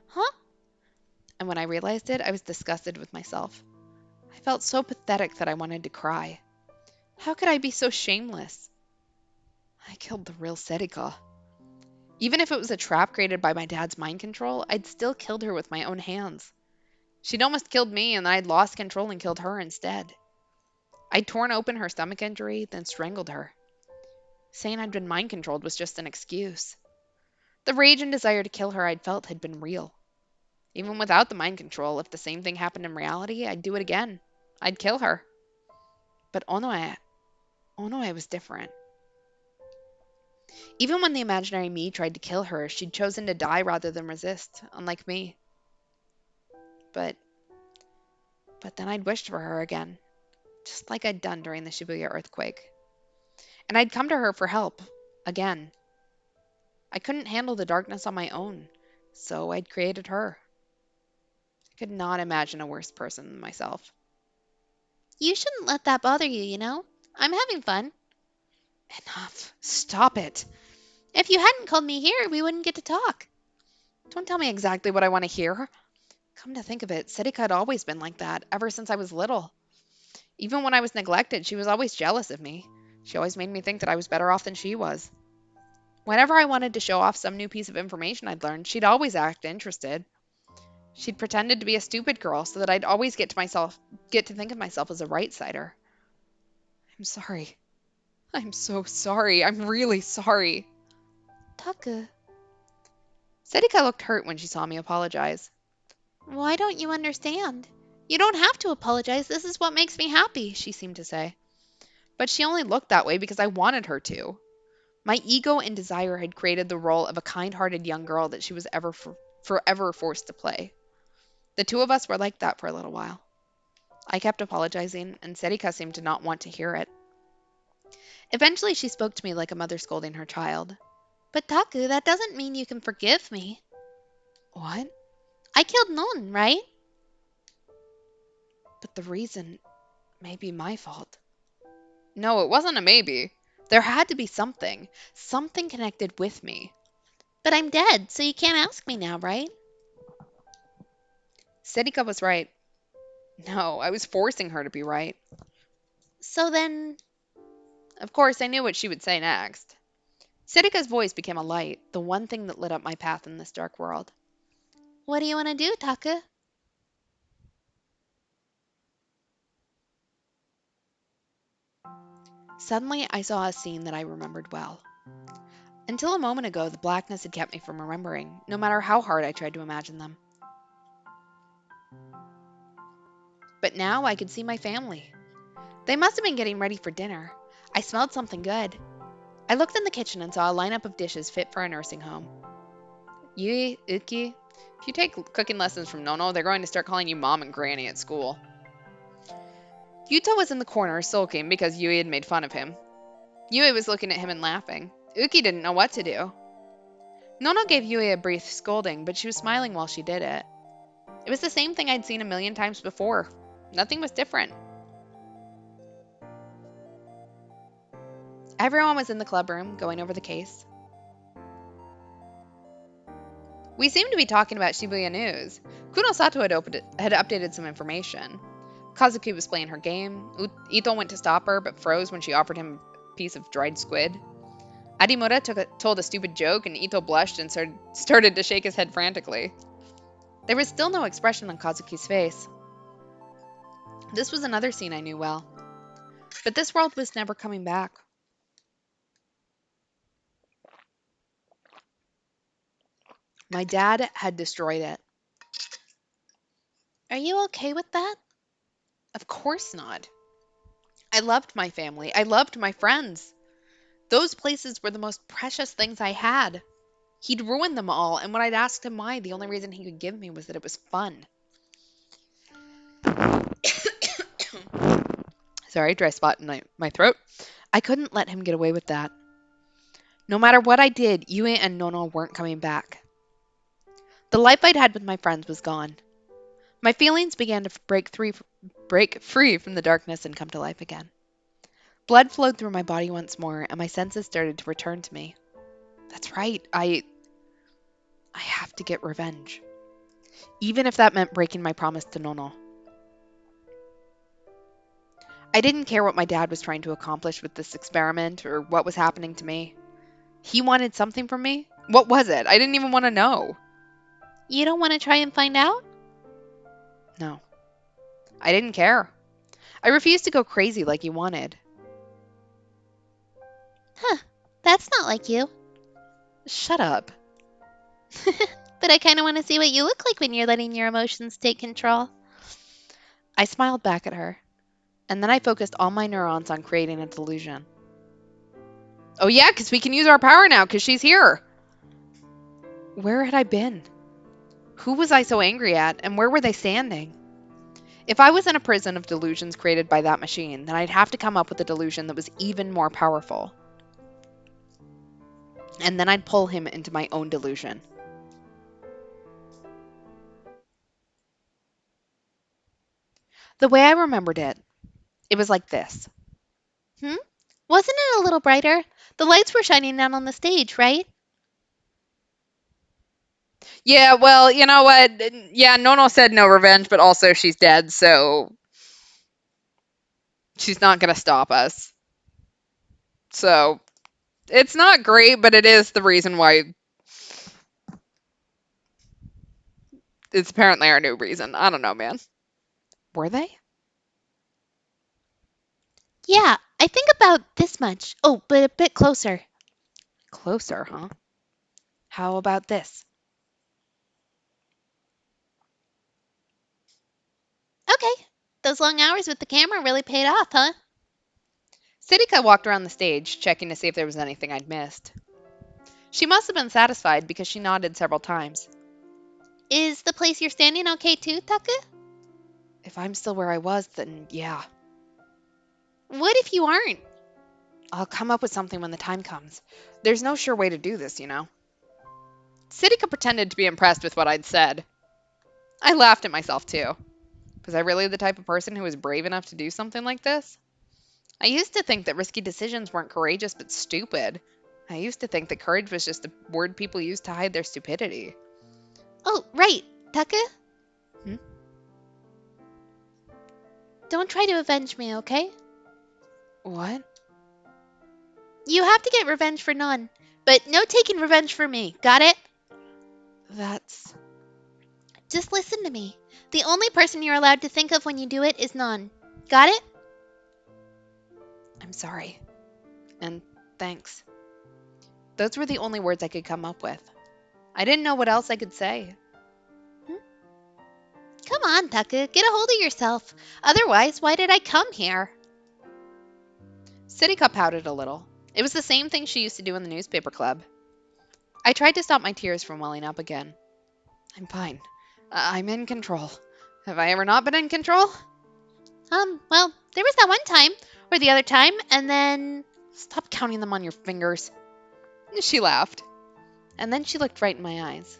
Huh? And when I realized it, I was disgusted with myself. I felt so pathetic that I wanted to cry. How could I be so shameless? I killed the real Serika. Even if it was a trap created by my dad's mind control, I'd still killed her with my own hands. She'd almost killed me, and I'd lost control and killed her instead. I'd torn open her stomach injury, then strangled her. Saying I'd been mind controlled was just an excuse. The rage and desire to kill her I'd felt had been real. Even without the mind control, if the same thing happened in reality, I'd do it again. I'd kill her. But Onoe was different. Even when the imaginary me tried to kill her, she'd chosen to die rather than resist, unlike me. But then I'd wished for her again, just like I'd done during the Shibuya earthquake. And I'd come to her for help, again. I couldn't handle the darkness on my own, so I'd created her. I could not imagine a worse person than myself. You shouldn't let that bother you, you know? I'm having fun. Enough. Stop it. If you hadn't called me here, we wouldn't get to talk. Don't tell me exactly what I want to hear. Come to think of it, Serika had always been like that, ever since I was little. Even when I was neglected, she was always jealous of me. She always made me think that I was better off than she was. Whenever I wanted to show off some new piece of information I'd learned, she'd always act interested. She'd pretended to be a stupid girl so that I'd always get to think of myself as a right-sider. I'm sorry. I'm so sorry. I'm really sorry. Taka, Serika looked hurt when she saw me apologize. why don't you understand? You don't have to apologize. This is what makes me happy, She seemed to say. But she only looked that way because I wanted her to. My ego and desire had created the role of a kind-hearted young girl that she was forever forced to play. The two of us were like that for a little while. I kept apologizing, and Serika seemed to not want to hear it. Eventually, she spoke to me like a mother scolding her child. But Taku, that doesn't mean you can forgive me. What? I killed Non, right? But the reason may be my fault. No, it wasn't a maybe. There had to be something. Something connected with me. But I'm dead, so you can't ask me now, right? Serika was right. No, I was forcing her to be right. So then, Of course, I knew what she would say next. Serika's voice became a light, the one thing that lit up my path in this dark world. what do you want to do, Taka? Suddenly, I saw a scene that I remembered well. Until a moment ago, the blackness had kept me from remembering, no matter how hard I tried to imagine them. but now I could see my family. They must have been getting ready for dinner. I smelled something good. I looked in the kitchen and saw a lineup of dishes fit for a nursing home. Yui, Uki, if you take cooking lessons from Nono, they're going to start calling you Mom and Granny at school. Yuto was in the corner sulking because Yui had made fun of him. Yui was looking at him and laughing. Uki didn't know what to do. Nono gave Yui a brief scolding, but she was smiling while she did it. It was the same thing I'd seen a million times before. Nothing was different. Everyone was in the club room, going over the case. We seemed to be talking about Shibuya News. Kunosato had updated some information. Kazuki was playing her game. Ito went to stop her, but froze when she offered him a piece of dried squid. Adimura told a stupid joke, and Ito blushed and started to shake his head frantically. There was still no expression on Kazuki's face. This was another scene I knew well. But this world was never coming back. My dad had destroyed it. Are you okay with that? Of course not. I loved my family. I loved my friends. Those places were the most precious things I had. He'd ruined them all, and when I'd asked him why, the only reason he could give me was that it was fun. Sorry, dry spot in my throat. I couldn't let him get away with that. No matter what I did, Yui and Nono weren't coming back. The life I'd had with my friends was gone. My feelings began to break free from the darkness and come to life again. Blood flowed through my body once more, and my senses started to return to me. That's right, I have to get revenge. Even if that meant breaking my promise to Nono. I didn't care what my dad was trying to accomplish with this experiment or what was happening to me. He wanted something from me? What was it? I didn't even want to know. You don't want to try and find out? No. I didn't care. I refused to go crazy like he wanted. Huh, that's not like you. Shut up. But I kind of want to see what you look like when you're letting your emotions take control. I smiled back at her, and then I focused all my neurons on creating a delusion. Oh yeah, because we can use our power now, because she's here. Where had I been? Who was I so angry at, and where were they standing? If I was in a prison of delusions created by that machine, then I'd have to come up with a delusion that was even more powerful. And then I'd pull him into my own delusion. The way I remembered it, it was like this. Wasn't it a little brighter? The lights were shining down on the stage, right? Yeah, well, you know what? Yeah, Nono said no revenge, but also she's dead, so she's not going to stop us. So, it's not great, but it is the reason why it's apparently our new reason. I don't know, man. Were they? Yeah, I think about this much. Oh, but a bit closer. Closer, huh? How about this? Okay, those long hours with the camera really paid off, huh? Siddhika walked around the stage, checking to see if there was anything I'd missed. She must have been satisfied because she nodded several times. Is the place you're standing okay too, Taka? If I'm still where I was, then yeah. What if you aren't? I'll come up with something when the time comes. There's no sure way to do this, you know. Siddhika pretended to be impressed with what I'd said. I laughed at myself, too. Was I really the type of person who was brave enough to do something like this? I used to think that risky decisions weren't courageous but stupid. I used to think that courage was just a word people used to hide their stupidity. Oh, right, Taka? Hmm? Don't try to avenge me, okay? What? You have to get revenge for none, but no taking revenge for me, got it? That's... Just listen to me. The only person you're allowed to think of when you do it is none. Got it? I'm sorry. And thanks. Those were the only words I could come up with. I didn't know what else I could say. Come on, Taku, get a hold of yourself. Otherwise, why did I come here? Sirika pouted a little. It was the same thing she used to do in the newspaper club. I tried to stop my tears from welling up again. I'm fine. I'm in control. Have I ever not been in control? Well, there was that one time, or the other time, and then... Stop counting them on your fingers. She laughed. And then she looked right in my eyes.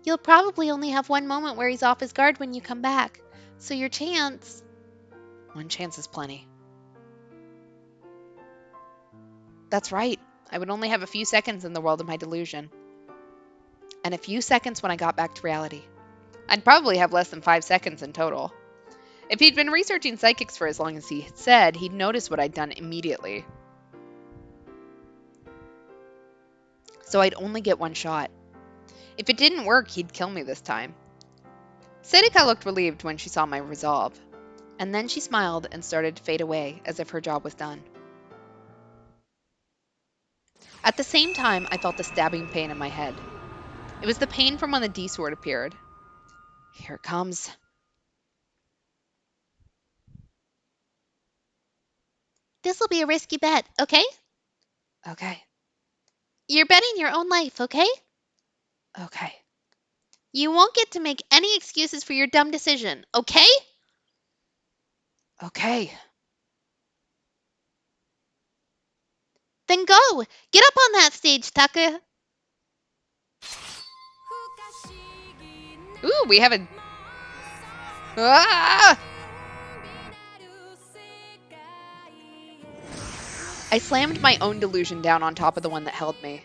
You'll probably only have one moment where he's off his guard when you come back. So your chance... One chance is plenty. That's right. I would only have a few seconds in the world of my delusion. And a few seconds when I got back to reality. I'd probably have less than 5 seconds in total. If he'd been researching psychics for as long as he had said, he'd noticed what I'd done immediately. So I'd only get one shot. If it didn't work, he'd kill me this time. Sirika looked relieved when she saw my resolve. And then she smiled and started to fade away as if her job was done. At the same time, I felt a stabbing pain in my head. It was the pain from when the D-sword appeared. Here it comes. This'll be a risky bet, okay? Okay. You're betting your own life, okay? Okay. You won't get to make any excuses for your dumb decision, okay? Okay. Then go! Get up on that stage, Taka! Ooh, we have a... Ah! I slammed my own delusion down on top of the one that held me.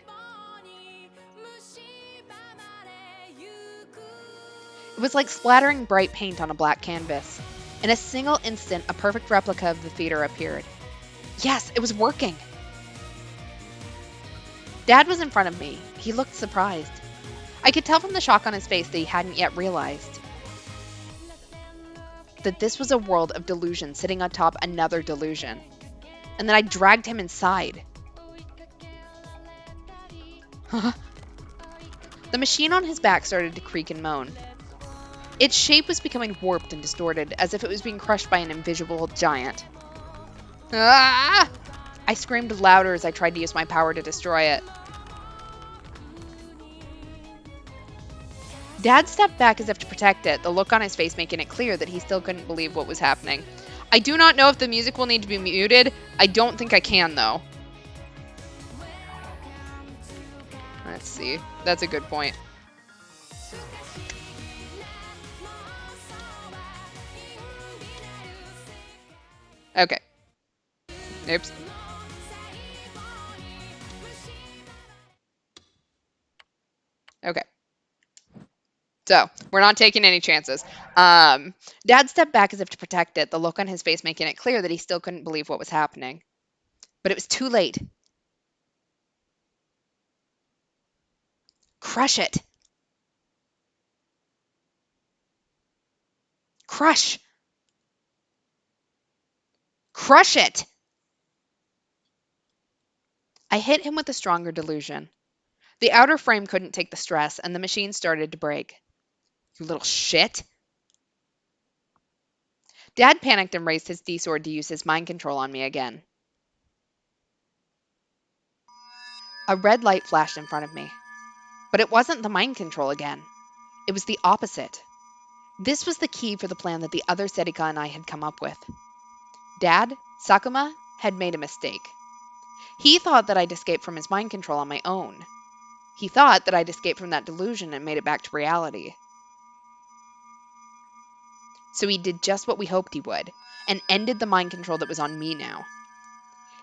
It was like splattering bright paint on a black canvas. In a single instant, a perfect replica of the theater appeared. Yes, it was working! Dad was in front of me. He looked surprised. I could tell from the shock on his face that he hadn't yet realized that this was a world of delusion sitting atop another delusion, and that I dragged him inside. The machine on his back started to creak and moan. Its shape was becoming warped and distorted, as if it was being crushed by an invisible giant. Ah! I screamed louder as I tried to use my power to destroy it. Dad stepped back as if to protect it, the look on his face making it clear that he still couldn't believe what was happening. I do not know if the music will need to be muted. I don't think I can, though. Let's see. That's a good point. Okay. Oops. Okay. So, we're not taking any chances. Dad stepped back as if to protect it, the look on his face making it clear that he still couldn't believe what was happening. But it was too late. Crush it. Crush. Crush it. I hit him with a stronger delusion. The outer frame couldn't take the stress, and the machine started to break. You little shit. Dad panicked and raised his D-sword to use his mind control on me again. A red light flashed in front of me. But it wasn't the mind control again. It was the opposite. This was the key for the plan that the other Serika and I had come up with. Dad, Sakuma, had made a mistake. He thought that I'd escaped from his mind control on my own. He thought that I'd escaped from that delusion and made it back to reality. So he did just what we hoped he would, and ended the mind control that was on me now.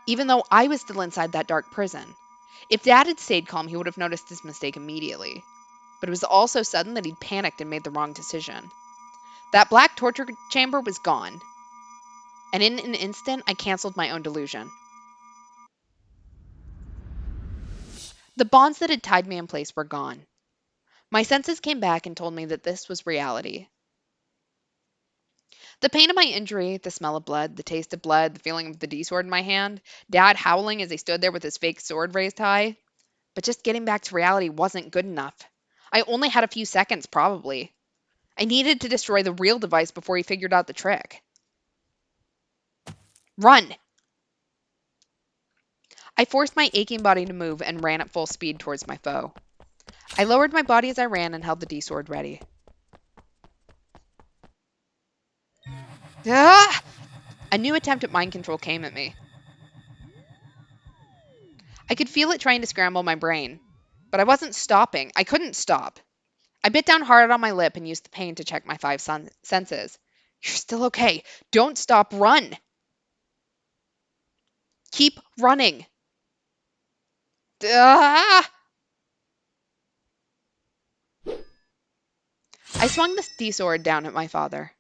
Even though I was still inside that dark prison. If Dad had stayed calm, he would have noticed his mistake immediately. But it was all so sudden that he'd panicked and made the wrong decision. That black torture chamber was gone. And in an instant, I canceled my own delusion. The bonds that had tied me in place were gone. My senses came back and told me that this was reality. The pain of my injury, the smell of blood, the taste of blood, the feeling of the D-sword in my hand, Dad howling as he stood there with his fake sword raised high. But just getting back to reality wasn't good enough. I only had a few seconds, probably. I needed to destroy the real device before he figured out the trick. Run! I forced my aching body to move and ran at full speed towards my foe. I lowered my body as I ran and held the D-sword ready. Ah! A new attempt at mind control came at me. I could feel it trying to scramble my brain, but I wasn't stopping. I couldn't stop. I bit down hard on my lip and used the pain to check my five senses. You're still okay. Don't stop. Run. Keep running. Ah! I swung the D-sword down at my father.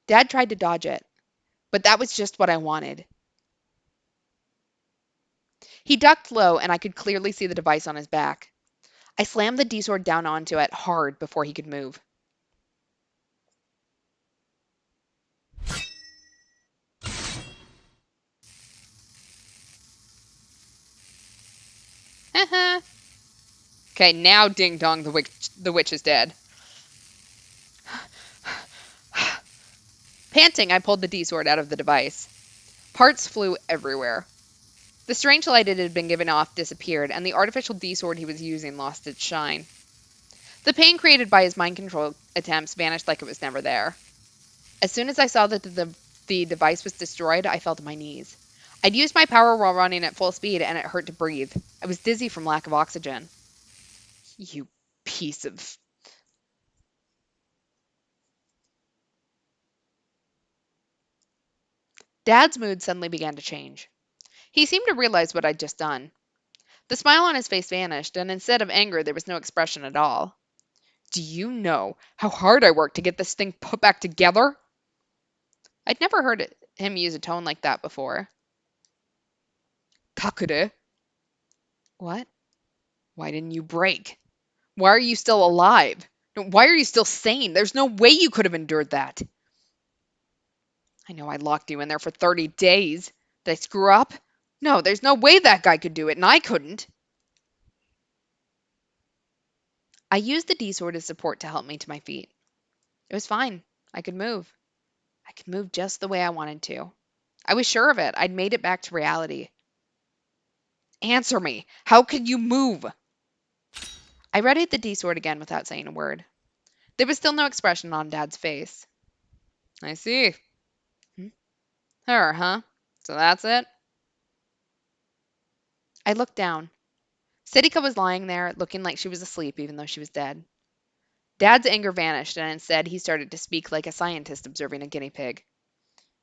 Dad tried to dodge it, but that was just what I wanted. He ducked low, and I could clearly see the device on his back. I slammed the D-sword down onto it hard before he could move. Okay, now Ding Dong the witch is dead. Panting, I pulled the D-sword out of the device. Parts flew everywhere. The strange light it had been given off disappeared, and the artificial D-sword he was using lost its shine. The pain created by his mind control attempts vanished like it was never there. As soon as I saw that the device was destroyed, I fell to my knees. I'd used my power while running at full speed, and it hurt to breathe. I was dizzy from lack of oxygen. You piece of... Dad's mood suddenly began to change. He seemed to realize what I'd just done. The smile on his face vanished, and instead of anger, there was no expression at all. Do you know how hard I worked to get this thing put back together? I'd never heard him use a tone like that before. Takure? What? Why didn't you break? Why are you still alive? Why are you still sane? There's no way you could have endured that. I know I locked you in there for 30 days. Did I screw up? No, there's no way that guy could do it, and I couldn't. I used the D-sword as support to help me to my feet. It was fine. I could move. I could move just the way I wanted to. I was sure of it. I'd made it back to reality. Answer me. How could you move? I readied the D-sword again without saying a word. There was still no expression on Dad's face. I see. Her, huh? So that's it? I looked down. Sedika was lying there, looking like she was asleep even though she was dead. Dad's anger vanished, and instead he started to speak like a scientist observing a guinea pig.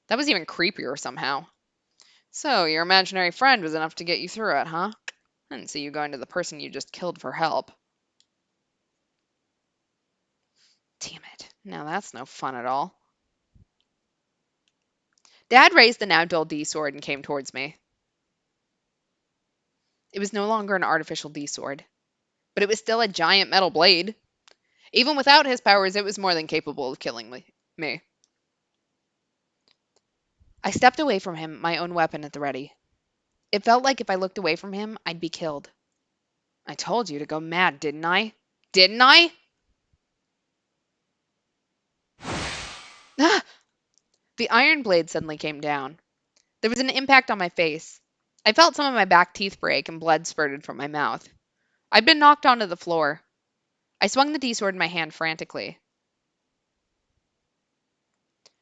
That was even creepier somehow. So, your imaginary friend was enough to get you through it, huh? I didn't see you going to the person you just killed for help. Damn it. Now that's no fun at all. Dad raised the now dull D-sword and came towards me. It was no longer an artificial D-sword, but it was still a giant metal blade. Even without his powers, it was more than capable of killing me. I stepped away from him, my own weapon at the ready. It felt like if I looked away from him, I'd be killed. I told you to go mad, didn't I? Didn't I? Ah! The iron blade suddenly came down. There was an impact on my face. I felt some of my back teeth break and blood spurted from my mouth. I'd been knocked onto the floor. I swung the D-sword in my hand frantically.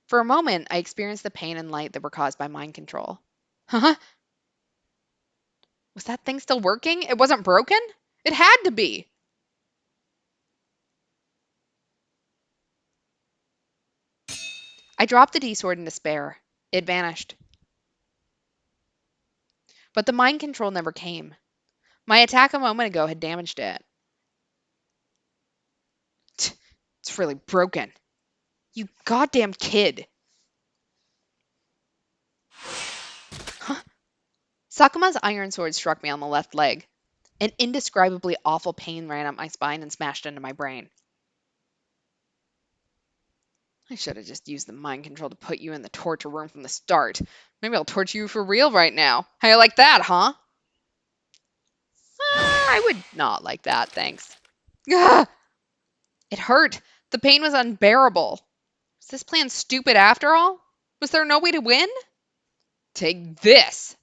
For a moment, I experienced the pain and light that were caused by mind control. Huh? Was that thing still working? It wasn't broken? It had to be. I dropped the D-sword in despair. It vanished. But the mind control never came. My attack a moment ago had damaged it. It's really broken. You goddamn kid. Huh? Sakuma's iron sword struck me on the left leg. An indescribably awful pain ran up my spine and smashed into my brain. I should have just used the mind control to put you in the torture room from the start. Maybe I'll torture you for real right now. How you like that, huh? I would not like that, thanks. Ugh! It hurt. The pain was unbearable. Was this plan stupid after all? Was there no way to win? Take this.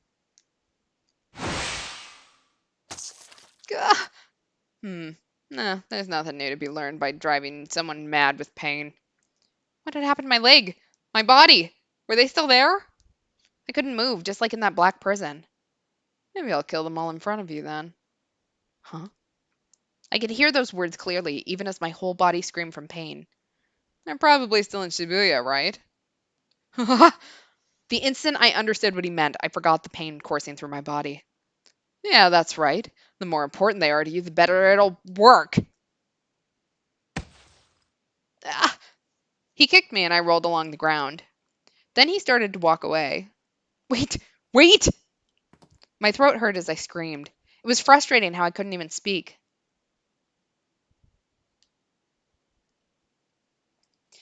Ugh. No, there's nothing new to be learned by driving someone mad with pain. What had happened to my leg? My body? Were they still there? I couldn't move, just like in that black prison. Maybe I'll kill them all in front of you then. Huh? I could hear those words clearly, even as my whole body screamed from pain. They're probably still in Shibuya, right? The instant I understood what he meant, I forgot the pain coursing through my body. Yeah, that's right. The more important they are to you, the better it'll work. Ah! He kicked me and I rolled along the ground. Then he started to walk away. Wait! Wait! My throat hurt as I screamed. It was frustrating how I couldn't even speak.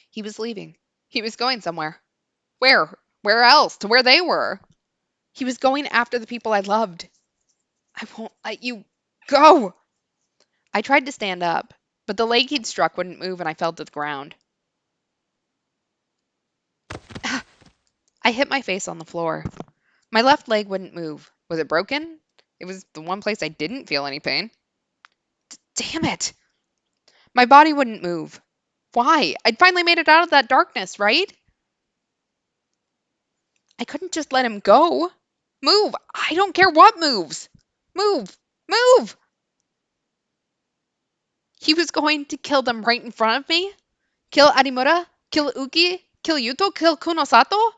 He was leaving. He was going somewhere. Where? Where else? To where they were. He was going after the people I loved. I won't let you go. I tried to stand up, but the leg he'd struck wouldn't move and I fell to the ground. I hit my face on the floor. My left leg wouldn't move. Was it broken? It was the one place I didn't feel any pain. Damn it! My body wouldn't move. Why? I'd finally made it out of that darkness, right? I couldn't just let him go. Move! I don't care what moves! Move! Move! He was going to kill them right in front of me? Kill Arimura? Kill Uki? Kill Yuto? Kill Kunosato?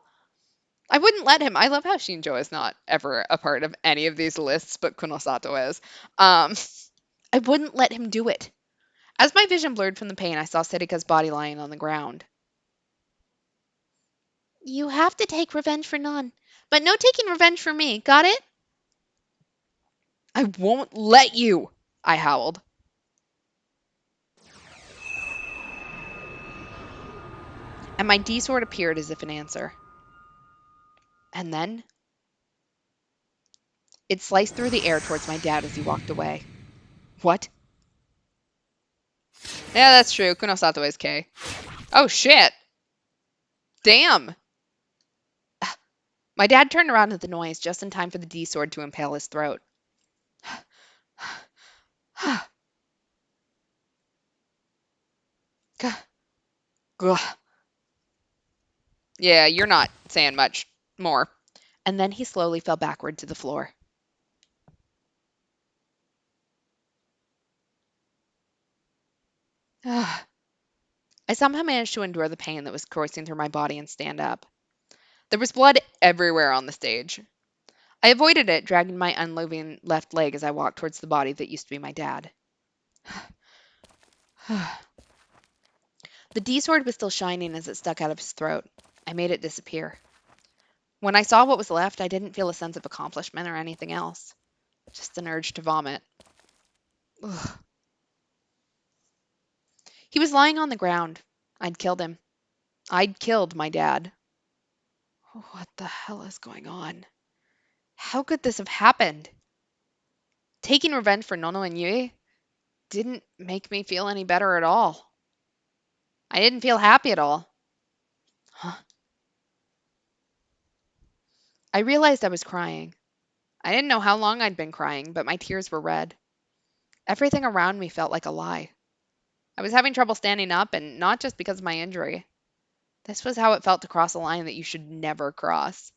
I wouldn't let him. I love how Shinjo is not ever a part of any of these lists, but Kunosato is. I wouldn't let him do it. As my vision blurred from the pain, I saw Setika's body lying on the ground. You have to take revenge for Non, but no taking revenge for me. Got it? I won't let you, I howled. And my D-sword appeared as if in answer. And then it sliced through the air towards my dad as he walked away. What? Yeah, that's true. Kunosato is K. Oh, shit. Damn. My dad turned around at the noise just in time for the D-sword to impale his throat. Yeah, you're not saying much more. And then he slowly fell backward to the floor. I somehow managed to endure the pain that was coursing through my body and stand up. There was blood everywhere on the stage. I avoided it, dragging my unloving left leg as I walked towards the body that used to be my dad. The D-sword was still shining as it stuck out of his throat. I made it disappear. When I saw what was left, I didn't feel a sense of accomplishment or anything else. Just an urge to vomit. Ugh. He was lying on the ground. I'd killed him. I'd killed my dad. What the hell is going on? How could this have happened? Taking revenge for Nono and Yue didn't make me feel any better at all. I didn't feel happy at all. Huh? I realized I was crying. I didn't know how long I'd been crying, but my tears were red. Everything around me felt like a lie. I was having trouble standing up, and not just because of my injury. This was how it felt to cross a line that you should never cross.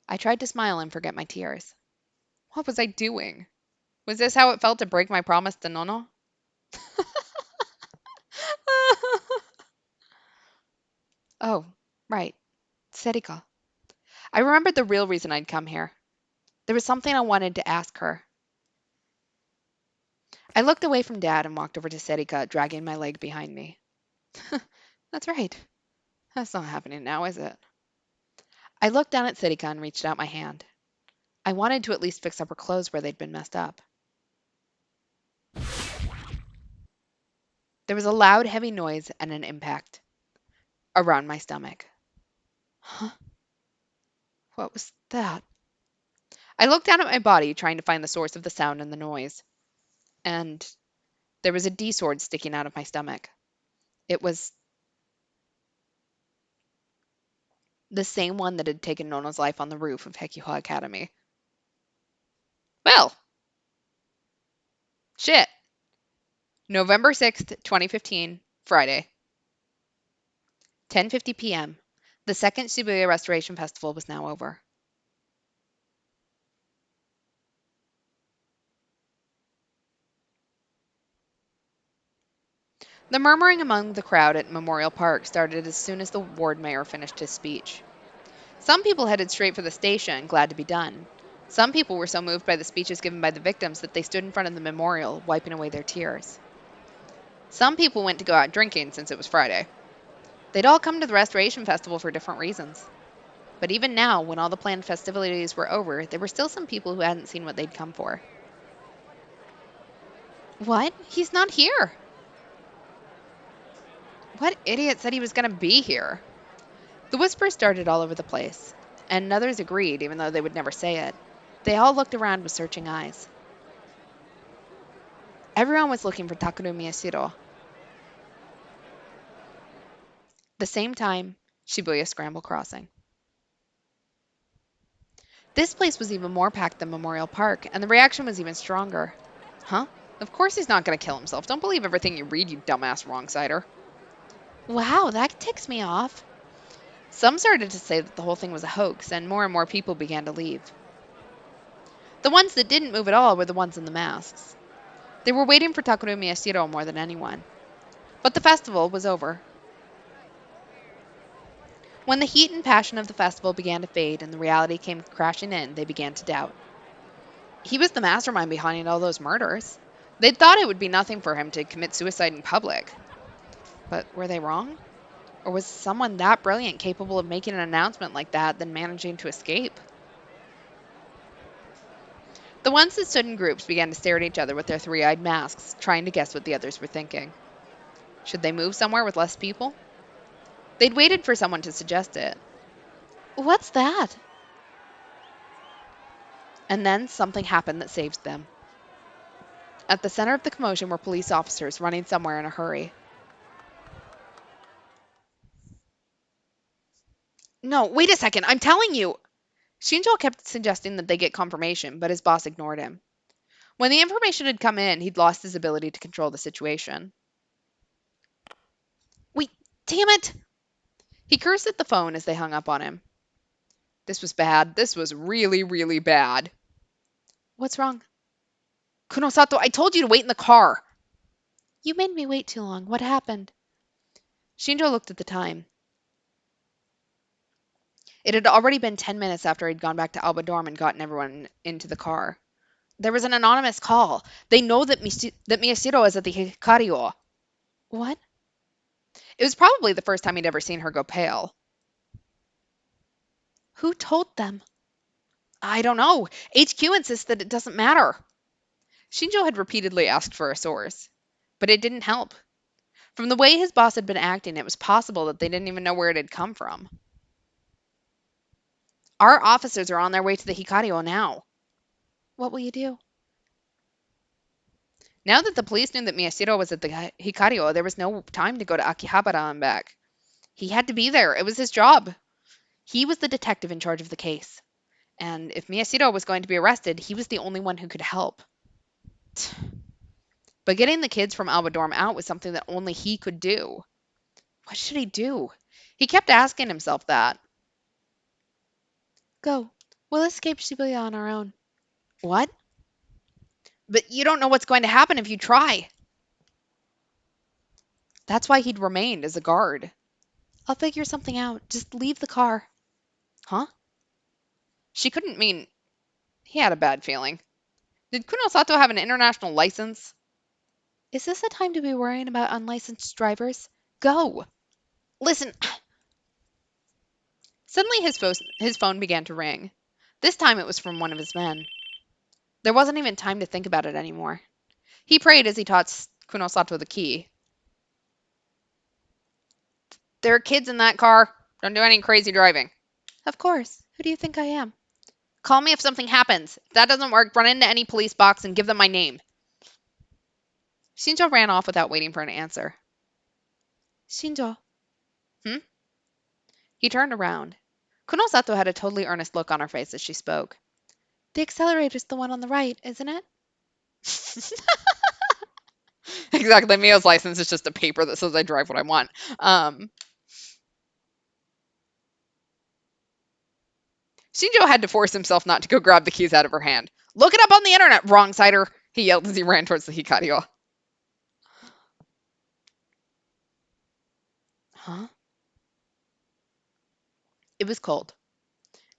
I tried to smile and forget my tears. What was I doing? Was this how it felt to break my promise to Nono? Oh, right. Serika. I remembered the real reason I'd come here. There was something I wanted to ask her. I looked away from Dad and walked over to Serika, dragging my leg behind me. That's right. That's not happening now, is it? I looked down at Serika and reached out my hand. I wanted to at least fix up her clothes where they'd been messed up. There was a loud, heavy noise and an impact around my stomach. Huh? What was that? I looked down at my body, trying to find the source of the sound and the noise, and there was a D sword sticking out of my stomach. It was the same one that had taken Nona's life on the roof of Hekiho Academy. Well, shit. November 6th, 2015, Friday, 10:50 p.m. The second Shibuya Restoration Festival was now over. The murmuring among the crowd at Memorial Park started as soon as the ward mayor finished his speech. Some people headed straight for the station, glad to be done. Some people were so moved by the speeches given by the victims that they stood in front of the memorial, wiping away their tears. Some people went to go out drinking since it was Friday. They'd all come to the Restoration Festival for different reasons. But even now, when all the planned festivities were over, there were still some people who hadn't seen what they'd come for. What? He's not here! What idiot said he was going to be here? The whispers started all over the place, and others agreed, even though they would never say it. They all looked around with searching eyes. Everyone was looking for Takeru Miyashiro. The same time, Shibuya Scramble Crossing. This place was even more packed than Memorial Park, and the reaction was even stronger. Huh? Of course he's not going to kill himself. Don't believe everything you read, you dumbass wrong-sider. Wow, that ticks me off. Some started to say that the whole thing was a hoax, and more people began to leave. The ones that didn't move at all were the ones in the masks. They were waiting for Takeru Miyashiro more than anyone. But the festival was over. When the heat and passion of the festival began to fade and the reality came crashing in, they began to doubt. He was the mastermind behind all those murders. They'd thought it would be nothing for him to commit suicide in public. But were they wrong? Or was someone that brilliant capable of making an announcement like that, then managing to escape? The ones that stood in groups began to stare at each other with their three-eyed masks, trying to guess what the others were thinking. Should they move somewhere with less people? They'd waited for someone to suggest it. What's that? And then something happened that saved them. At the center of the commotion were police officers running somewhere in a hurry. No, wait a second, I'm telling you! Shinjo kept suggesting that they get confirmation, but his boss ignored him. When the information had come in, he'd lost his ability to control the situation. Wait, damn it! He cursed at the phone as they hung up on him. This was bad. This was really, really bad. What's wrong? Kunosato, I told you to wait in the car. You made me wait too long. What happened? Shinjo looked at the time. It had already been 10 minutes after he'd gone back to Alba Dorm and gotten everyone into the car. There was an anonymous call. They know that Miyashiro is at the Hikario. What? It was probably the first time he'd ever seen her go pale. Who told them? I don't know. HQ insists that it doesn't matter. Shinjo had repeatedly asked for a source, but it didn't help. From the way his boss had been acting, it was possible that they didn't even know where it had come from. Our officers are on their way to the Hikario now. What will you do? Now that the police knew that Miyashiro was at the Hikario, there was no time to go to Akihabara and back. He had to be there. It was his job. He was the detective in charge of the case. And if Miyashiro was going to be arrested, he was the only one who could help. But getting the kids from Alba Dorm out was something that only he could do. What should he do? He kept asking himself that. Go. We'll escape Shibuya on our own. What? But you don't know what's going to happen if you try. That's why he'd remained as a guard. I'll figure something out. Just leave the car. Huh? She couldn't mean... He had a bad feeling. Did Kunosato have an international license? Is this a time to be worrying about unlicensed drivers? Go! Listen... Suddenly his phone began to ring. This time it was from one of his men. There wasn't even time to think about it anymore. He prayed as he taught Kunosato the key. There are kids in that car. Don't do any crazy driving. Of course. Who do you think I am? Call me if something happens. If that doesn't work, run into any police box and give them my name. Shinjo ran off without waiting for an answer. Shinjo, Hmm? He turned around. Kuno Sato had a totally earnest look on her face as she spoke. the accelerator's the one on the right, isn't it? Exactly. Mio's license is just a paper that says I drive what I want. Shinjo had to force himself not to go grab the keys out of her hand. Look it up on the internet, wrong-sider, he yelled as he ran towards the Hikario. Huh? It was cold,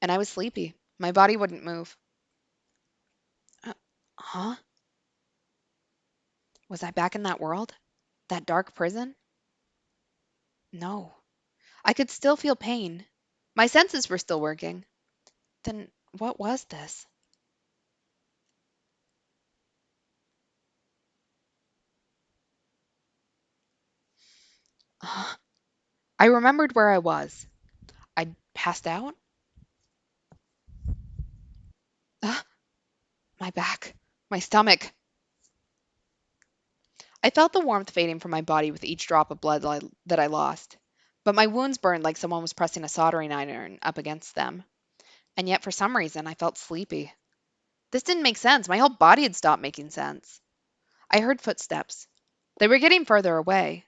and I was sleepy. My body wouldn't move. Uh, huh? Was I back in that world? That dark prison? No. I could still feel pain. My senses were still working. Then what was this? I remembered where I was. I'd passed out? Ah, my back. My stomach. I felt the warmth fading from my body with each drop of blood that I lost. But my wounds burned like someone was pressing a soldering iron up against them. And yet, for some reason, I felt sleepy. This didn't make sense. My whole body had stopped making sense. I heard footsteps. They were getting further away.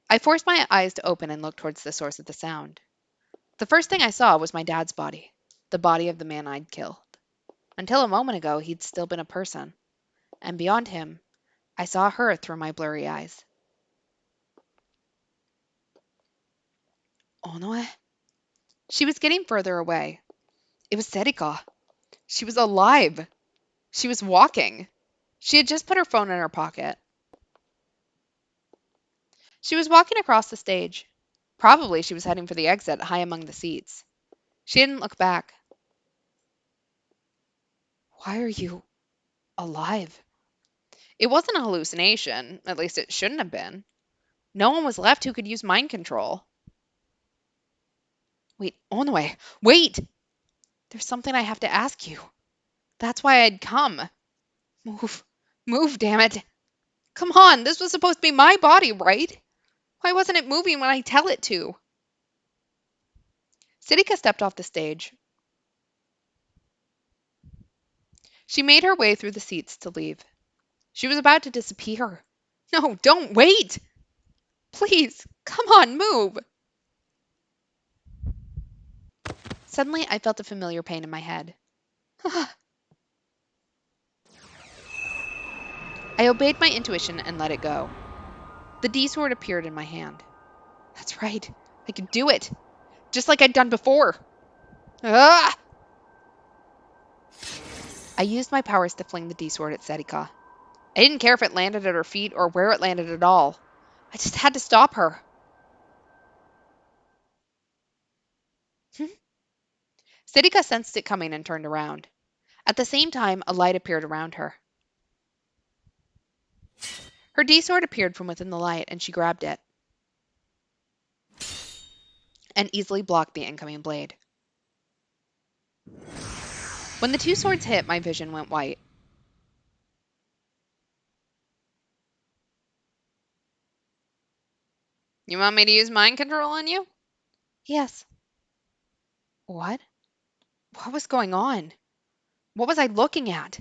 I forced my eyes to open and look towards the source of the sound. The first thing I saw was my dad's body, the body of the man I'd killed. Until a moment ago, he'd still been a person. And beyond him, I saw her through my blurry eyes. Onoe? She was getting further away. It was Serika. She was alive. She was walking. She had just put her phone in her pocket. She was walking across the stage. Probably she was heading for the exit high among the seats. She didn't look back. Why are you alive? It wasn't a hallucination. At least it shouldn't have been. No one was left who could use mind control. Wait, Onoe, wait! There's something I have to ask you. That's why I'd come. Move. Move, damn it. Come on, this was supposed to be my body, right? Why wasn't it moving when I tell it to? Siddika stepped off the stage. She made her way through the seats to leave. She was about to disappear. No, don't wait! Please, come on, move! Suddenly, I felt a familiar pain in my head. I obeyed my intuition and let it go. The D sword appeared in my hand. That's right, I could do it, just like I'd done before. Ah! I used my powers to fling the D sword at Serika. I didn't care if it landed at her feet or where it landed at all. I just had to stop her. Serika sensed it coming and turned around. At the same time, a light appeared around her. Her D sword appeared from within the light, and she grabbed it and easily blocked the incoming blade. When the two swords hit, my vision went white. You want me to use mind control on you? Yes. What? What was going on? What was I looking at?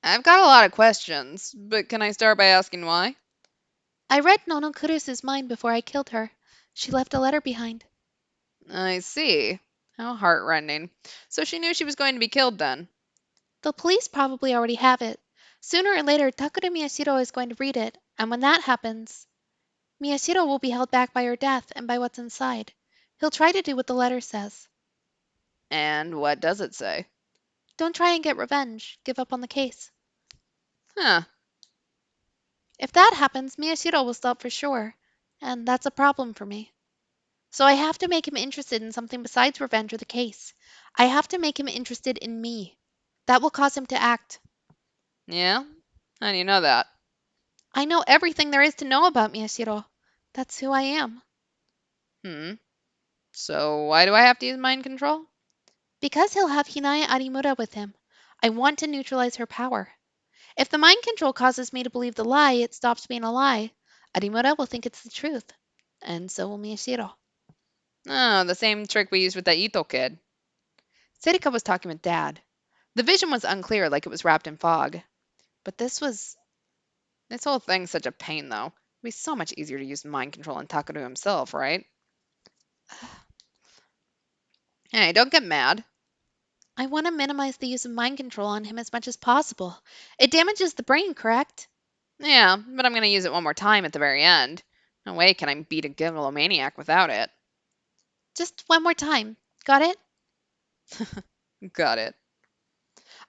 I've got a lot of questions, but can I start by asking why? I read Nonokuru's mind before I killed her. She left a letter behind. I see. How heartrending. So she knew she was going to be killed then. The police probably already have it. Sooner or later, Takura Miyashiro is going to read it, and when that happens, Miyashiro will be held back by her death and by what's inside. He'll try to do what the letter says. And what does it say? Don't try and get revenge. Give up on the case. Huh. If that happens, Miyashiro will stop for sure, and that's a problem for me. So I have to make him interested in something besides revenge or the case. I have to make him interested in me. That will cause him to act. Yeah? How do you know that? I know everything there is to know about Miyashiro. That's who I am. Hmm. So why do I have to use mind control? Because he'll have Hinaya Arimura with him. I want to neutralize her power. If the mind control causes me to believe the lie, it stops being a lie. Arimura will think it's the truth. And so will Miyashiro. Oh, the same trick we used with that Ito kid. Serika was talking with Dad. The vision was unclear, like it was wrapped in fog. But this whole thing's such a pain, though. It'd be so much easier to use mind control on Takaru himself, right? Hey, don't get mad. I want to minimize the use of mind control on him as much as possible. It damages the brain, correct? Yeah, but I'm gonna use it one more time at the very end. No way can I beat a Gigglomaniac without it. Just one more time. Got it? Got it.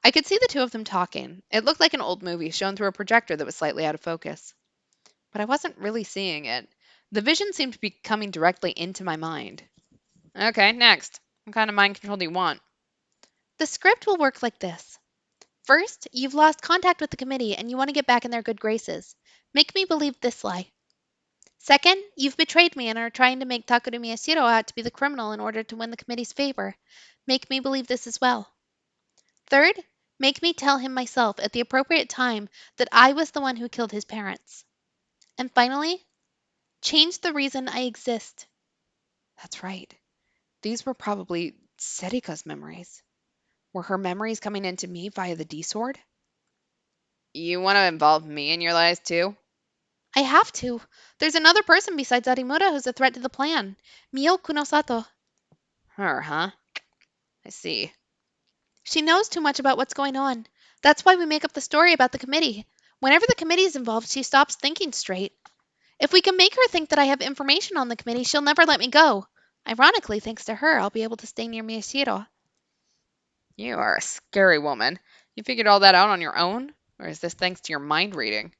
I could see the two of them talking. It looked like an old movie shown through a projector that was slightly out of focus. But I wasn't really seeing it. The vision seemed to be coming directly into my mind. Okay, next. What kind of mind control do you want? The script will work like this. First, you've lost contact with the committee and you want to get back in their good graces. Make me believe this lie. Second, you've betrayed me and are trying to make Takuru Miyashiro out to be the criminal in order to win the committee's favor. Make me believe this as well. Third, make me tell him myself at the appropriate time that I was the one who killed his parents. And finally, change the reason I exist. That's right. These were probably Serika's memories. Were her memories coming into me via the D-Sword? You want to involve me in your lies too? I have to. There's another person besides Arimura who's a threat to the plan. Mio Kunosato. Her, huh? I see. She knows too much about what's going on. That's why we make up the story about the committee. Whenever the committee is involved, she stops thinking straight. If we can make her think that I have information on the committee, she'll never let me go. Ironically, thanks to her, I'll be able to stay near Miyashiro. You are a scary woman. You figured all that out on your own? Or is this thanks to your mind reading?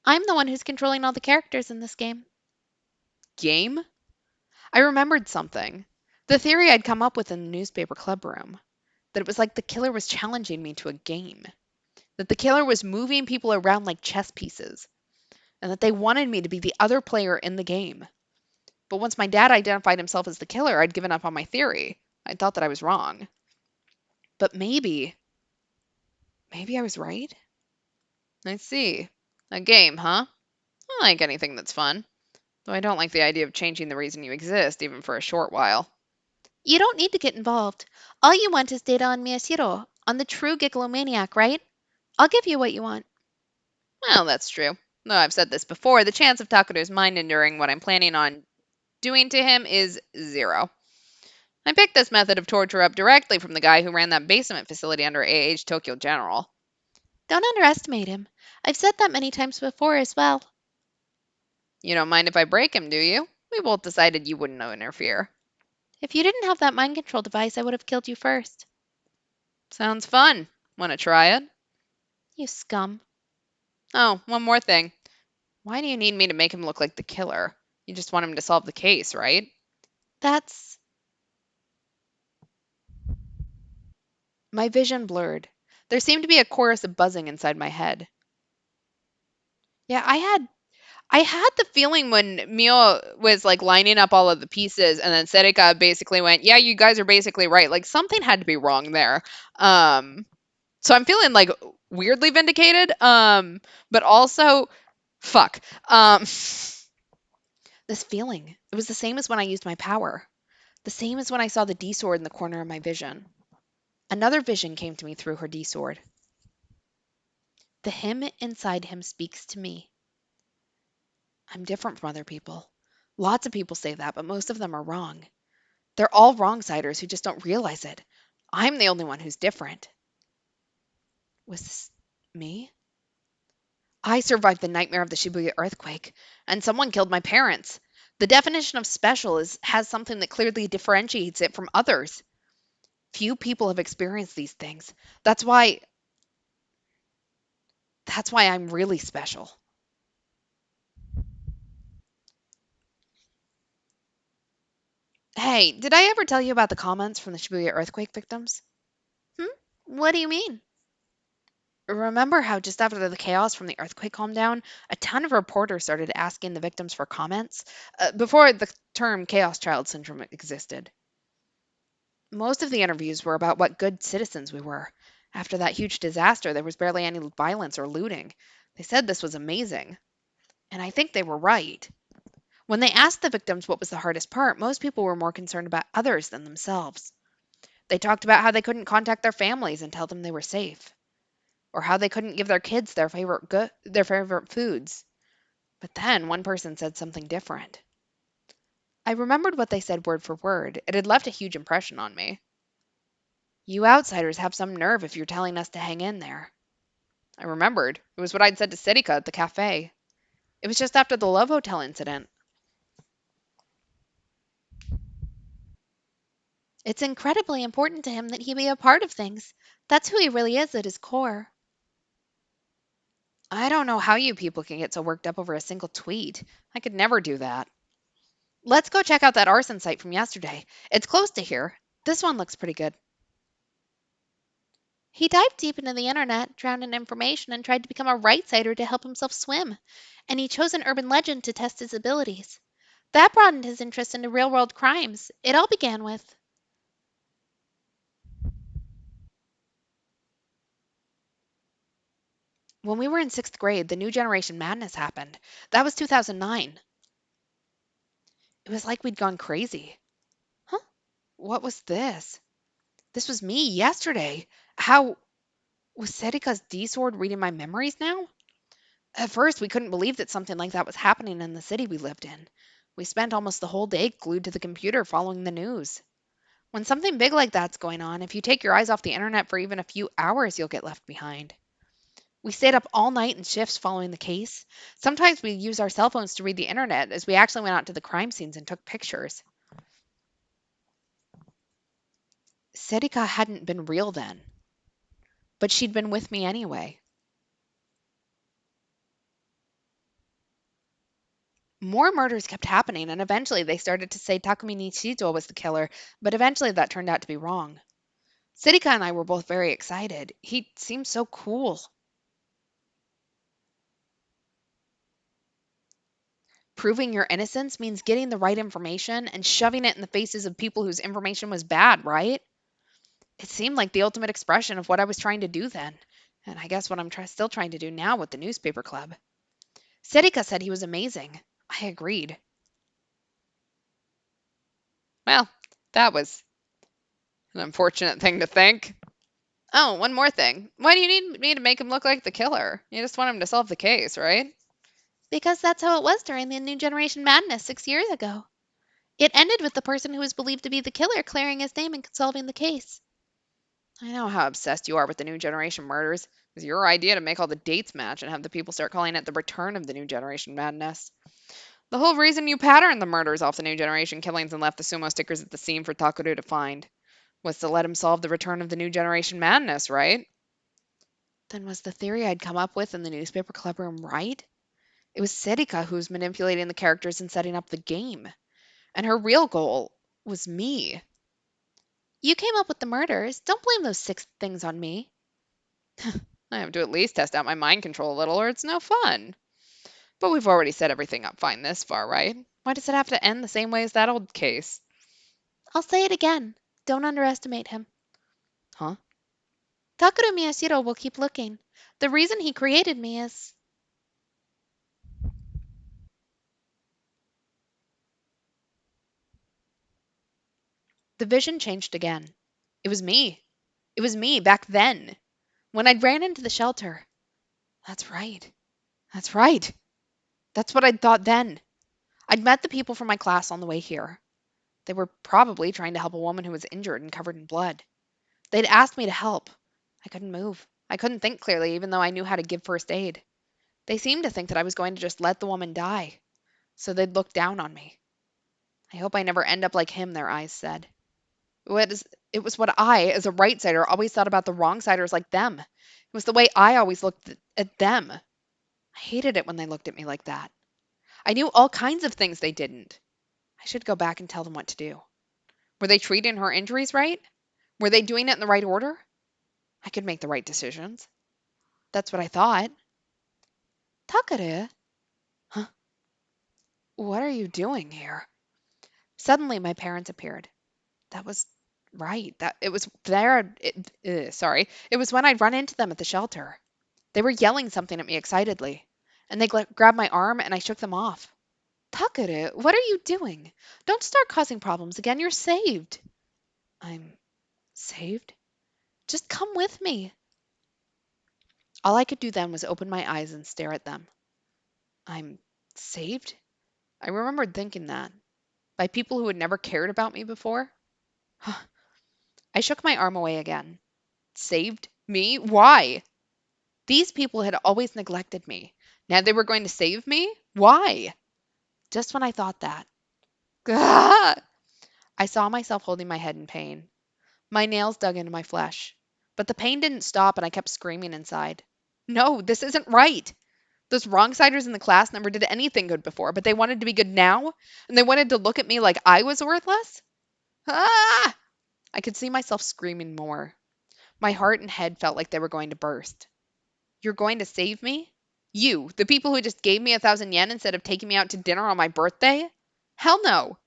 I'm the one who's controlling all the characters in this game. Game? I remembered something. The theory I'd come up with in the newspaper club room. That it was like the killer was challenging me to a game. That the killer was moving people around like chess pieces. And that they wanted me to be the other player in the game. But once my dad identified himself as the killer, I'd given up on my theory. I thought that I was wrong. But maybe I was right? I see. A game, huh? I like anything that's fun. Though I don't like the idea of changing the reason you exist, even for a short while. You don't need to get involved. All you want is data on Miyashiro, on the true Gigglomaniac, right? I'll give you what you want. Well, that's true. Though I've said this before, the chance of Takuro's mind enduring what I'm planning on doing to him is 0. I picked this method of torture up directly from the guy who ran that basement facility under AH Tokyo General. Don't underestimate him. I've said that many times before as well. You don't mind if I break him, do you? We both decided you wouldn't interfere. If you didn't have that mind control device, I would have killed you first. Sounds fun. Want to try it? You scum. Oh, one more thing. Why do you need me to make him look like the killer? You just want him to solve the case, right? That's. My vision blurred. There seemed to be a chorus of buzzing inside my head. Yeah, I had the feeling when Mio was like lining up all of the pieces and then Serika basically went, "Yeah, you guys are basically right." Like something had to be wrong there. So I'm feeling like weirdly vindicated. But also fuck. This feeling. It was the same as when I used my power. The same as when I saw the D sword in the corner of my vision. Another vision came to me through her D sword. The him inside him speaks to me. I'm different from other people. Lots of people say that, but most of them are wrong. They're all wrong-siders who just don't realize it. I'm the only one who's different. Was this me? I survived the nightmare of the Shibuya earthquake, and someone killed my parents. The definition of special has something that clearly differentiates it from others. Few people have experienced these things. That's why I'm really special. Hey, did I ever tell you about the comments from the Shibuya earthquake victims? Hmm? What do you mean? Remember how just after the chaos from the earthquake calmed down, a ton of reporters started asking the victims for comments? Before the term chaos child syndrome existed. Most of the interviews were about what good citizens we were. After that huge disaster, there was barely any violence or looting. They said this was amazing. And I think they were right. When they asked the victims what was the hardest part, most people were more concerned about others than themselves. They talked about how they couldn't contact their families and tell them they were safe, or how they couldn't give their kids their favorite foods. But then one person said something different. I remembered what they said word for word. It had left a huge impression on me. You outsiders have some nerve if you're telling us to hang in there. I remembered. It was what I'd said to Siddika at the cafe. It was just after the Love Hotel incident. It's incredibly important to him that he be a part of things. That's who he really is at his core. I don't know how you people can get so worked up over a single tweet. I could never do that. Let's go check out that arson site from yesterday. It's close to here. This one looks pretty good. He dived deep into the internet, drowned in information, and tried to become a right-sider to help himself swim. And he chose an urban legend to test his abilities. That broadened his interest into real-world crimes. It all began with When we were in sixth grade, the New Generation Madness happened. That was 2009. It was like we'd gone crazy. Huh? What was this? This was me yesterday. How was Sedika's D sword reading my memories now? At first, we couldn't believe that something like that was happening in the city we lived in. We spent almost the whole day glued to the computer following the news. When something big like that's going on, if you take your eyes off the internet for even a few hours, you'll get left behind. We stayed up all night in shifts following the case. Sometimes we used our cell phones to read the internet as we actually went out to the crime scenes and took pictures. Sedika hadn't been real then, but she'd been with me anyway. More murders kept happening, and eventually they started to say Takumi Nishizo was the killer, but eventually that turned out to be wrong. Sidika and I were both very excited. He seemed so cool. Proving your innocence means getting the right information and shoving it in the faces of people whose information was bad, right? It seemed like the ultimate expression of what I was trying to do then, and I guess what I'm still trying to do now with the newspaper club. Sidika said he was amazing. I agreed. Well, that was an unfortunate thing to think. Oh, one more thing. Why do you need me to make him look like the killer? You just want him to solve the case, right? because that's how it was during the New Generation Madness 6 years ago. It ended with the person who was believed to be the killer clearing his name and solving the case. I know how obsessed you are with the New Generation murders. It was your idea to make all the dates match and have the people start calling it the return of the New Generation madness. The whole reason you patterned the murders off the New Generation killings and left the sumo stickers at the scene for Takuru to find was to let him solve the return of the New Generation madness, right? Then was the theory I'd come up with in the newspaper club room right? It was Serika who was manipulating the characters and setting up the game. And her real goal was me. You came up with the murders. Don't blame those 6 things on me. I have to at least test out my mind control a little or it's no fun. But we've already set everything up fine this far, right? Why does it have to end the same way as that old case? I'll say it again. Don't underestimate him. Huh? Takuru Miyashiro will keep looking. The reason he created me is. The vision changed again. It was me. It was me back then. When I'd ran into the shelter. That's right. That's right. That's what I'd thought then. I'd met the people from my class on the way here. They were probably trying to help a woman who was injured and covered in blood. They'd asked me to help. I couldn't move. I couldn't think clearly, even though I knew how to give first aid. They seemed to think that I was going to just let the woman die, so they'd look down on me. I hope I never end up like him, their eyes said. It was what I, as a right sider, always thought about the wrong siders like them. It was the way I always looked at them. I hated it when they looked at me like that. I knew all kinds of things they didn't. I should go back and tell them what to do. Were they treating her injuries right? Were they doing it in the right order? I could make the right decisions. That's what I thought. Takaru, Huh? What are you doing here? Suddenly, my parents appeared. That was right. That it was there. Sorry. It was when I'd run into them at the shelter. They were yelling something at me excitedly, and they grabbed my arm, and I shook them off. Takaru, what are you doing? Don't start causing problems again. You're saved. I'm saved? Just come with me. All I could do then was open my eyes and stare at them. I'm saved? I remembered thinking that. By people who had never cared about me before? I shook my arm away again. Saved? Me? Why? These people had always neglected me. Now they were going to save me? Why? Just when I thought that. Gah! I saw myself holding my head in pain. My nails dug into my flesh. But the pain didn't stop and I kept screaming inside. No, this isn't right. Those wrong-siders in the class never did anything good before, but they wanted to be good now? And they wanted to look at me like I was worthless? Ah! I could see myself screaming more. My heart and head felt like they were going to burst. You're going to save me? You, the people who just gave me 1,000 yen instead of taking me out to dinner on my birthday? Hell no.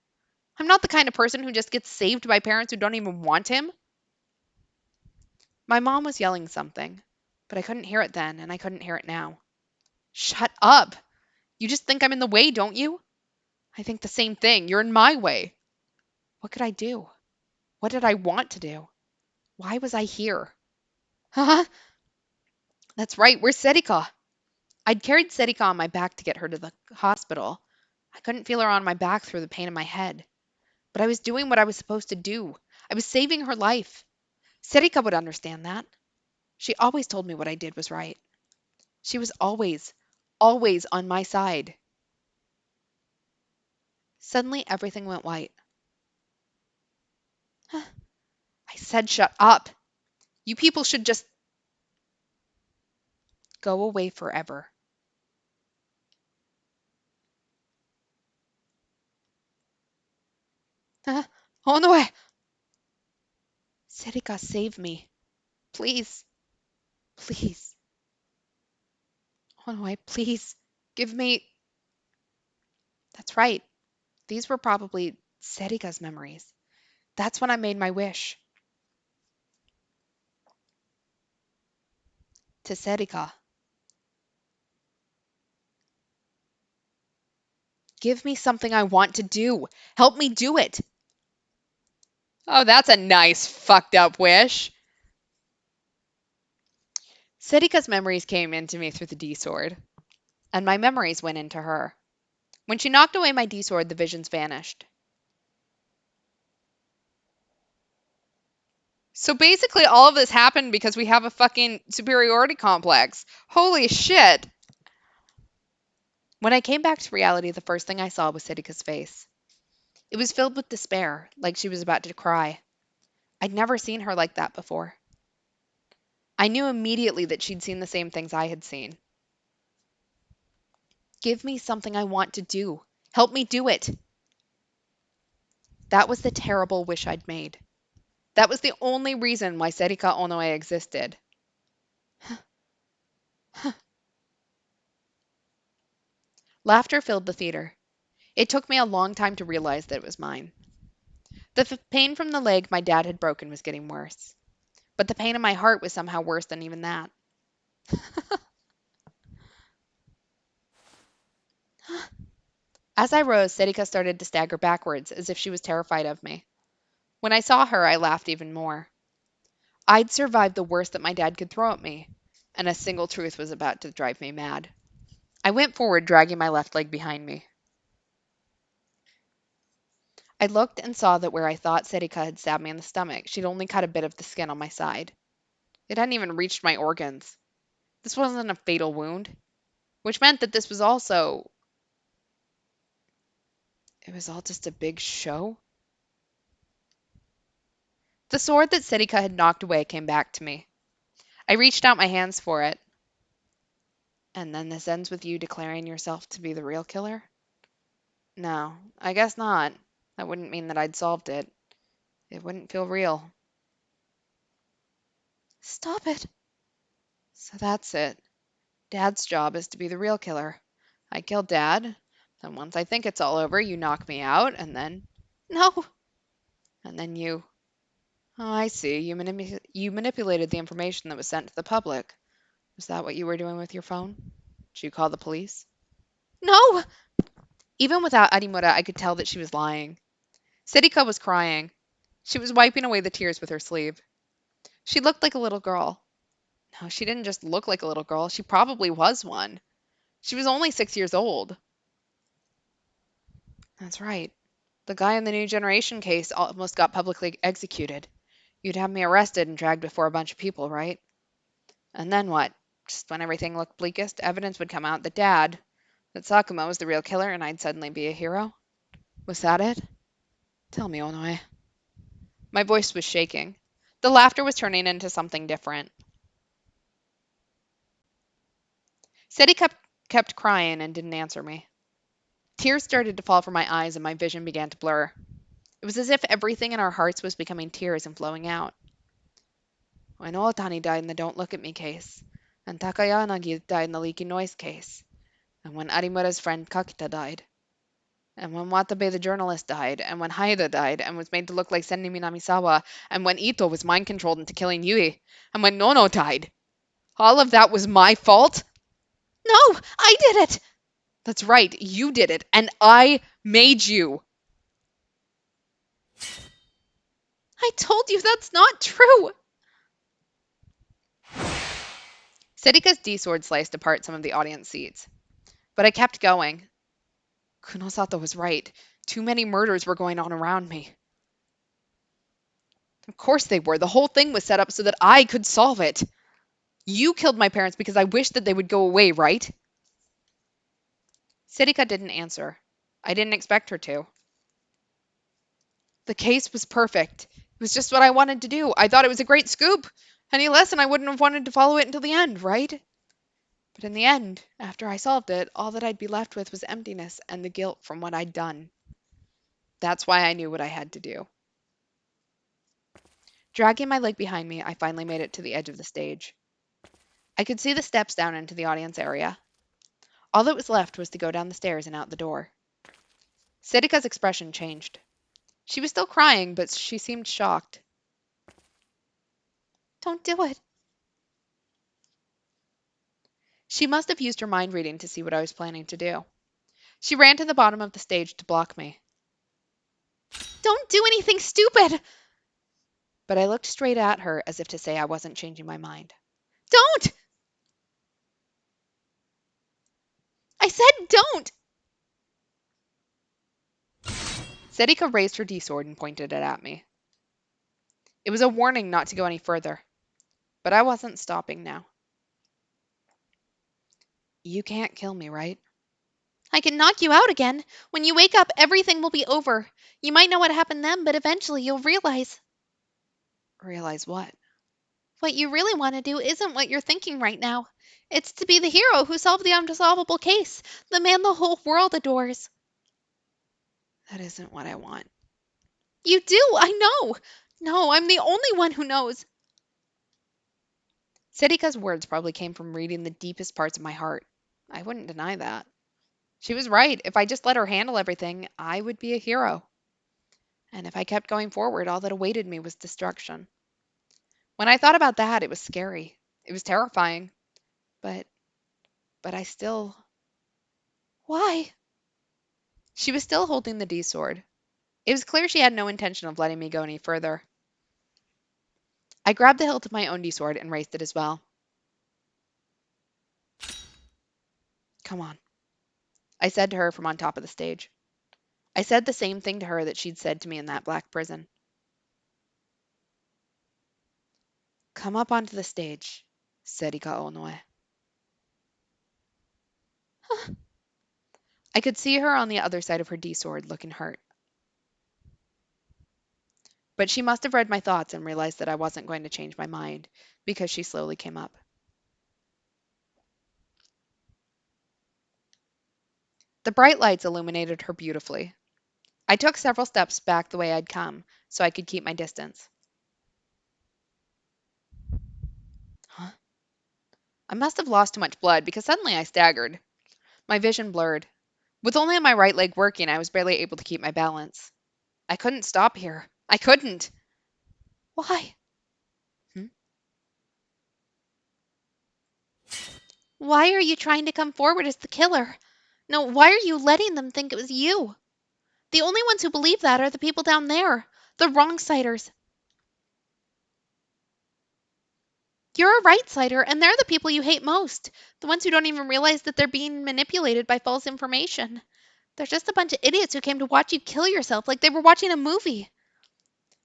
I'm not the kind of person who just gets saved by parents who don't even want him. My mom was yelling something, but I couldn't hear it then, and I couldn't hear it now. Shut up. You just think I'm in the way, don't you? I think the same thing. You're in my way. What could I do? What did I want to do? Why was I here? Huh? That's right. Where's Serika? I'd carried Serika on my back to get her to the hospital. I couldn't feel her on my back through the pain in my head. But I was doing what I was supposed to do. I was saving her life. Serika would understand that. She always told me what I did was right. She was always, always on my side. Suddenly, everything went white. Huh. I said, shut up. You people should just go away forever. On the way. Serika, save me. Please. Please. On the way, please. Give me. That's right. These were probably Serika's memories. That's when I made my wish. To Serika. Give me something I want to do. Help me do it. Oh, that's a nice fucked up wish. Serika's memories came into me through the D sword, and my memories went into her. When she knocked away my D sword, the visions vanished. So basically, all of this happened because we have a fucking superiority complex. Holy shit. When I came back to reality, the first thing I saw was Serika's face. It was filled with despair, like she was about to cry. I'd never seen her like that before. I knew immediately that she'd seen the same things I had seen. Give me something I want to do. Help me do it. That was the terrible wish I'd made. That was the only reason why Serika Onoe existed. Laughter filled the theater. It took me a long time to realize that it was mine. The pain from the leg my dad had broken was getting worse. But the pain in my heart was somehow worse than even that. As I rose, Serika started to stagger backwards as if she was terrified of me. When I saw her, I laughed even more. I'd survived the worst that my dad could throw at me, and a single truth was about to drive me mad. I went forward, dragging my left leg behind me. I looked and saw that where I thought Serika had stabbed me in the stomach, she'd only cut a bit of the skin on my side. It hadn't even reached my organs. This wasn't a fatal wound, which meant that this was also. It was all just a big show? The sword that Serika had knocked away came back to me. I reached out my hands for it. And then this ends with you declaring yourself to be the real killer? No, I guess not. That wouldn't mean that I'd solved it. It wouldn't feel real. Stop it. So that's it. Dad's job is to be the real killer. I killed Dad. Then once I think it's all over, you knock me out, and then. No, And then you. Oh, I see. You manipulated the information that was sent to the public. Was that what you were doing with your phone? Did you call the police? no! Even without Arimura, I could tell that she was lying. Serika was crying. She was wiping away the tears with her sleeve. She looked like a little girl. No, she didn't just look like a little girl. She probably was one. She was only 6 years old. That's right. The guy in the New Generation case almost got publicly executed. You'd have me arrested and dragged before a bunch of people, right? And then what? Just when everything looked bleakest, evidence would come out that Sakuma was the real killer, and I'd suddenly be a hero? Was that it? Tell me, Onoe. My voice was shaking. The laughter was turning into something different. Seti kept crying and didn't answer me. Tears started to fall from my eyes and my vision began to blur. It was as if everything in our hearts was becoming tears and flowing out. When Otani died in the Don't Look at Me case, and Takayanagi died in the Leaky Noise case, and when Arimura's friend Kakita died, and when Watabe the journalist died, and when Haida died and was made to look like Senri Minamisawa, and when Ito was mind controlled into killing Yui, and when Nono died. All of that was my fault? No, I did it! That's right, you did it, and I made you. I told you that's not true! Setika's D-sword sliced apart some of the audience seats. But I kept going. Kunosato was right. Too many murders were going on around me. Of course they were. The whole thing was set up so that I could solve it. You killed my parents because I wished that they would go away, right? Setika didn't answer. I didn't expect her to. The case was perfect. It was just what I wanted to do. I thought it was a great scoop. Any less and I wouldn't have wanted to follow it until the end, right? But in the end, after I solved it, all that I'd be left with was emptiness and the guilt from what I'd done. That's why I knew what I had to do. Dragging my leg behind me, I finally made it to the edge of the stage. I could see the steps down into the audience area. All that was left was to go down the stairs and out the door. Setika's expression changed. She was still crying, but she seemed shocked. Don't do it. She must have used her mind reading to see what I was planning to do. She ran to the bottom of the stage to block me. Don't do anything stupid! But I looked straight at her as if to say I wasn't changing my mind. Don't! I said don't! Setika raised her D-sword and pointed it at me. It was a warning not to go any further. But I wasn't stopping now. You can't kill me, right? I can knock you out again. When you wake up, everything will be over. You might know what happened then, but eventually you'll realize. Realize what? What you really want to do isn't what you're thinking right now. It's to be the hero who solved the unsolvable case, the man the whole world adores. That isn't what I want. You do, I know. No, I'm the only one who knows. Setika's words probably came from reading the deepest parts of my heart. I wouldn't deny that. She was right. If I just let her handle everything, I would be a hero. And if I kept going forward, all that awaited me was destruction. When I thought about that, it was scary. It was terrifying. But I still. Why? She was still holding the D-sword. It was clear she had no intention of letting me go any further. I grabbed the hilt of my own D-sword and raised it as well. Come on, I said to her from on top of the stage. I said the same thing to her that she'd said to me in that black prison. Come up onto the stage, said Ika Onoe. I could see her on the other side of her D-sword looking hurt. But she must have read my thoughts and realized that I wasn't going to change my mind, because she slowly came up. The bright lights illuminated her beautifully. I took several steps back the way I'd come, so I could keep my distance. Huh? I must have lost too much blood because suddenly I staggered. My vision blurred. With only my right leg working, I was barely able to keep my balance. I couldn't stop here. I couldn't. Why? Hmm? Why are you trying to come forward as the killer? No, why are you letting them think it was you? The only ones who believe that are the people down there, the wrong-siders. You're a right-sider, and they're the people you hate most, the ones who don't even realize that they're being manipulated by false information. They're just a bunch of idiots who came to watch you kill yourself like they were watching a movie.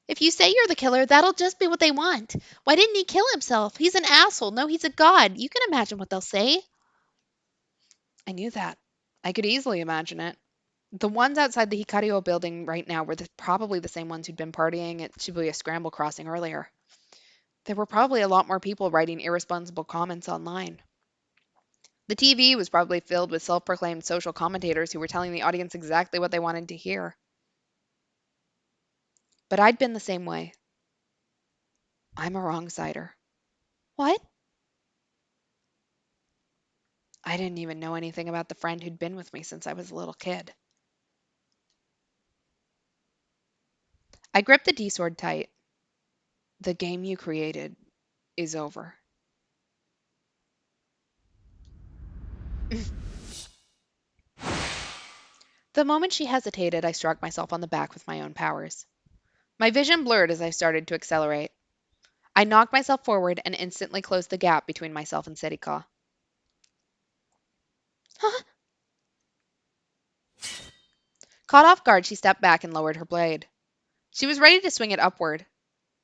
If you say you're the killer, that'll just be what they want. Why didn't he kill himself? He's an asshole. No, he's a god. You can imagine what they'll say. I knew that. I could easily imagine it. The ones outside the Hikario building right now were probably the same ones who'd been partying at Shibuya Scramble Crossing earlier. There were probably a lot more people writing irresponsible comments online. The TV was probably filled with self-proclaimed social commentators who were telling the audience exactly what they wanted to hear. But I'd been the same way. I'm a wrong-sider. What? I didn't even know anything about the friend who'd been with me since I was a little kid. I gripped the D-sword tight. The game you created is over. The moment she hesitated, I struck myself on the back with my own powers. My vision blurred as I started to accelerate. I knocked myself forward and instantly closed the gap between myself and Serika. Huh? Caught off guard, she stepped back and lowered her blade. She was ready to swing it upward.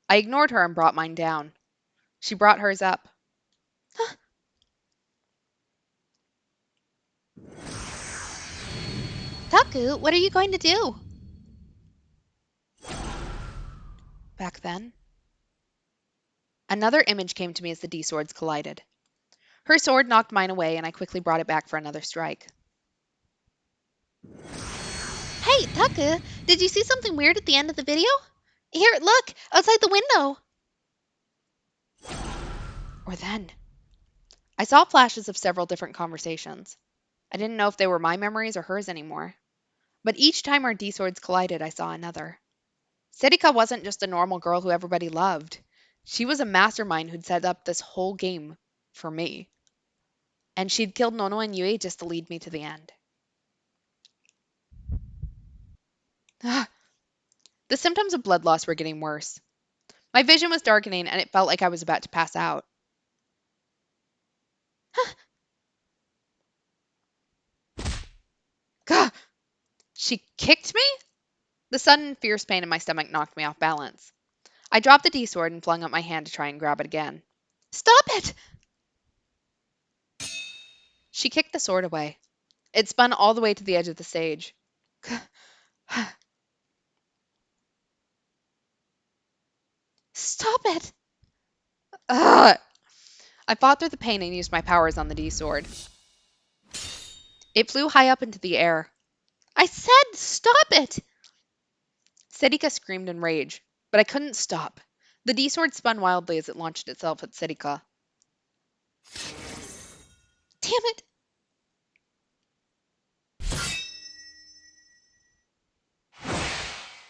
I ignored her and brought mine down. She brought hers up. Huh? Taku, what are you going to do? Back then, another image came to me as the D-swords collided. Her sword knocked mine away, and I quickly brought it back for another strike. Hey, Taku, did you see something weird at the end of the video? Here, look, outside the window. Or then, I saw flashes of several different conversations. I didn't know if they were my memories or hers anymore. But each time our D-swords collided, I saw another. Serika wasn't just a normal girl who everybody loved. She was a mastermind who'd set up this whole game for me. And she'd killed Nono and Yui just to lead me to the end. The symptoms of blood loss were getting worse. My vision was darkening, and it felt like I was about to pass out. Gah! She kicked me? The sudden, fierce pain in my stomach knocked me off balance. I dropped the D-sword and flung up my hand to try and grab it again. Stop it! She kicked the sword away. It spun all the way to the edge of the stage. Stop it! Ugh! I fought through the pain and used my powers on the D-sword. It flew high up into the air. I said stop it! Serika screamed in rage, but I couldn't stop. The D-sword spun wildly as it launched itself at Serika. Damn it!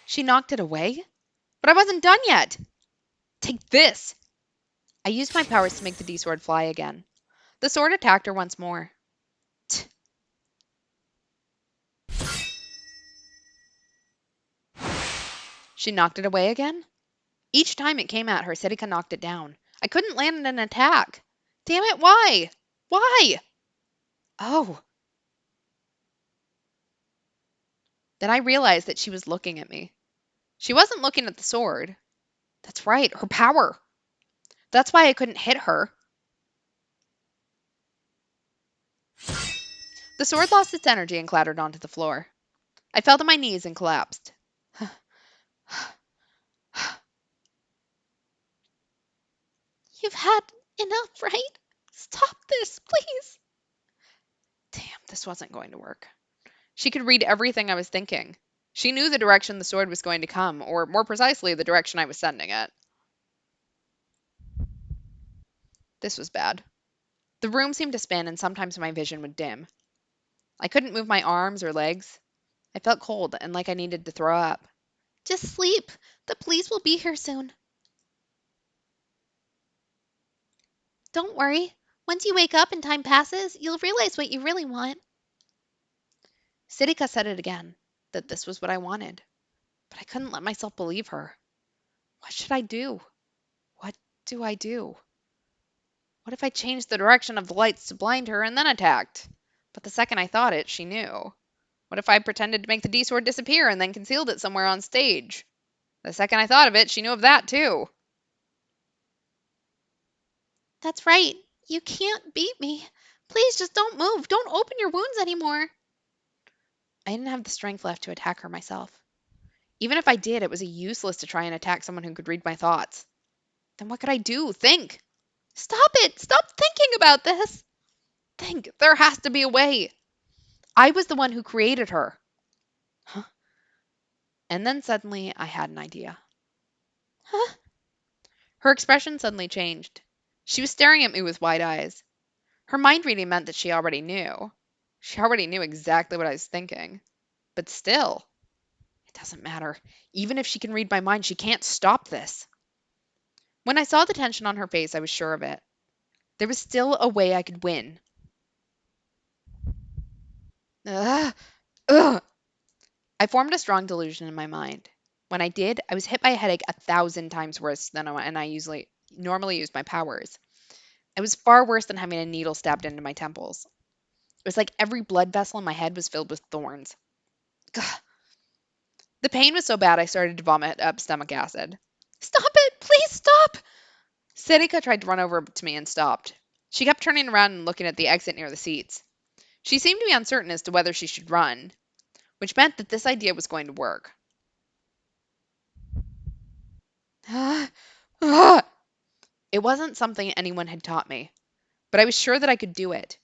She knocked it away? But I wasn't done yet! Take this! I used my powers to make the D-sword fly again. The sword attacked her once more. She knocked it away again? Each time it came at her, Serika knocked it down. I couldn't land an attack. Damn it, why? Why? Oh. Then I realized that she was looking at me. She wasn't looking at the sword. That's right, her power. That's why I couldn't hit her. The sword lost its energy and clattered onto the floor. I fell to my knees and collapsed. You've had enough, right? Stop this, please. Damn, this wasn't going to work. She could read everything I was thinking. She knew the direction the sword was going to come, or more precisely, the direction I was sending it. This was bad. The room seemed to spin, and sometimes my vision would dim. I couldn't move my arms or legs. I felt cold and like I needed to throw up. Just sleep. The police will be here soon. Don't worry. Once you wake up and time passes, you'll realize what you really want. Siddika said it again, that this was what I wanted. But I couldn't let myself believe her. What should I do? What do I do? What if I changed the direction of the lights to blind her and then attacked? But the second I thought it, she knew. What if I pretended to make the D sword disappear and then concealed it somewhere on stage? The second I thought of it, she knew of that too. That's right. You can't beat me. Please just don't move. Don't open your wounds anymore. I didn't have the strength left to attack her myself. Even if I did, it was useless to try and attack someone who could read my thoughts. Then what could I do? Think! Stop it. Stop thinking about this. Think! There has to be a way! I was the one who created her. Huh? And then suddenly I had an idea. Huh? Her expression suddenly changed. She was staring at me with wide eyes. Her mind reading meant that she already knew. She already knew exactly what I was thinking. But still, it doesn't matter. Even if she can read my mind, she can't stop this. When I saw the tension on her face, I was sure of it. There was still a way I could win. Ugh, ugh. I formed a strong delusion in my mind. When I did, I was hit by a headache 1,000 times worse than when I usually normally use my powers. It was far worse than having a needle stabbed into my temples. It was like every blood vessel in my head was filled with thorns. Gah. The pain was so bad I started to vomit up stomach acid. Stop it. Please stop. Sedika tried to run over to me and stopped. She kept turning around and looking at the exit near the seats. She seemed to be uncertain as to whether she should run, which meant that this idea was going to work. It wasn't something anyone had taught me, but I was sure that I could do it.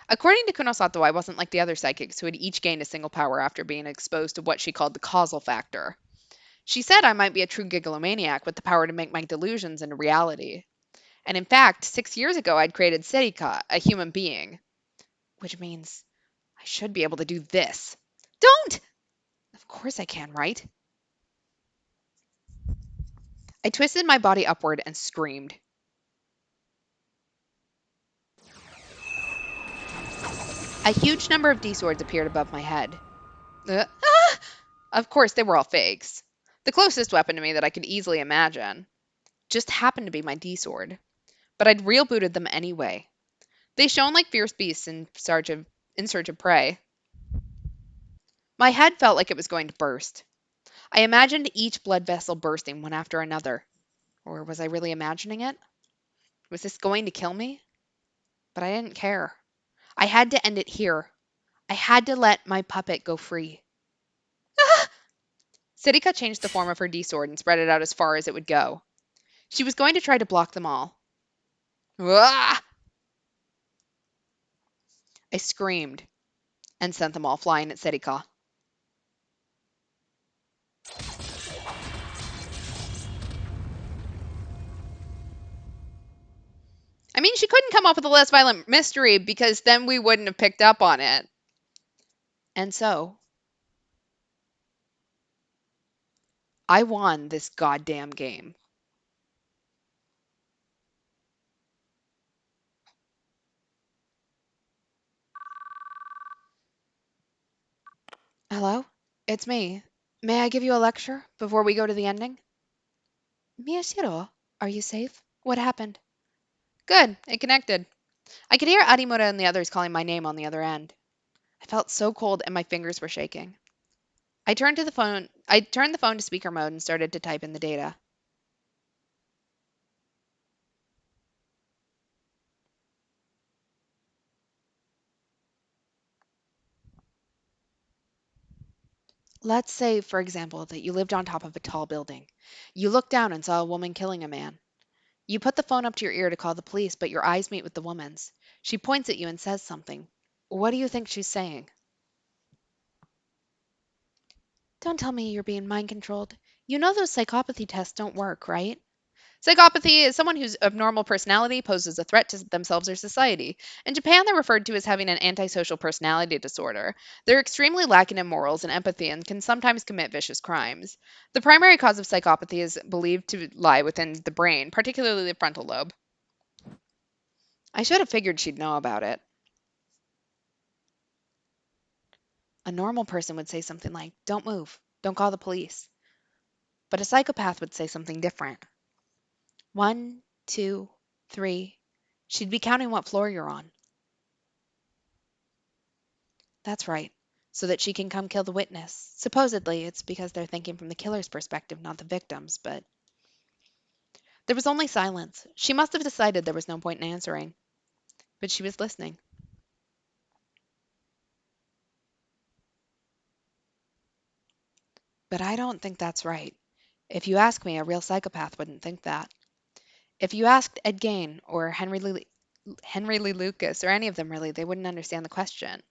According to Kunosato, I wasn't like the other psychics who had each gained a single power after being exposed to what she called the causal factor. She said I might be a true gigalomaniac with the power to make my delusions into reality. And in fact, 6 years ago, I'd created Serika, a human being. Which means I should be able to do this. Don't! Of course I can, right? I twisted my body upward and screamed. A huge number of D-swords appeared above my head. Ah! Of course, they were all fakes. The closest weapon to me that I could easily imagine just happened to be my D-sword. But I'd real booted them anyway. They shone like fierce beasts in search of prey. My head felt like it was going to burst. I imagined each blood vessel bursting one after another. Or was I really imagining it? Was this going to kill me? But I didn't care. I had to end it here. I had to let my puppet go free. Ah! Siddika changed the form of her D-sword and spread it out as far as it would go. She was going to try to block them all. Ah! I screamed and sent them all flying at Siddika. I mean, she couldn't come up with a less violent mystery because then we wouldn't have picked up on it. And so, I won this goddamn game. Hello? It's me. May I give you a lecture before we go to the ending? Miyashiro, are you safe? What happened? Good, it connected. I could hear Arimura and the others calling my name on the other end. I felt so cold and my fingers were shaking. I turned the phone to speaker mode and started to type in the data. Let's say, for example, that you lived on top of a tall building. You looked down and saw a woman killing a man. You put the phone up to your ear to call the police, but your eyes meet with the woman's. She points at you and says something. What do you think she's saying? Don't tell me you're being mind controlled. You know those psychopathy tests don't work, right? Psychopathy is someone whose abnormal personality poses a threat to themselves or society. In Japan, they're referred to as having an antisocial personality disorder. They're extremely lacking in morals and empathy and can sometimes commit vicious crimes. The primary cause of psychopathy is believed to lie within the brain, particularly the frontal lobe. I should have figured she'd know about it. A normal person would say something like, "Don't move, don't call the police." But a psychopath would say something different. One, two, three. She'd be counting what floor you're on. That's right. So that she can come kill the witness. Supposedly, it's because they're thinking from the killer's perspective, not the victim's, but there was only silence. She must have decided there was no point in answering, but she was listening. But I don't think that's right. If you ask me, a real psychopath wouldn't think that. If you asked Ed Gain or Henry Lee Lucas, or any of them really, they wouldn't understand the question.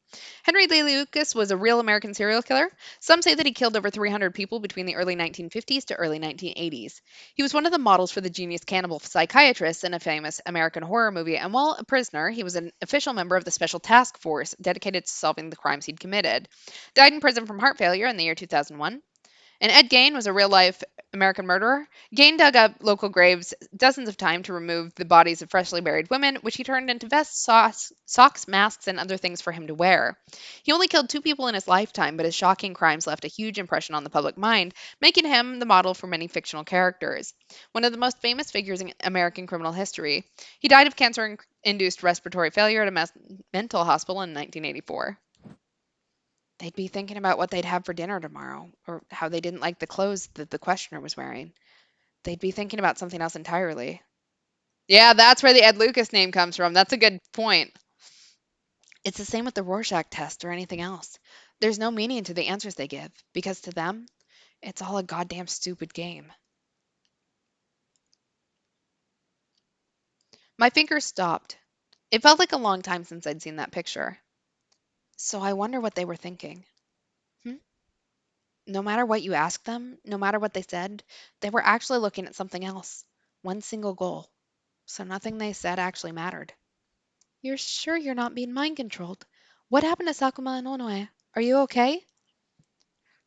Henry Lee Lucas was a real American serial killer. Some say that he killed over 300 people between the early 1950s to early 1980s. He was one of the models for the genius cannibal psychiatrist in a famous American horror movie, and while a prisoner, he was an official member of the Special Task Force dedicated to solving the crimes he'd committed. Died in prison from heart failure in the year 2001. And Ed Gain was a real life American murderer. Gain dug up local graves dozens of times to remove the bodies of freshly buried women, which he turned into vests, socks, masks, and other things for him to wear. He only killed 2 people in his lifetime, but his shocking crimes left a huge impression on the public mind, making him the model for many fictional characters. One of the most famous figures in American criminal history. He died of cancer induced respiratory failure at a mental hospital in 1984. They'd be thinking about what they'd have for dinner tomorrow, or how they didn't like the clothes that the questioner was wearing. They'd be thinking about something else entirely. Yeah, that's where the Ed Lucas name comes from. That's a good point. It's the same with the Rorschach test or anything else. There's no meaning to the answers they give, because to them, it's all a goddamn stupid game. My fingers stopped. It felt like a long time since I'd seen that picture. So I wonder what they were thinking. Hmm? No matter what you asked them, no matter what they said, they were actually looking at something else. One single goal. So nothing they said actually mattered. You're sure you're not being mind controlled? What happened to Sakuma and Onoe? Are you okay?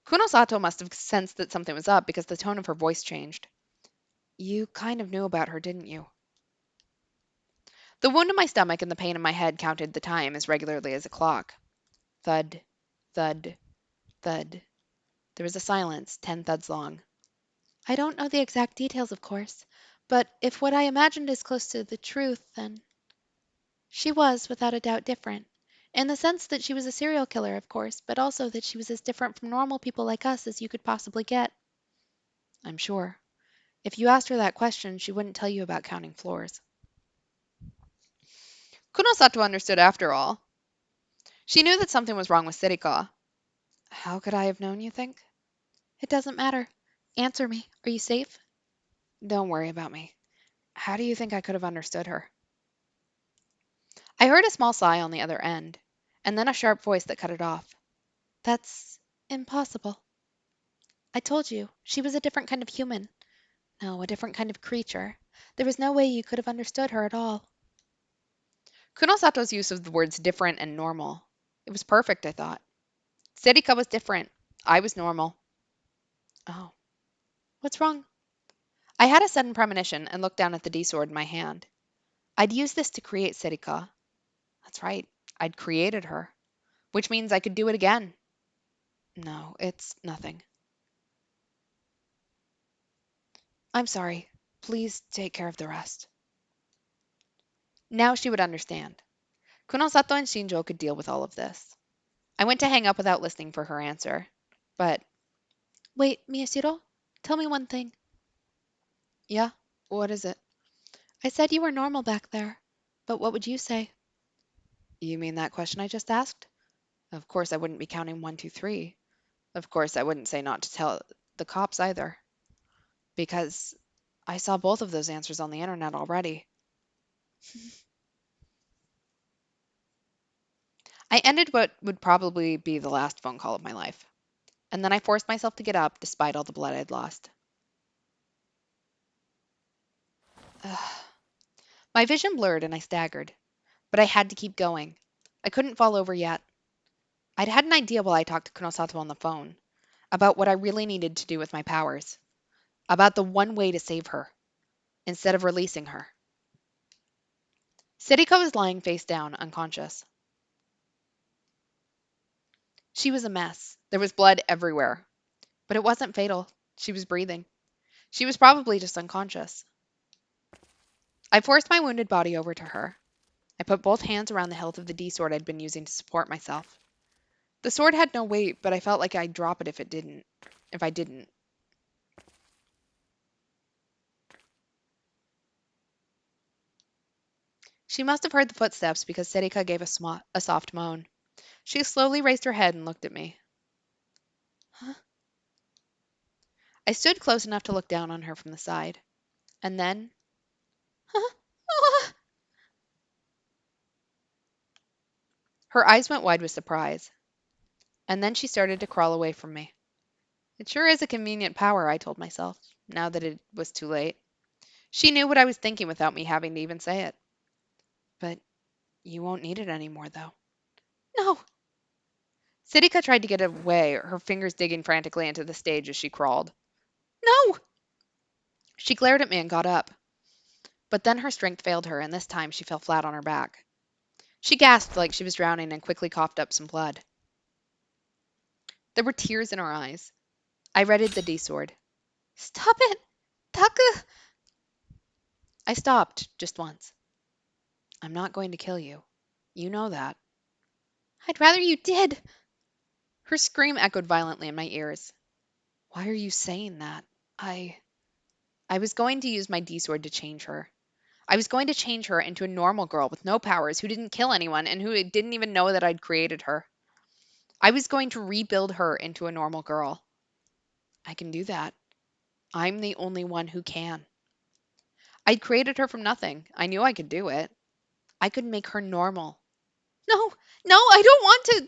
Kunosato must have sensed that something was up because the tone of her voice changed. You kind of knew about her, didn't you? The wound in my stomach and the pain in my head counted the time as regularly as a clock. Thud, thud, thud. There was a silence, 10 thuds long. I don't know the exact details, of course, but if what I imagined is close to the truth, then she was, without a doubt, different. In the sense that she was a serial killer, of course, but also that she was as different from normal people like us as you could possibly get. I'm sure. If you asked her that question, she wouldn't tell you about counting floors. Kunosato understood after all. She knew that something was wrong with Sirika. How could I have known, you think? It doesn't matter. Answer me. Are you safe? Don't worry about me. How do you think I could have understood her? I heard a small sigh on the other end, and then a sharp voice that cut it off. That's impossible. I told you, she was a different kind of human. No, a different kind of creature. There was no way you could have understood her at all. Kunosato's use of the words different and normal. It was perfect, I thought. Serika was different. I was normal. Oh, what's wrong? I had a sudden premonition and looked down at the D-sword in my hand. I'd used this to create Serika. That's right. I'd created her. Which means I could do it again. No, it's nothing. I'm sorry. Please take care of the rest. Now she would understand. Kunosato and Shinjo could deal with all of this. I went to hang up without listening for her answer. But, wait, Miyashiro, tell me one thing. Yeah? What is it? I said you were normal back there. But what would you say? You mean that question I just asked? Of course I wouldn't be counting 1, 2, 3. Of course I wouldn't say not to tell the cops either. Because I saw both of those answers on the internet already. I ended what would probably be the last phone call of my life. And then I forced myself to get up despite all the blood I'd lost. Ugh. My vision blurred and I staggered, but I had to keep going. I couldn't fall over yet. I'd had an idea while I talked to Kunosato on the phone about what I really needed to do with my powers, about the one way to save her, instead of releasing her. Sirika was lying face down, unconscious. She was a mess. There was blood everywhere. But it wasn't fatal. She was breathing. She was probably just unconscious. I forced my wounded body over to her. I put both hands around the hilt of the D sword I'd been using to support myself. The sword had no weight, but I felt like I'd drop it if it didn't. If I didn't. She must have heard the footsteps because Serika gave a soft moan. She slowly raised her head and looked at me. Huh? I stood close enough to look down on her from the side. And then, huh? Ah! Her eyes went wide with surprise. And then she started to crawl away from me. It sure is a convenient power, I told myself, now that it was too late. She knew what I was thinking without me having to even say it. But you won't need it anymore, though. No. Siddika tried to get away, her fingers digging frantically into the stage as she crawled. No! She glared at me and got up. But then her strength failed her, and this time she fell flat on her back. She gasped like she was drowning and quickly coughed up some blood. There were tears in her eyes. I readied the D-sword. Stop it! Taka! I stopped, just once. I'm not going to kill you. You know that. I'd rather you did. Her scream echoed violently in my ears. Why are you saying that? I was going to use my D-sword to change her. I was going to change her into a normal girl with no powers who didn't kill anyone and who didn't even know that I'd created her. I was going to rebuild her into a normal girl. I can do that. I'm the only one who can. I'd created her from nothing. I knew I could do it. I could make her normal. No, no, I don't want to.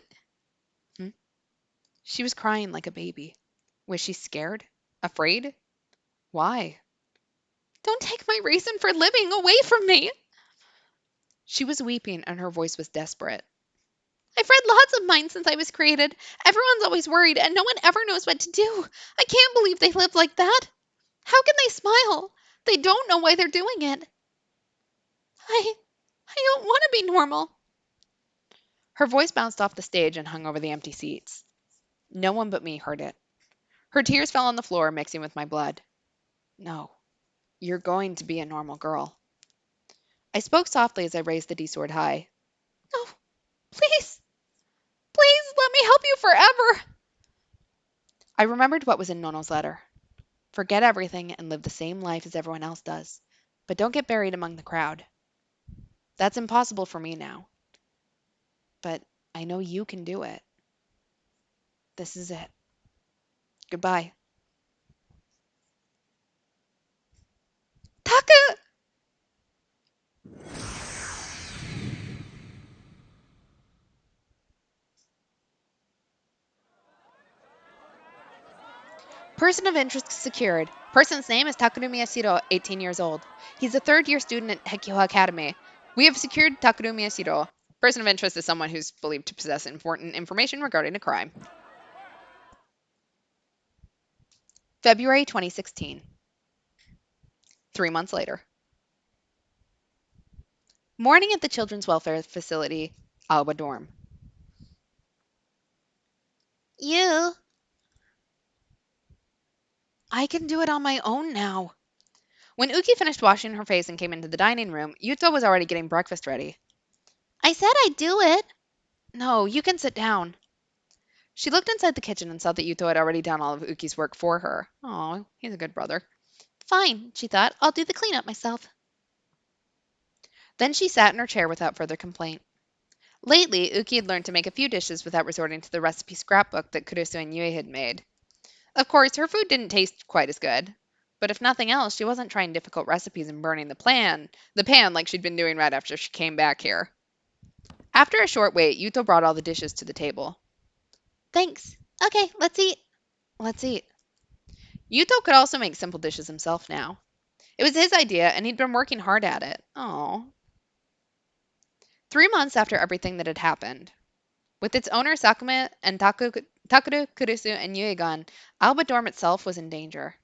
Hmm? She was crying like a baby. Was she scared? Afraid? Why? Don't take my reason for living away from me. She was weeping and her voice was desperate. I've read lots of mine since I was created. Everyone's always worried and no one ever knows what to do. I can't believe they live like that. How can they smile? They don't know why they're doing it. I I don't want to be normal. Her voice bounced off the stage and hung over the empty seats. No one but me heard it. Her tears fell on the floor, mixing with my blood. No, you're going to be a normal girl. I spoke softly as I raised the D-sword high. No, please, please let me help you forever. I remembered what was in Nono's letter. Forget everything and live the same life as everyone else does, but don't get buried among the crowd. That's impossible for me now. But I know you can do it. This is it. Goodbye. Taka! Person of interest secured. Person's name is Takurumi Yashiro, 18 years old. He's a third-year student at Hekiho Academy. We have secured Takurumi Yashiro. Person of interest is someone who's believed to possess important information regarding a crime. February 2016. 3 months later. Morning at the Children's Welfare Facility, Alba Dorm. You? I can do it on my own now. When Uki finished washing her face and came into the dining room, Yuto was already getting breakfast ready. I said I'd do it. No, you can sit down. She looked inside the kitchen and saw that Yuto had already done all of Uki's work for her. Oh, he's a good brother. Fine, she thought. I'll do the cleanup myself. Then she sat in her chair without further complaint. Lately, Uki had learned to make a few dishes without resorting to the recipe scrapbook that Kurusu and Yue had made. Of course, her food didn't taste quite as good. But if nothing else, she wasn't trying difficult recipes and burning the pan like she'd been doing right after she came back here. After a short wait, Yuto brought all the dishes to the table. Thanks. Okay, let's eat. Let's eat. Yuto could also make simple dishes himself now. It was his idea, and he'd been working hard at it. Oh. 3 months after everything that had happened, with its owner Sakuma and Takuru, Kurusu, and Yuigan, Alba Dorm itself was in danger.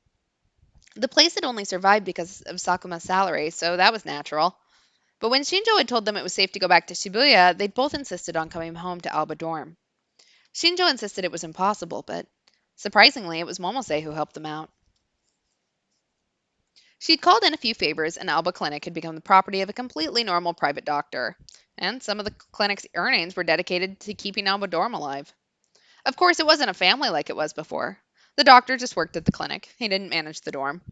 The place had only survived because of Sakuma's salary, so that was natural. But when Shinjo had told them it was safe to go back to Shibuya, they'd both insisted on coming home to Alba Dorm. Shinjo insisted it was impossible, but surprisingly, it was Momose who helped them out. She'd called in a few favors, and Alba Clinic had become the property of a completely normal private doctor, and some of the clinic's earnings were dedicated to keeping Alba Dorm alive. Of course, it wasn't a family like it was before. The doctor just worked at the clinic. He didn't manage the dorm.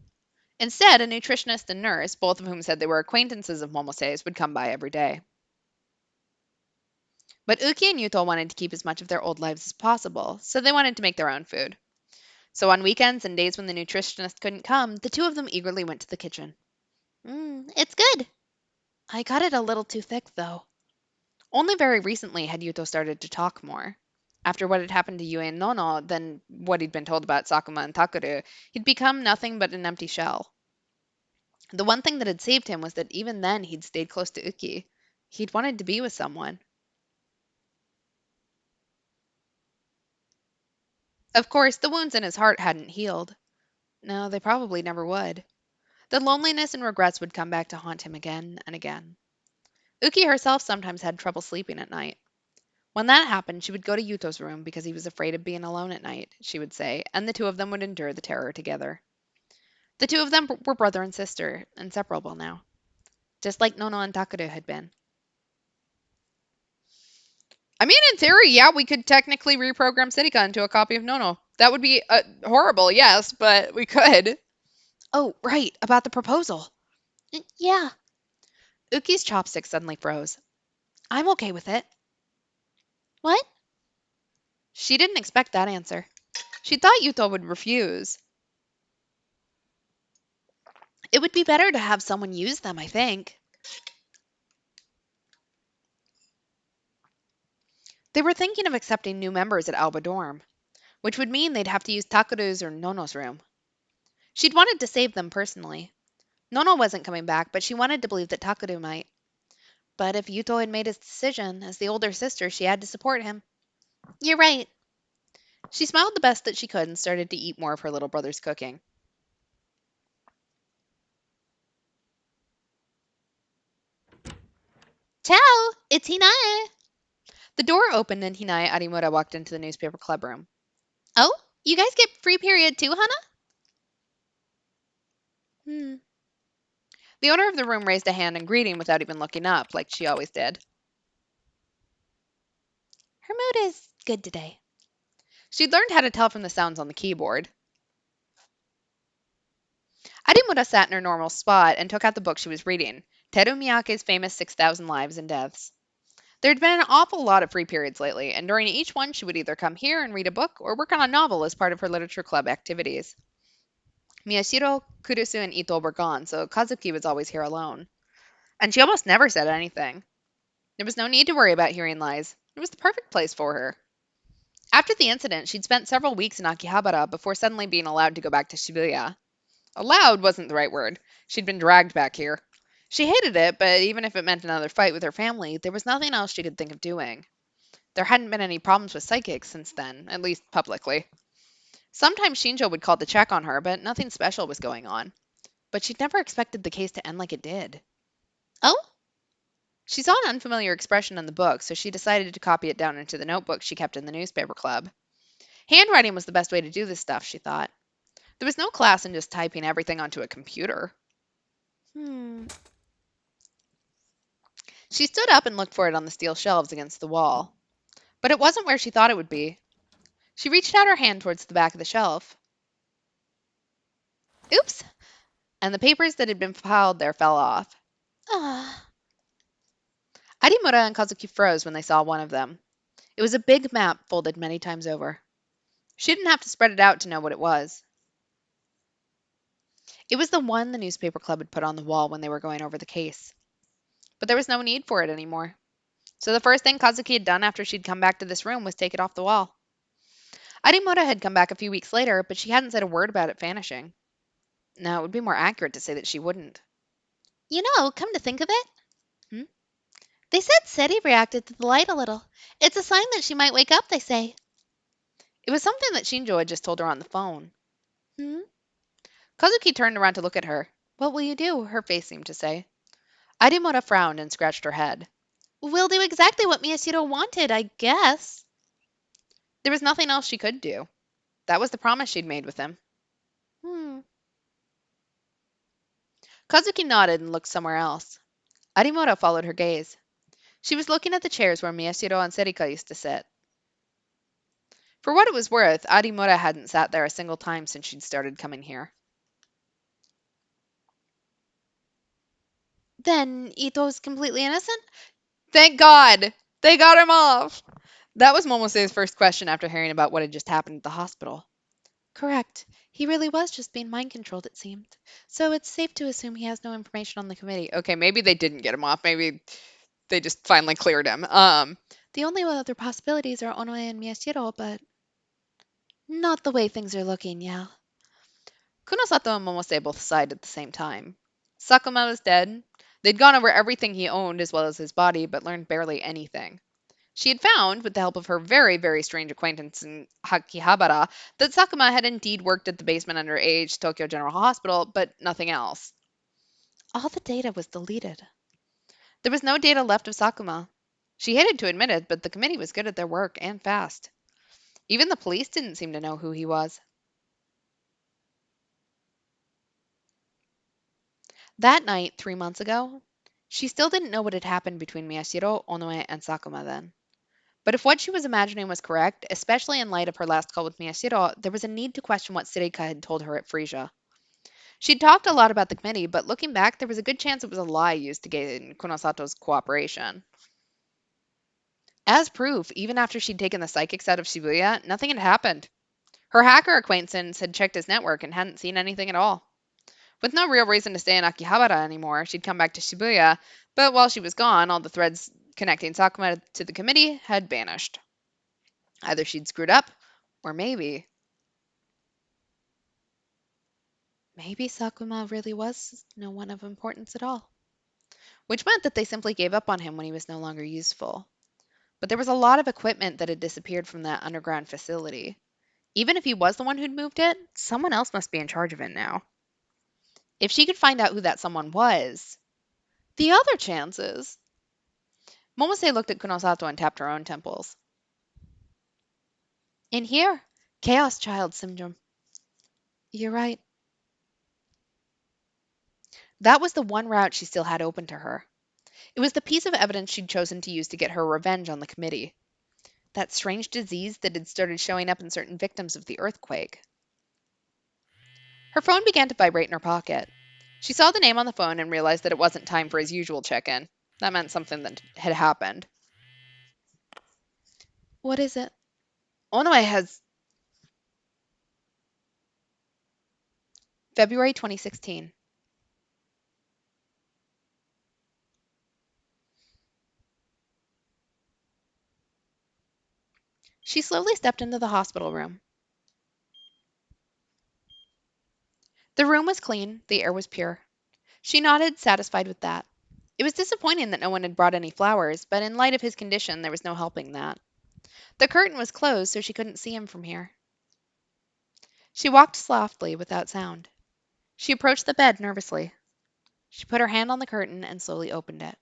Instead, a nutritionist and nurse, both of whom said they were acquaintances of Momose's, would come by every day. But Uki and Yuto wanted to keep as much of their old lives as possible, so they wanted to make their own food. So on weekends and days when the nutritionist couldn't come, the two of them eagerly went to the kitchen. It's good. I got it a little too thick, though. Only very recently had Yuto started to talk more. After what had happened to Yue and Nono, then what he'd been told about Sakuma and Takuru, he'd become nothing but an empty shell. The one thing that had saved him was that even then he'd stayed close to Uki. He'd wanted to be with someone. Of course, the wounds in his heart hadn't healed. No, they probably never would. The loneliness and regrets would come back to haunt him again and again. Uki herself sometimes had trouble sleeping at night. When that happened, she would go to Yuto's room because he was afraid of being alone at night, she would say, and the two of them would endure the terror together. The two of them were brother and sister, inseparable now, just like Nono and Takuru had been. I mean, in theory, yeah, we could technically reprogram Sitika into a copy of Nono. That would be horrible, yes, but we could. Oh, right, about the proposal. Yeah. Uki's chopstick suddenly froze. I'm okay with it. What? She didn't expect that answer. She thought Yuto would refuse. It would be better to have someone use them, I think. They were thinking of accepting new members at Alba Dorm, which would mean they'd have to use Takuru's or Nono's room. She'd wanted to save them personally. Nono wasn't coming back, but she wanted to believe that Takuru might. But if Yuto had made his decision, as the older sister, she had to support him. You're right. She smiled the best that she could and started to eat more of her little brother's cooking. Ciao, it's Hinae. The door opened and Hinae Arimura walked into the newspaper club room. Oh, you guys get free period too, Hana? The owner of the room raised a hand in greeting without even looking up, like she always did. Her mood is good today. She'd learned how to tell from the sounds on the keyboard. Arimura sat in her normal spot and took out the book she was reading, Teru Miyake's famous 6,000 Lives and Deaths. There'd been an awful lot of free periods lately, and during each one she would either come here and read a book or work on a novel as part of her literature club activities. Miyashiro, Kurusu, and Ito were gone, so Kazuki was always here alone. And she almost never said anything. There was no need to worry about hearing lies. It was the perfect place for her. After the incident, she'd spent several weeks in Akihabara before suddenly being allowed to go back to Shibuya. Allowed wasn't the right word. She'd been dragged back here. She hated it, but even if it meant another fight with her family, there was nothing else she could think of doing. There hadn't been any problems with psychics since then, at least publicly. Sometimes Shinjo would call to check on her, but nothing special was going on. But she'd never expected the case to end like it did. Oh? She saw an unfamiliar expression in the book, so she decided to copy it down into the notebook she kept in the newspaper club. Handwriting was the best way to do this stuff, she thought. There was no class in just typing everything onto a computer. She stood up and looked for it on the steel shelves against the wall. But it wasn't where she thought it would be. She reached out her hand towards the back of the shelf. Oops! And the papers that had been piled there fell off. Arimura and Kazuki froze when they saw one of them. It was a big map folded many times over. She didn't have to spread it out to know what it was. It was the one the newspaper club had put on the wall when they were going over the case. But there was no need for it anymore. So the first thing Kazuki had done after she'd come back to this room was take it off the wall. Arimura had come back a few weeks later, but she hadn't said a word about it vanishing. No, it would be more accurate to say that she wouldn't. You know, come to think of it, Hmm? they said Seti reacted to the light a little. It's a sign that she might wake up, they say. It was something that Shinjo had just told her on the phone. Hmm? Kazuki turned around to look at her. What will you do? Her face seemed to say. Adimora frowned and scratched her head. We'll do exactly what Miyashiro wanted, I guess. There was nothing else she could do. That was the promise she'd made with him. Hmm. Kazuki nodded and looked somewhere else. Adimora followed her gaze. She was looking at the chairs where Miyashiro and Serika used to sit. For what it was worth, Adimura hadn't sat there a single time since she'd started coming here. Then Ito's completely innocent? Thank God! They got him off! That was Momose's first question after hearing about what had just happened at the hospital. Correct. He really was just being mind controlled, it seemed. So it's safe to assume he has no information on the committee. Okay, maybe they didn't get him off. Maybe they just finally cleared him. The only other possibilities are Onoe and Miyashiro, but not the way things are looking, yeah. Kunosato and Momose both sighed at the same time. Sakuma was dead. They'd gone over everything he owned as well as his body, but learned barely anything. She had found, with the help of her very, very strange acquaintance in Akihabara, that Sakuma had indeed worked at the basement underage Tokyo General Hospital, but nothing else. All the data was deleted. There was no data left of Sakuma. She hated to admit it, but the committee was good at their work and fast. Even the police didn't seem to know who he was. That night, 3 months ago, she still didn't know what had happened between Miyashiro, Onoe, and Sakuma then. But if what she was imagining was correct, especially in light of her last call with Miyashiro, there was a need to question what Sirika had told her at Frisia. She'd talked a lot about the committee, but looking back, there was a good chance it was a lie used to gain Kunosato's cooperation. As proof, even after she'd taken the psychics out of Shibuya, nothing had happened. Her hacker acquaintance had checked his network and hadn't seen anything at all. With no real reason to stay in Akihabara anymore, she'd come back to Shibuya, but while she was gone, all the threads connecting Sakuma to the committee had vanished. Either she'd screwed up, or Maybe Sakuma really was no one of importance at all. which meant that they simply gave up on him when he was no longer useful. But there was a lot of equipment that had disappeared from that underground facility. Even if he was the one who'd moved it, someone else must be in charge of it now. If she could find out who that someone was, the other chances. Momose looked at Kunosato and tapped her own temples. In here, Chaos Child syndrome. You're right. That was the one route she still had open to her. It was the piece of evidence she'd chosen to use to get her revenge on the committee. That strange disease that had started showing up in certain victims of the earthquake. Her phone began to vibrate in her pocket. She saw the name on the phone and realized that it wasn't time for his usual check-in. That meant something that had happened. What is it? Onoe has February 2016. She slowly stepped into the hospital room. The room was clean, the air was pure. She nodded, satisfied with that. It was disappointing that no one had brought any flowers, but in light of his condition, there was no helping that. The curtain was closed, so she couldn't see him from here. She walked softly, without sound. She approached the bed nervously. She put her hand on the curtain and slowly opened it.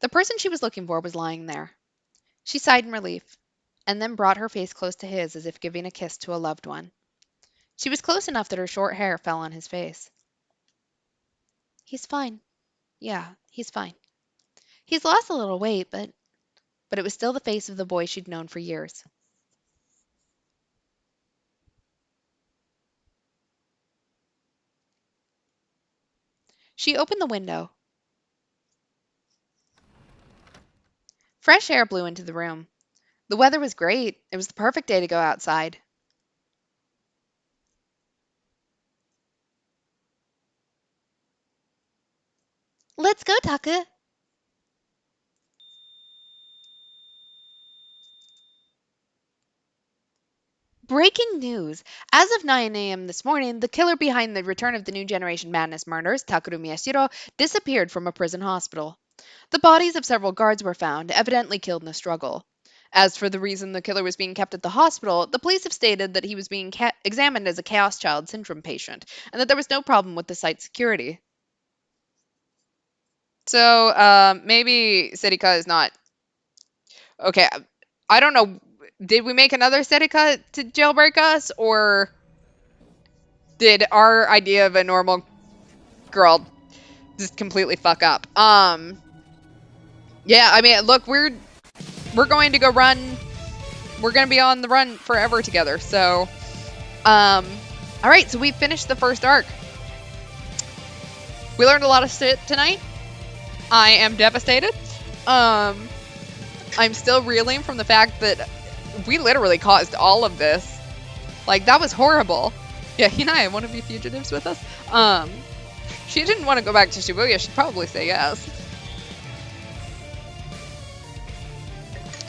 The person she was looking for was lying there. She sighed in relief, and then brought her face close to his as if giving a kiss to a loved one. She was close enough that her short hair fell on his face. He's fine. Yeah, he's fine. He's lost a little weight, But it was still the face of the boy she'd known for years. She opened the window. Fresh air blew into the room. The weather was great. It was the perfect day to go outside. let's go, Taka. Breaking news! As of 9 a.m. this morning, the killer behind the return of the New Generation Madness murders, Takeru Miyashiro, disappeared from a prison hospital. The bodies of several guards were found, evidently killed in the struggle. As for the reason the killer was being kept at the hospital, the police have stated that he was being examined as a Chaos Child syndrome patient, and that there was no problem with the site's security. So, maybe Serika is not... Okay, I don't know. Did we make another Serika to jailbreak us, or did our idea of a normal girl just completely fuck up? Yeah, I mean, look, we're going to go run. We're going to be on the run forever together. So, all right, so we finished the first arc. We learned a lot of shit tonight. I am devastated. I'm still reeling from the fact that we literally caused all of this. Like, that was horrible. Yeah, Hinaya, want to be fugitives with us? She didn't want to go back to Shibuya. She'd probably say yes.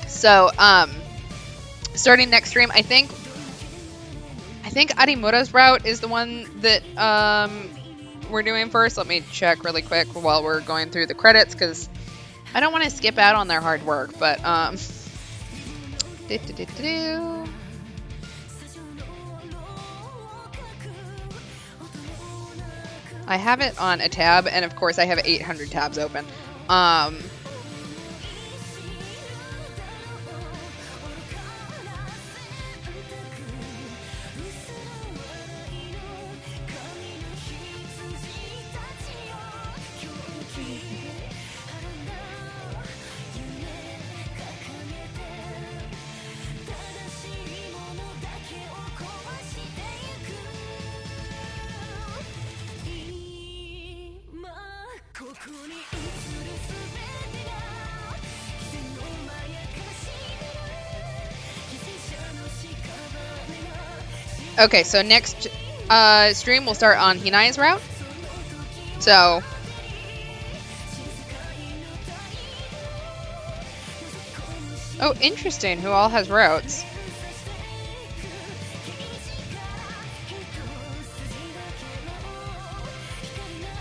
So, starting next stream, I think Arimura's route is the one that we're doing first. Let me check really quick while we're going through the credits, because I don't want to skip out on their hard work, but I have it on a tab, and of course I have 800 tabs open. Okay, so next stream we'll start on Hinaya's route. So oh, interesting, who all has routes.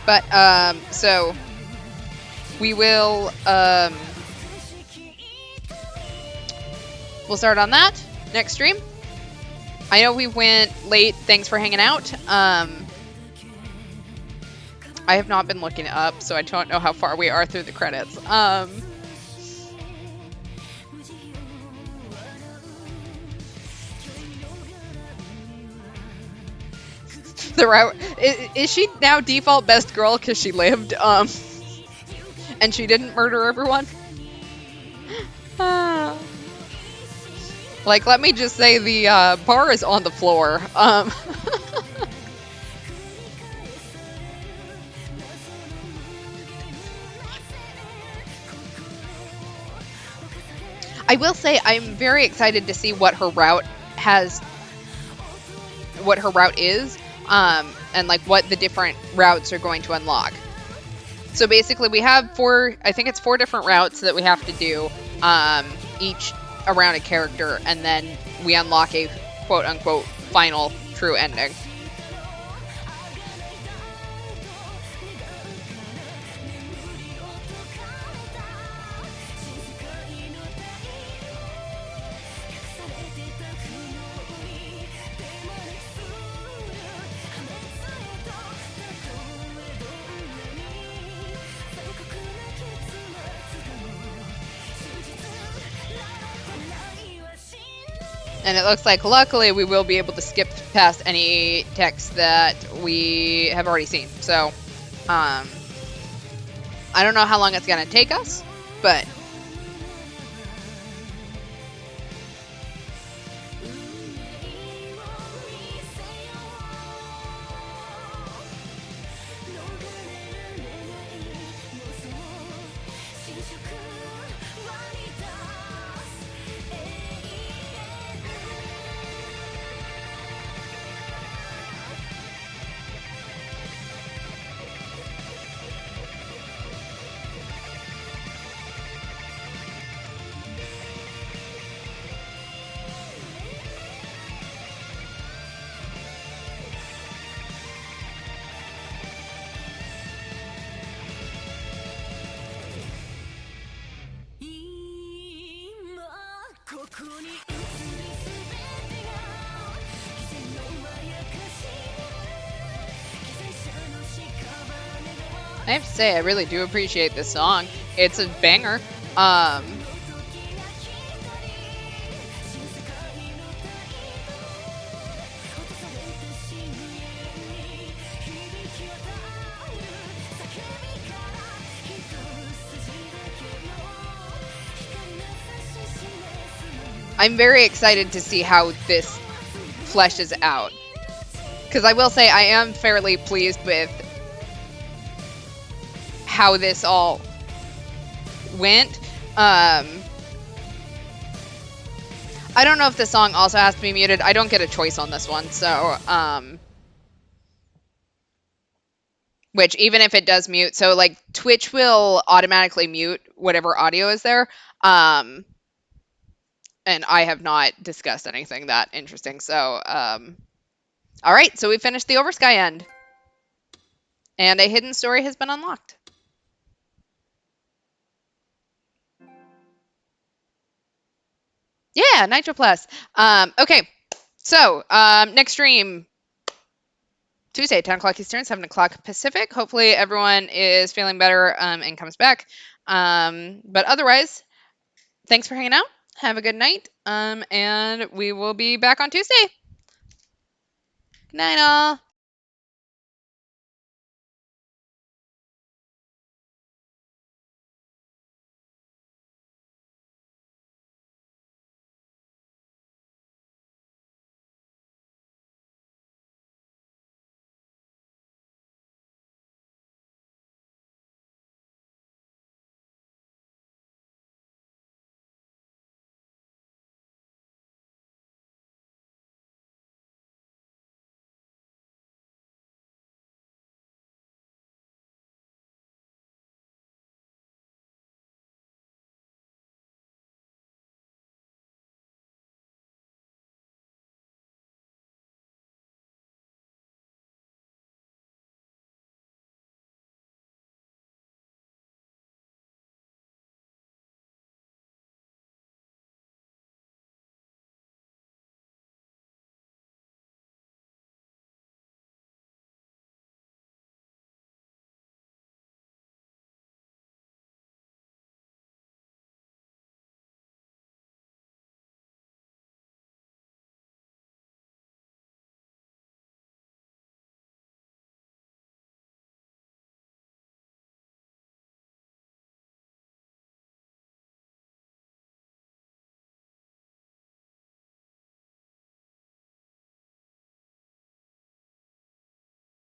But so we will we'll start on that next stream. I know we went late. Thanks for hanging out. I have not been looking up, so I don't know how far we are through the credits. The route is she now default best girl because she lived, and she didn't murder everyone? Like, let me just say the bar is on the floor. I will say I'm very excited to see what her route is, and like what the different routes are going to unlock. So basically we have I think it's 4 different routes that we have to do, each around a character, and then we unlock a quote-unquote final true ending. And it looks like, luckily, we will be able to skip past any text that we have already seen. So, I don't know how long it's going to take us, but... I have to say, I really do appreciate this song. It's a banger. I'm very excited to see how this fleshes out. Because I will say, I am fairly pleased with how this all went. I don't know if the song also has to be muted. I don't get a choice on this one, so which even if it does mute, so like Twitch will automatically mute whatever audio is there. And I have not discussed anything that interesting. So all right, so we finished the Oversky end. And a hidden story has been unlocked. Yeah, Nitro Plus. Okay, so next stream, Tuesday, 10 o'clock Eastern, 7 o'clock Pacific. Hopefully everyone is feeling better and comes back. But otherwise, thanks for hanging out. Have a good night. And we will be back on Tuesday. Good night, all.